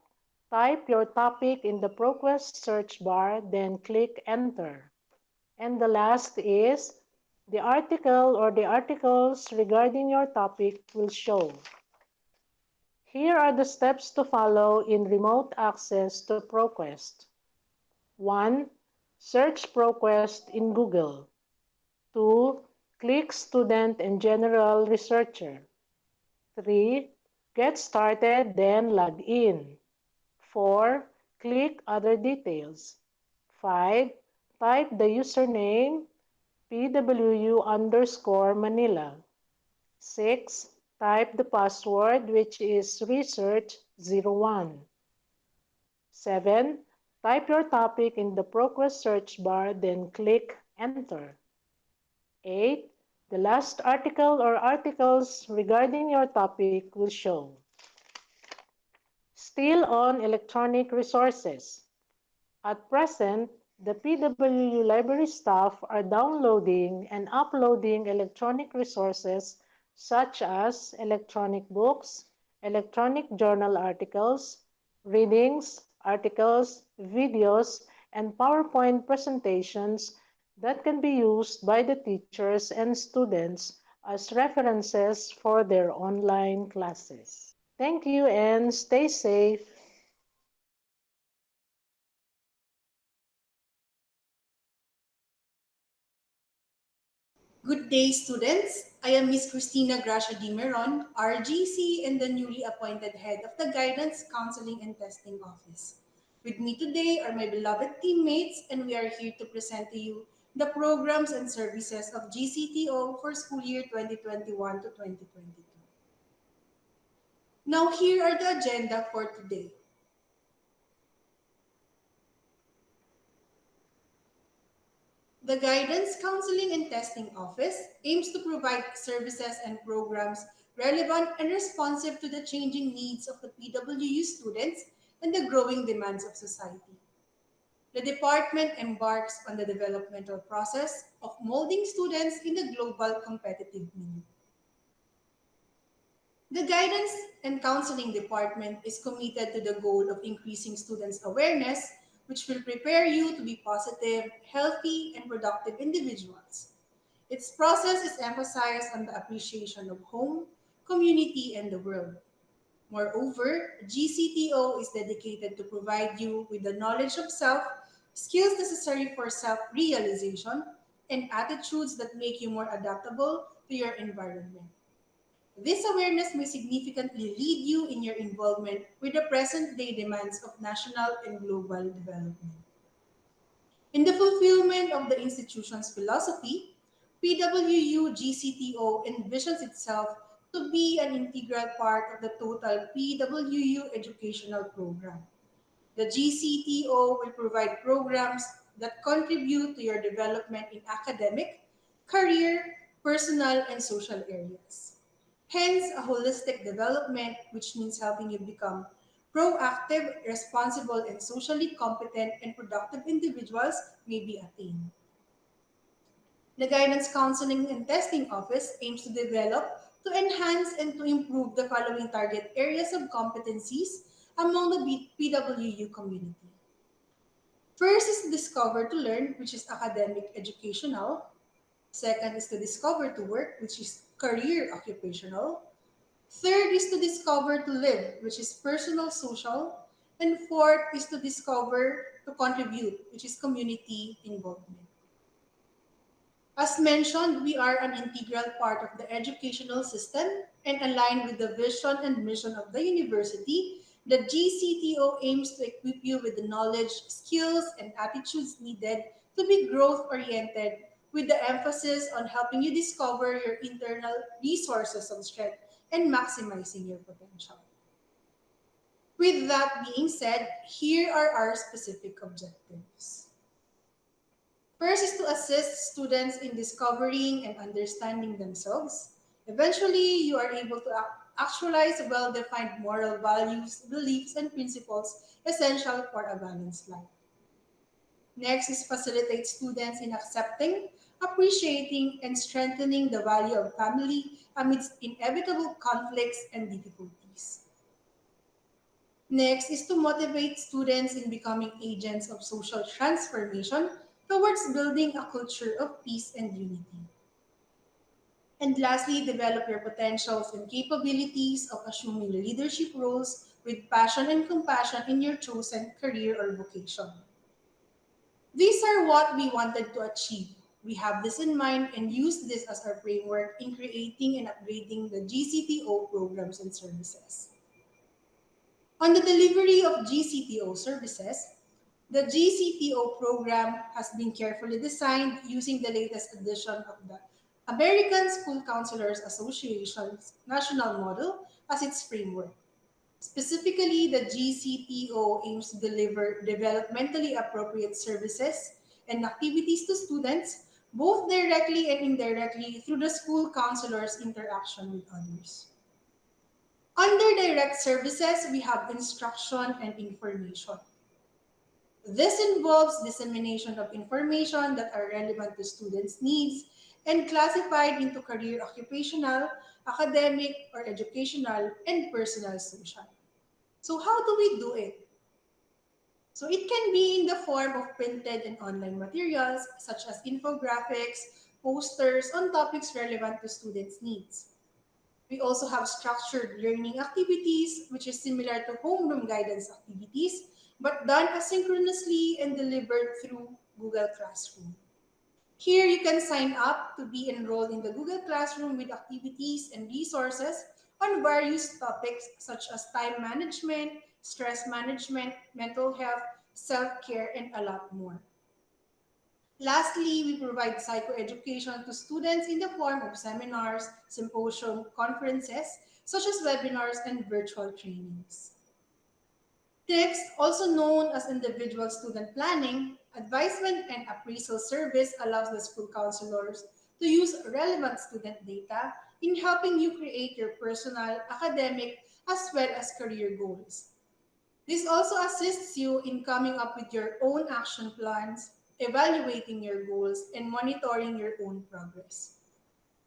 type your topic in the ProQuest search bar, then click Enter. And the last is the article or the articles regarding your topic will show. Here are the steps to follow in remote access to ProQuest. 1. Search ProQuest in Google. 2. Click Student and General Researcher. 3. Get started, then log in. 4. Click Other Details. 5. Type the username PWU_Manila. 6. Type the password, which is research01. 7. Type your topic in the ProQuest search bar, then click Enter. 8. The last article or articles regarding your topic will show. Still on electronic resources. At present, the PWU library staff are downloading and uploading electronic resources such as electronic books, electronic journal articles, readings, articles, videos, and PowerPoint presentations that can be used by the teachers and students as references for their online classes. Thank you and stay safe. Good day, students. I am Miss Christina Gracia di Meron, RGC, and the newly appointed head of the Guidance, Counseling, and Testing Office. With me today are my beloved teammates, and we are here to present to you the programs and services of GCTO for school year 2021 to 2022. Now, here are the agenda for today. The Guidance, Counseling, and Testing Office aims to provide services and programs relevant and responsive to the changing needs of the PWU students and the growing demands of society. The department embarks on the developmental process of molding students in the global competitive milieu. The Guidance and Counseling Department is committed to the goal of increasing students' awareness, which will prepare you to be positive, healthy, and productive individuals. Its process is emphasized on the appreciation of home, community, and the world. Moreover, GCTO is dedicated to provide you with the knowledge of self, skills necessary for self-realization, and attitudes that make you more adaptable to your environment. This awareness may significantly lead you in your involvement with the present-day demands of national and global development. In the fulfillment of the institution's philosophy, PWU GCTO envisions itself to be an integral part of the total PWU educational program. The GCTO will provide programs that contribute to your development in academic, career, personal, and social areas. Hence, a holistic development, which means helping you become proactive, responsible, and socially competent and productive individuals may be attained. The Guidance, Counseling, and Testing Office aims to develop, to enhance, and to improve the following target areas of competencies among the PWU community. First is Discover to Learn, which is academic educational. Second is to discover to work, which is career occupational. Third is to discover to live, which is personal social. And fourth is to discover to contribute, which is community involvement. As mentioned, we are an integral part of the educational system and aligned with the vision and mission of the university. The GCTO aims to equip you with the knowledge, skills, and attitudes needed to be growth-oriented, with the emphasis on helping you discover your internal resources of strength and maximizing your potential. With that being said, here are our specific objectives. First is to assist students in discovering and understanding themselves. Eventually, you are able to actualize well-defined moral values, beliefs, and principles essential for a balanced life. Next is facilitate students in accepting, appreciating, and strengthening the value of family amidst inevitable conflicts and difficulties. Next is to motivate students in becoming agents of social transformation towards building a culture of peace and unity. And lastly, develop your potentials and capabilities of assuming leadership roles with passion and compassion in your chosen career or vocation. These are what we wanted to achieve. We have this in mind and use this as our framework in creating and upgrading the GCTO programs and services. On the delivery of GCTO services, the GCTO program has been carefully designed using the latest edition of the American School Counselors Association's national model as its framework. Specifically, the GCTO aims to deliver developmentally appropriate services and activities to students, both directly and indirectly through the school counselor's interaction with others. Under direct services, we have instruction and information. This involves dissemination of information that are relevant to students' needs and classified into career occupational, academic, or educational, and personal social. So how do we do it? So it can be in the form of printed and online materials, such as infographics, posters on topics relevant to students' needs. We also have structured learning activities, which is similar to homeroom guidance activities, but done asynchronously and delivered through Google Classroom. Here, you can sign up to be enrolled in the Google Classroom with activities and resources on various topics such as time management, stress management, mental health, self-care, and a lot more. Lastly, we provide psychoeducation to students in the form of seminars, symposium, conferences, such as webinars and virtual trainings. Next, also known as individual student planning, advisement and appraisal service allows the school counselors to use relevant student data in helping you create your personal, academic, as well as career goals. This also assists you in coming up with your own action plans, evaluating your goals, and monitoring your own progress.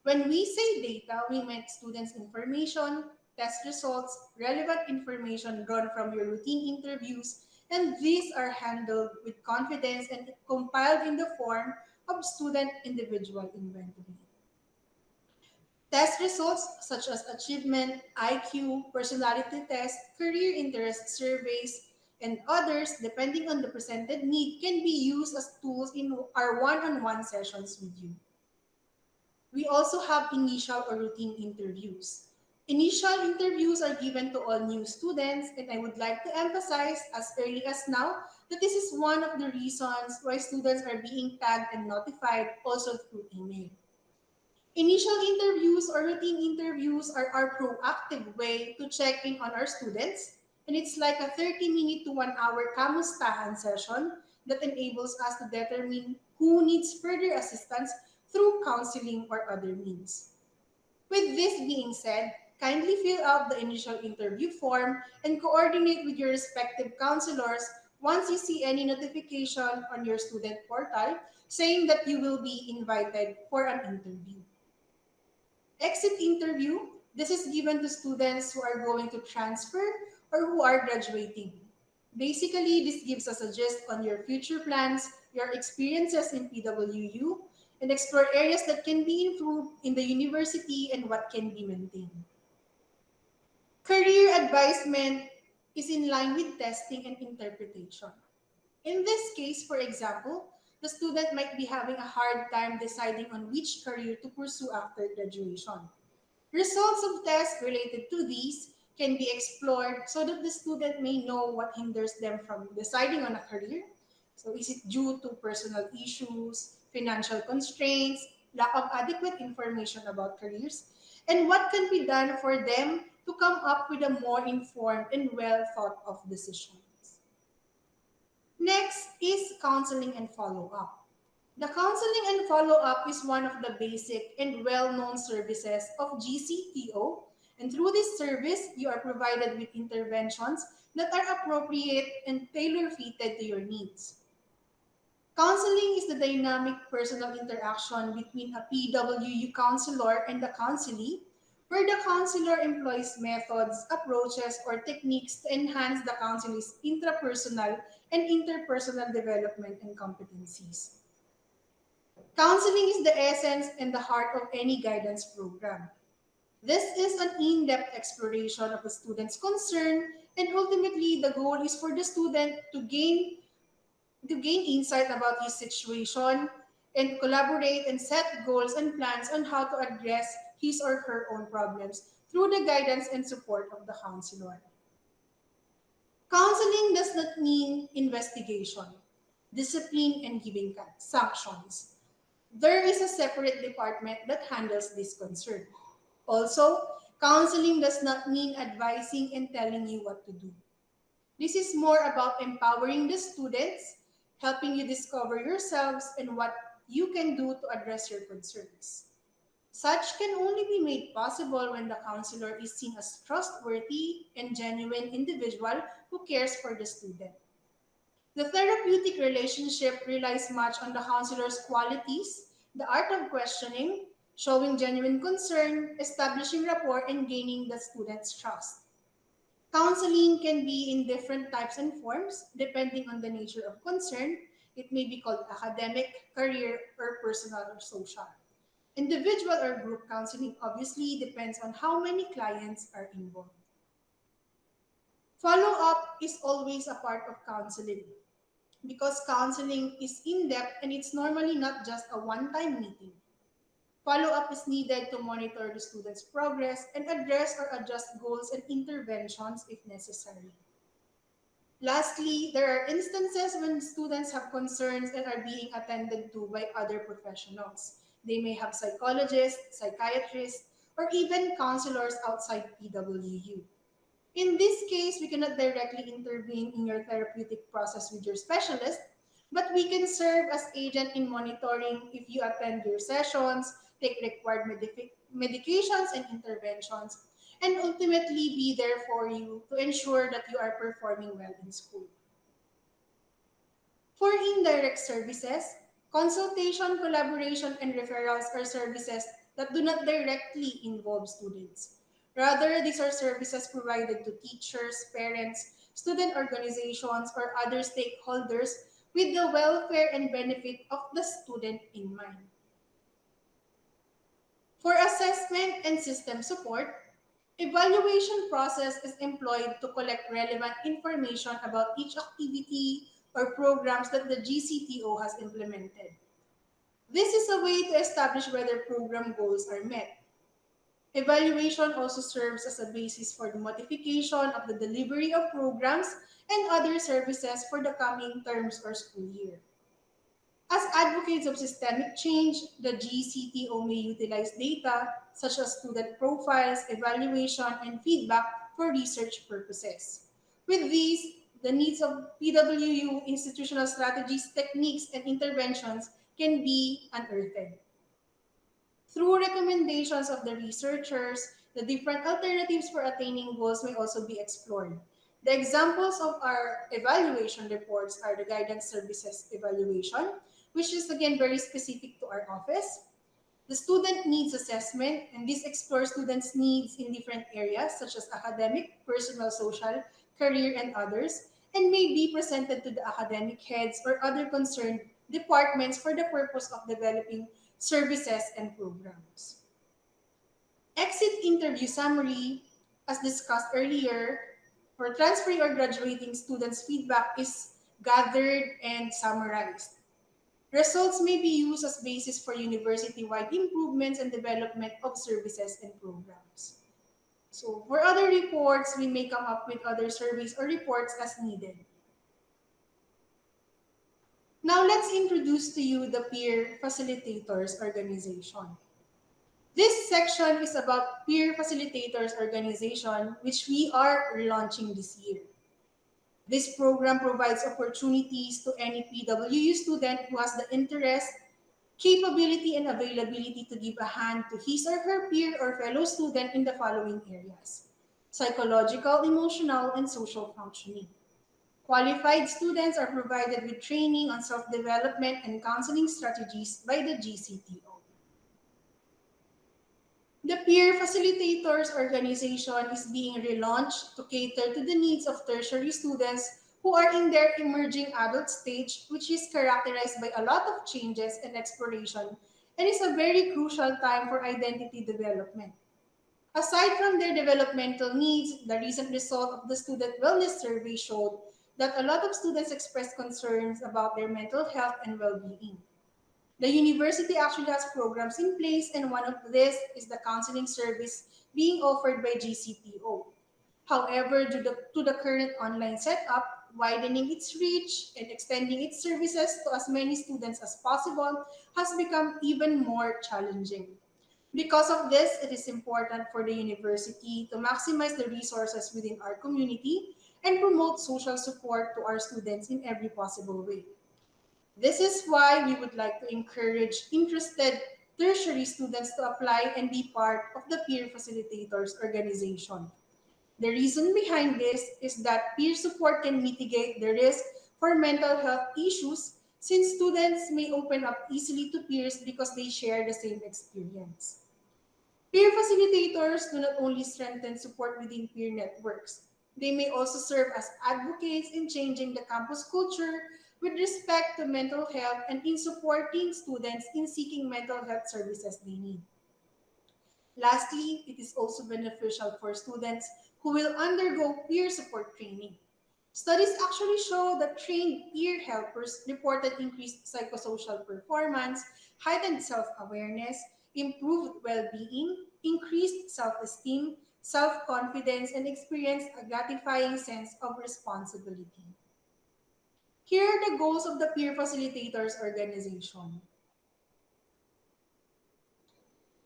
When we say data, we meant students' information, test results, relevant information drawn from your routine interviews, and these are handled with confidence and compiled in the form of student individual inventory. Test results such as achievement, IQ, personality test, career interest surveys, and others, depending on the presented need, can be used as tools in our one-on-one sessions with you. We also have initial or routine interviews. Initial interviews are given to all new students, and I would like to emphasize as early as now that this is one of the reasons why students are being tagged and notified also through email. Initial interviews or routine interviews are our proactive way to check in on our students, and it's like a 30-minute to 1-hour kamustahan session that enables us to determine who needs further assistance through counseling or other means. With this being said, kindly fill out the initial interview form and coordinate with your respective counselors once you see any notification on your student portal saying that you will be invited for an interview. Exit interview, this is given to students who are going to transfer or who are graduating. Basically, this gives us a gist on your future plans, your experiences in PWU, and explore areas that can be improved in the university and what can be maintained. Career advisement is in line with testing and interpretation. In this case, for example, the student might be having a hard time deciding on which career to pursue after graduation. Results of tests related to these can be explored so that the student may know what hinders them from deciding on a career. So is it due to personal issues, financial constraints, lack of adequate information about careers, and what can be done for them to come up with a more informed and well thought of decisions. Next is counseling and follow-up. The counseling and follow-up is one of the basic and well-known services of GCTO, and through this service, you are provided with interventions that are appropriate and tailor-fitted to your needs. Counseling is the dynamic personal interaction between a PWU counselor and the counselee, where the counselor employs methods, approaches, or techniques to enhance the counselee's intrapersonal and interpersonal development and competencies. Counseling is the essence and the heart of any guidance program. This is an in-depth exploration of the student's concern, and ultimately the goal is for the student to gain insight about his situation and collaborate and set goals and plans on how to address his or her own problems through the guidance and support of the counselor. Counseling does not mean investigation, discipline, and giving sanctions. There is a separate department that handles this concern. Also, counseling does not mean advising and telling you what to do. This is more about empowering the students, helping you discover yourselves and what you can do to address your concerns. Such can only be made possible when the counselor is seen as trustworthy and genuine individual who cares for the student. The therapeutic relationship relies much on the counselor's qualities, the art of questioning, showing genuine concern, establishing rapport, and gaining the student's trust. Counseling can be in different types and forms depending on the nature of concern. It may be called academic, career, or personal or social. Individual or group counseling obviously depends on how many clients are involved. Follow-up is always a part of counseling because counseling is in-depth and it's normally not just a one-time meeting. Follow-up is needed to monitor the student's progress and address or adjust goals and interventions if necessary. Lastly, there are instances when students have concerns and are being attended to by other professionals. They may have psychologists, psychiatrists, or even counselors outside PWU. In this case, we cannot directly intervene in your therapeutic process with your specialist, but we can serve as agent in monitoring if you attend your sessions, take required medications and interventions, and ultimately be there for you to ensure that you are performing well in school. For indirect services, consultation, collaboration, and referrals are services that do not directly involve students. Rather, these are services provided to teachers, parents, student organizations, or other stakeholders with the welfare and benefit of the student in mind. For assessment and system support, evaluation process is employed to collect relevant information about each activity or programs that the GCTO has implemented. This is a way to establish whether program goals are met. Evaluation also serves as a basis for the modification of the delivery of programs and other services for the coming terms or school year. As advocates of systemic change, the GCTO may utilize data such as student profiles, evaluation, and feedback for research purposes. With these, the needs of PWU institutional strategies, techniques, and interventions can be unearthed. Through recommendations of the researchers, the different alternatives for attaining goals may also be explored. The examples of our evaluation reports are the guidance services evaluation, which is again very specific to our office. The student needs assessment, and this explores students' needs in different areas such as academic, personal, social, career, and others, and may be presented to the academic heads or other concerned departments for the purpose of developing services, and programs. Exit interview summary, as discussed earlier, for transferring or graduating students' feedback is gathered and summarized. Results may be used as basis for university-wide improvements and development of services and programs. So for other reports, we may come up with other surveys or reports as needed. Now let's introduce to you the Peer Facilitators Organization. This section is about Peer Facilitators Organization, which we are launching this year. This program provides opportunities to any PWU student who has the interest, capability, and availability to give a hand to his or her peer or fellow student in the following areas: psychological, emotional, and social functioning. Qualified students are provided with training on self-development and counseling strategies by the GCTO. The Peer Facilitators Organization is being relaunched to cater to the needs of tertiary students who are in their emerging adult stage, which is characterized by a lot of changes and exploration, and is a very crucial time for identity development. Aside from their developmental needs, the recent result of the Student Wellness Survey showed that a lot of students expressed concerns about their mental health and well-being. The university actually has programs in place, and one of this is the counseling service being offered by GCTO. However, due to the current online setup, widening its reach and extending its services to as many students as possible has become even more challenging. Because of this, it is important for the university to maximize the resources within our community and promote social support to our students in every possible way. This is why we would like to encourage interested tertiary students to apply and be part of the Peer Facilitators Organization. The reason behind this is that peer support can mitigate the risk for mental health issues, since students may open up easily to peers because they share the same experience. Peer facilitators do not only strengthen support within peer networks, they may also serve as advocates in changing the campus culture with respect to mental health and in supporting students in seeking mental health services they need. Lastly, it is also beneficial for students who will undergo peer support training. Studies actually show that trained peer helpers reported increased psychosocial performance, heightened self-awareness, improved well-being, increased self-esteem, self-confidence, and experienced a gratifying sense of responsibility. Here are the goals of the Peer Facilitators Organization.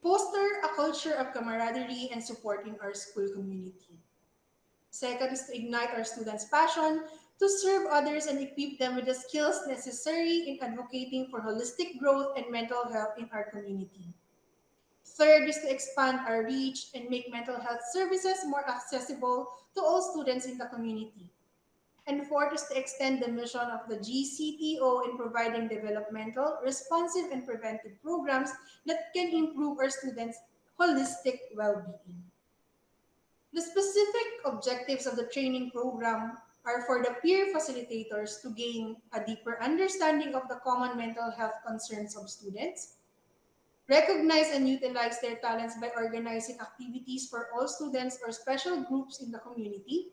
Foster a culture of camaraderie and support in our school community. Second is to ignite our students' passion to serve others and equip them with the skills necessary in advocating for holistic growth and mental health in our community. Third is to expand our reach and make mental health services more accessible to all students in the community. And fourth is to extend the mission of the GCTO in providing developmental, responsive, and preventive programs that can improve our students' holistic well-being. The specific objectives of the training program are for the peer facilitators to gain a deeper understanding of the common mental health concerns of students, recognize and utilize their talents by organizing activities for all students or special groups in the community,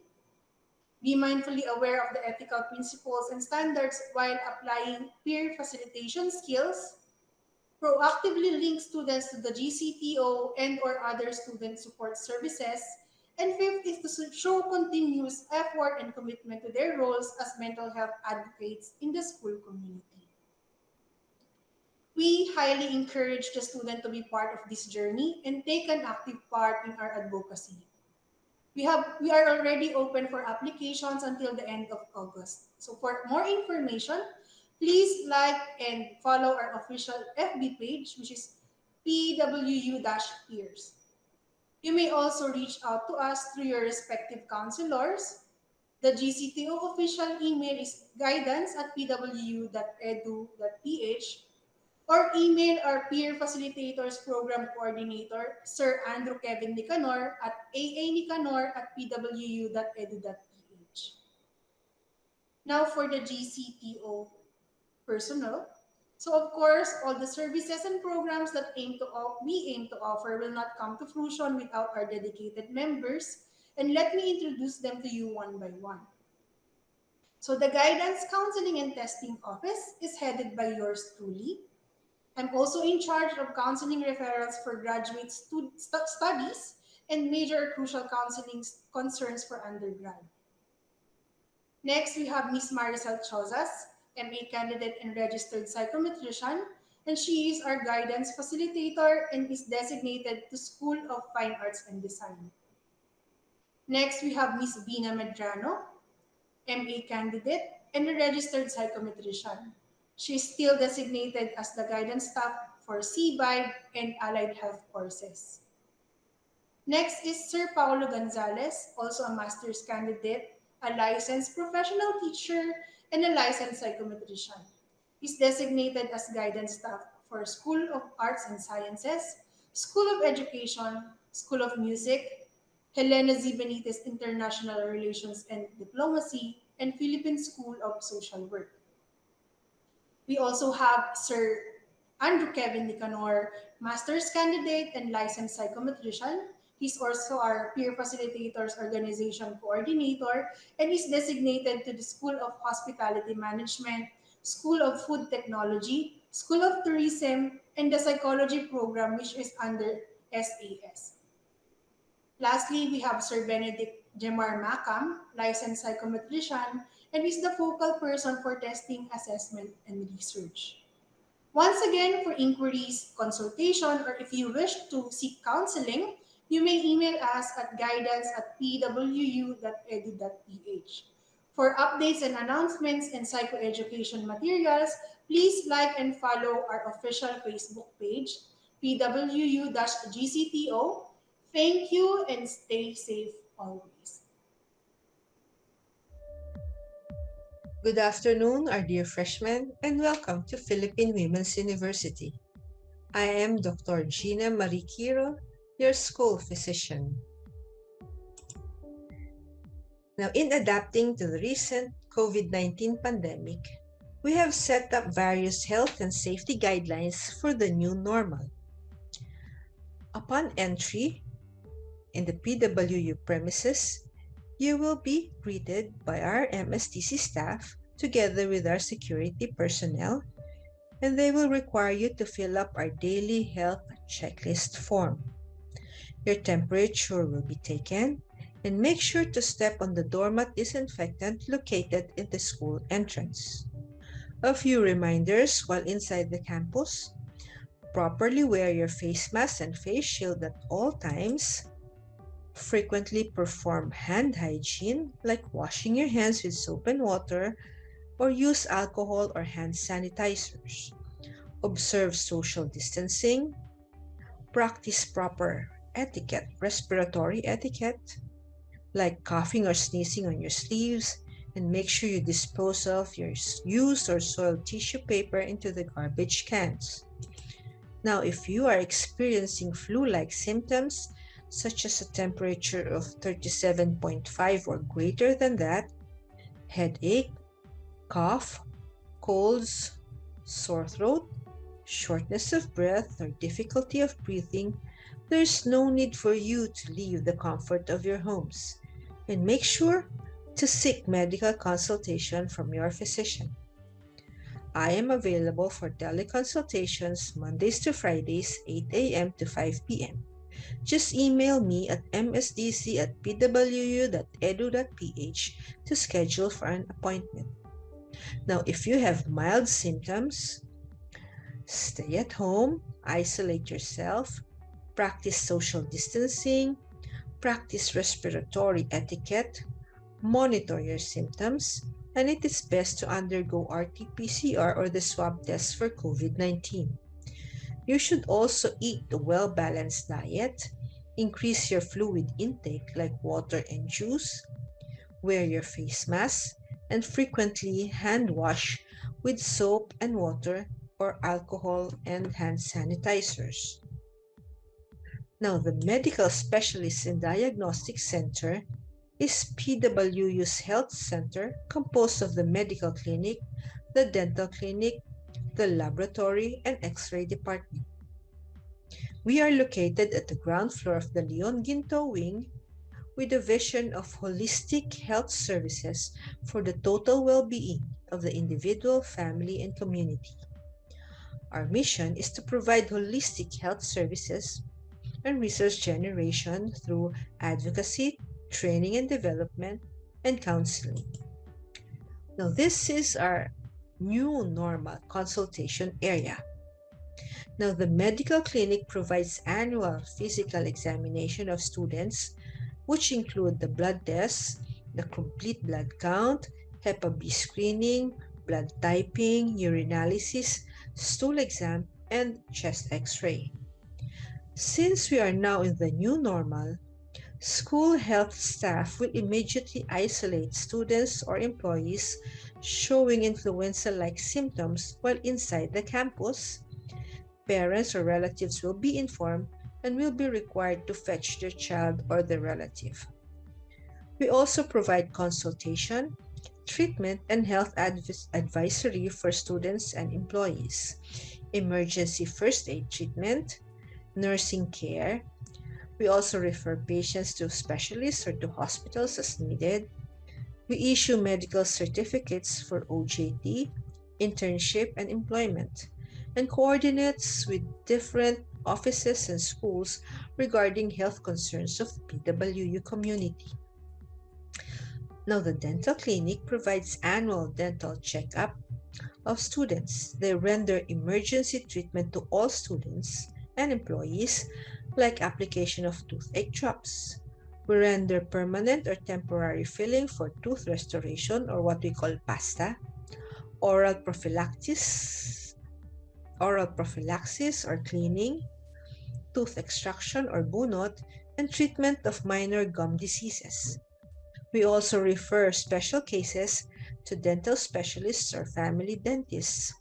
be mindfully aware of the ethical principles and standards while applying peer facilitation skills, proactively link students to the GCTO and or other student support services, and fifth is to show continuous effort and commitment to their roles as mental health advocates in the school community. We highly encourage the student to be part of this journey and take an active part in our advocacy. We are already open for applications until the end of August. So for more information, please like and follow our official FB page, which is PWU-Peers. You may also reach out to us through your respective counselors. The GCTO official email is guidance@pwu.edu.ph, or email our Peer Facilitators Program Coordinator, Sir Andrew Kevin Nicanor, at aanicanor@pwu.edu.ph. Now for the GCTO personnel, So of course, all the services and programs that we aim to offer will not come to fruition without our dedicated members. And let me introduce them to you one by one. So the Guidance, Counseling, and Testing Office is headed by yours truly. I'm also in charge of counseling referrals for graduate studies and major crucial counseling concerns for undergrad. Next, we have Ms. Maricel Chozas, MA candidate and registered psychometrician, and she is our guidance facilitator and is designated to School of Fine Arts and Design. Next, we have Ms. Vina Medrano, MA candidate and a registered psychometrician. She is still designated as the guidance staff for CBIB and allied health courses. Next is Sir Paulo Gonzalez, also a master's candidate, a licensed professional teacher, and a licensed psychometrician. He's designated as guidance staff for School of Arts and Sciences, School of Education, School of Music, Helena Z. Benitez International Relations and Diplomacy, and Philippine School of Social Work. We also have Sir Andrew Kevin Nicanor, master's candidate and licensed psychometrician. He's also our peer facilitators organization coordinator and is designated to the School of Hospitality Management, School of Food Technology, School of Tourism, and the Psychology program, which is under SAS. Lastly, we have Sir Benedict Jemar Macam, licensed psychometrician, and is the focal person for testing, assessment, and research. Once again, for inquiries, consultation, or if you wish to seek counseling, you may email us at guidance@pwu.edu.ph. For updates and announcements and psychoeducation materials, please like and follow our official Facebook page, PWU-GCTO. Thank you and stay safe always. Good afternoon, our dear freshmen, and welcome to Philippine Women's University. I am Dr. Gina Marie Quiro, your school physician. Now, in adapting to the recent COVID-19 pandemic, we have set up various health and safety guidelines for the new normal. Upon entry in the PWU premises, you will be greeted by our MSTC staff together with our security personnel, and they will require you to fill up our daily health checklist form. Your temperature will be taken, and make sure to step on the doormat disinfectant located in the school entrance. A few reminders while inside the campus: properly wear your face mask and face shield at all times. Frequently perform hand hygiene, like washing your hands with soap and water, or use alcohol or hand sanitizers. Observe social distancing. Practice proper etiquette, respiratory etiquette, like coughing or sneezing on your sleeves, and make sure you dispose of your used or soiled tissue paper into the garbage cans. Now, if you are experiencing flu-like symptoms, such as a temperature of 37.5 or greater than that, headache, cough, colds, sore throat, shortness of breath, or difficulty of breathing, there is no need for you to leave the comfort of your homes, and make sure to seek medical consultation from your physician. I am available for teleconsultations Mondays to Fridays, 8 a.m. to 5 p.m. Just email me at msdc@pwu.edu.ph to schedule for an appointment. Now, if you have mild symptoms, stay at home, isolate yourself, practice social distancing, practice respiratory etiquette, monitor your symptoms, and it is best to undergo RT-PCR or the swab test for COVID-19. You should also eat a well-balanced diet, increase your fluid intake like water and juice, wear your face mask, and frequently hand wash with soap and water or alcohol and hand sanitizers. Now, the Medical Specialist and Diagnostic Center is PWU's health center composed of the medical clinic, the dental clinic, the laboratory and X-ray department. We are located at the ground floor of the Leon Ginto wing with a vision of holistic health services for the total well-being of the individual, family, and community. Our mission is to provide holistic health services and resource generation through advocacy, training and development, and counseling. Now, this is our new normal consultation area. Now, the medical clinic provides annual physical examination of students, which include the blood tests, the complete blood count, Hep B screening, blood typing, urinalysis, stool exam, and chest x-ray. Since we are now in the new normal, school health staff will immediately isolate students or employees showing influenza-like symptoms while inside the campus. Parents or relatives will be informed and will be required to fetch their child or their relative. We also provide consultation, treatment, and health advisory for students and employees, emergency first aid treatment, nursing care. We also refer patients to specialists or to hospitals as needed. We issue medical certificates for OJT, internship, and employment, and coordinates with different offices and schools regarding health concerns of the PWU community. Now, the dental clinic provides annual dental checkup of students. They render emergency treatment to all students and employees, like application of toothache drops. We render permanent or temporary filling for tooth restoration, or what we call pasta, oral prophylaxis or cleaning, tooth extraction or bunot, and treatment of minor gum diseases. We also refer special cases to dental specialists or family dentists.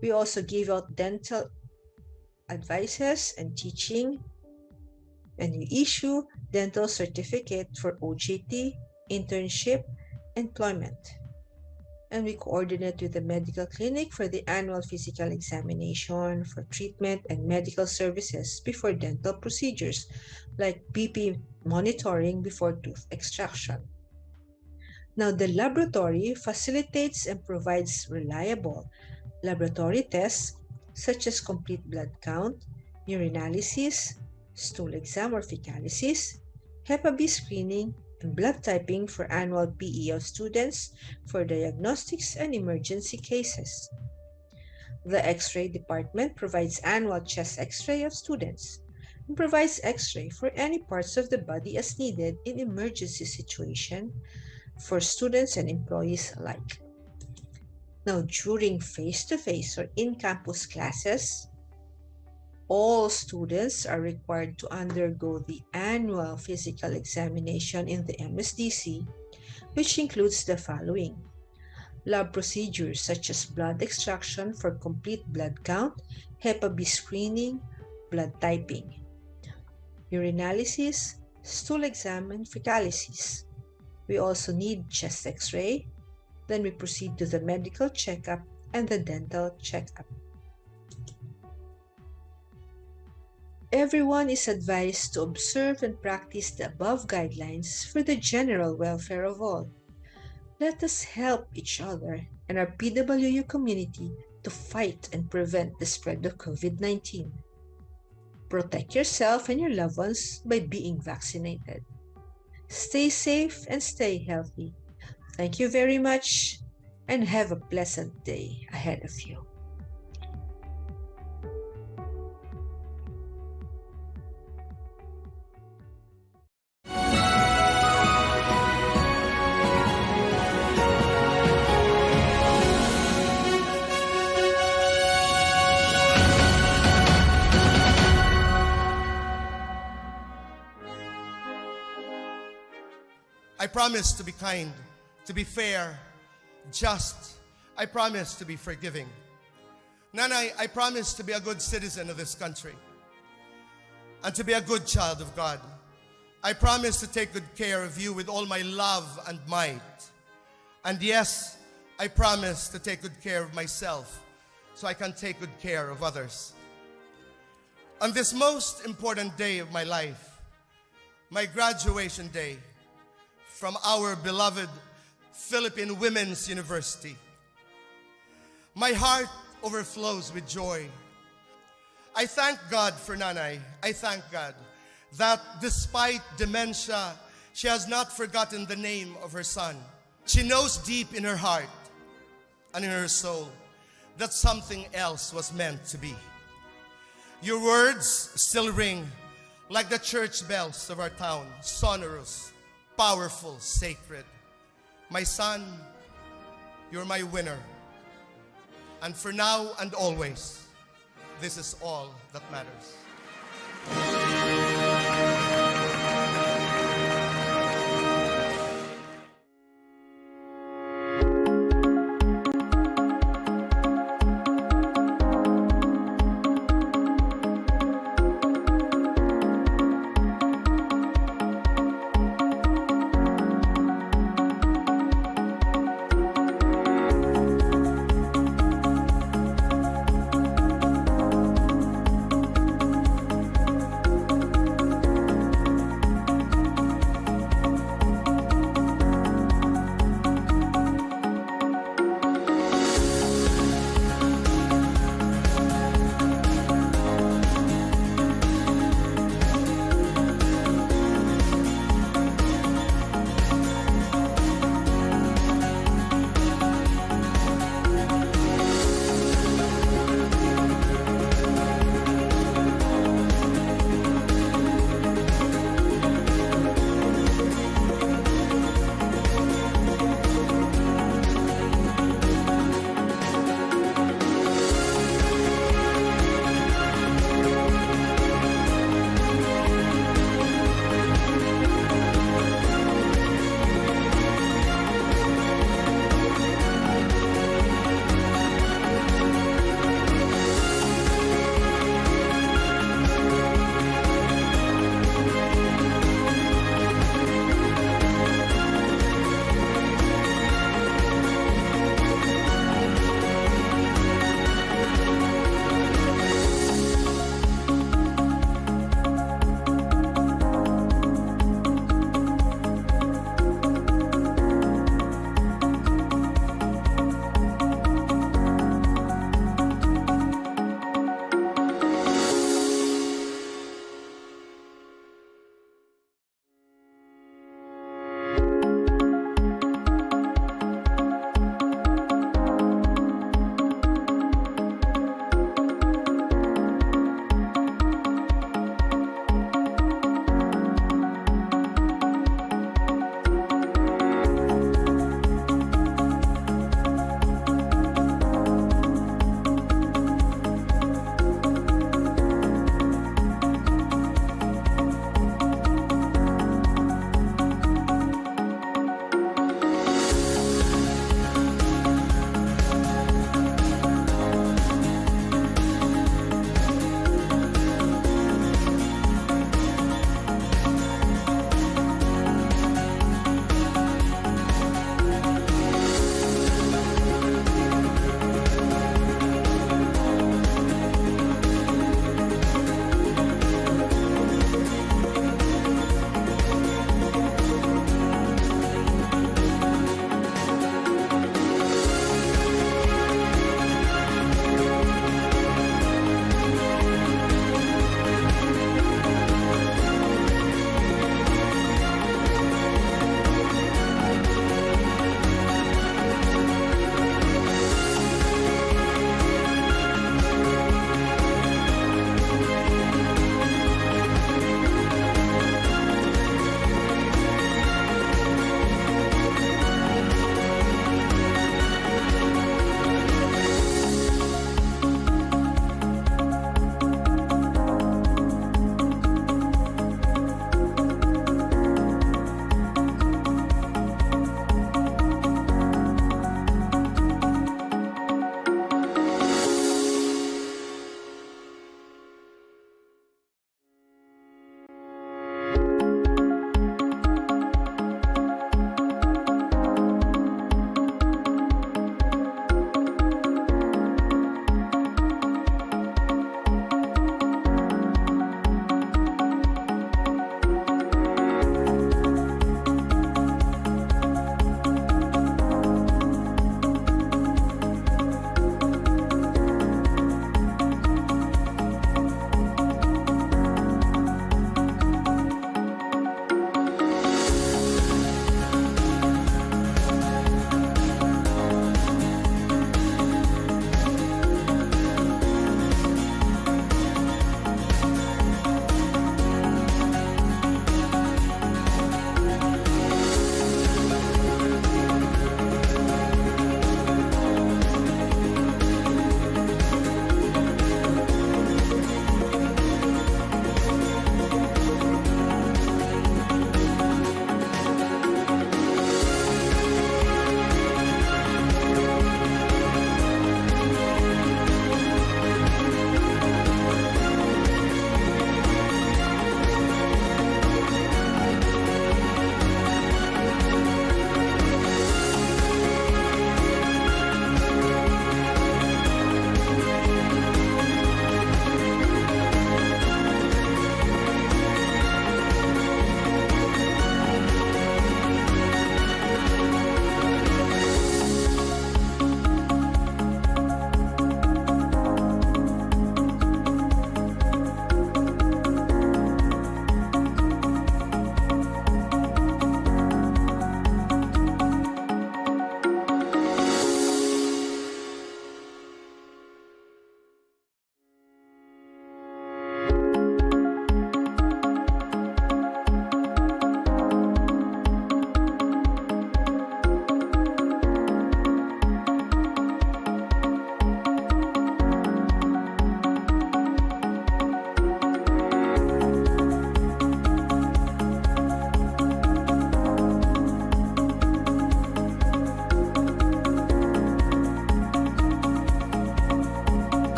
We also give out dental advices and teaching, and we issue dental certificate for OJT, internship, employment. And we coordinate with the medical clinic for the annual physical examination, for treatment and medical services before dental procedures, like BP monitoring before tooth extraction. Now, the laboratory facilitates and provides reliable laboratory tests such as complete blood count, urinalysis, stool exam or fecalysis, Hep B screening, and blood typing for annual PE of students for diagnostics and emergency cases. The X-ray department provides annual chest X-ray of students and provides X-ray for any parts of the body as needed in emergency situation for students and employees alike. Now, during face-to-face or in-campus classes, all students are required to undergo the annual physical examination in the MSDC, which includes the following: lab procedures such as blood extraction for complete blood count, Hep B screening, blood typing, urinalysis, stool exam, and fecalysis. We also need chest x-ray. Then we proceed to the medical checkup and the dental checkup. Everyone is advised to observe and practice the above guidelines for the general welfare of all. Let us help each other and our PWU community to fight and prevent the spread of COVID-19. Protect yourself and your loved ones by being vaccinated. Stay safe and stay healthy. Thank you very much and have a pleasant day ahead of you. I promise to be kind, to be fair, just. I promise to be forgiving. Nanay, I promise to be a good citizen of this country and to be a good child of God. I promise to take good care of you with all my love and might. And yes, I promise to take good care of myself so I can take good care of others. On this most important day of my life, my graduation day from our beloved Philippine Women's University, my heart overflows with joy. I thank God for Nanay. I thank God that despite dementia, she has not forgotten the name of her son. She knows deep in her heart and in her soul that something else was meant to be. Your words still ring like the church bells of our town, sonorous, powerful, sacred. My son, you're my winner. And for now and always, this is all that matters.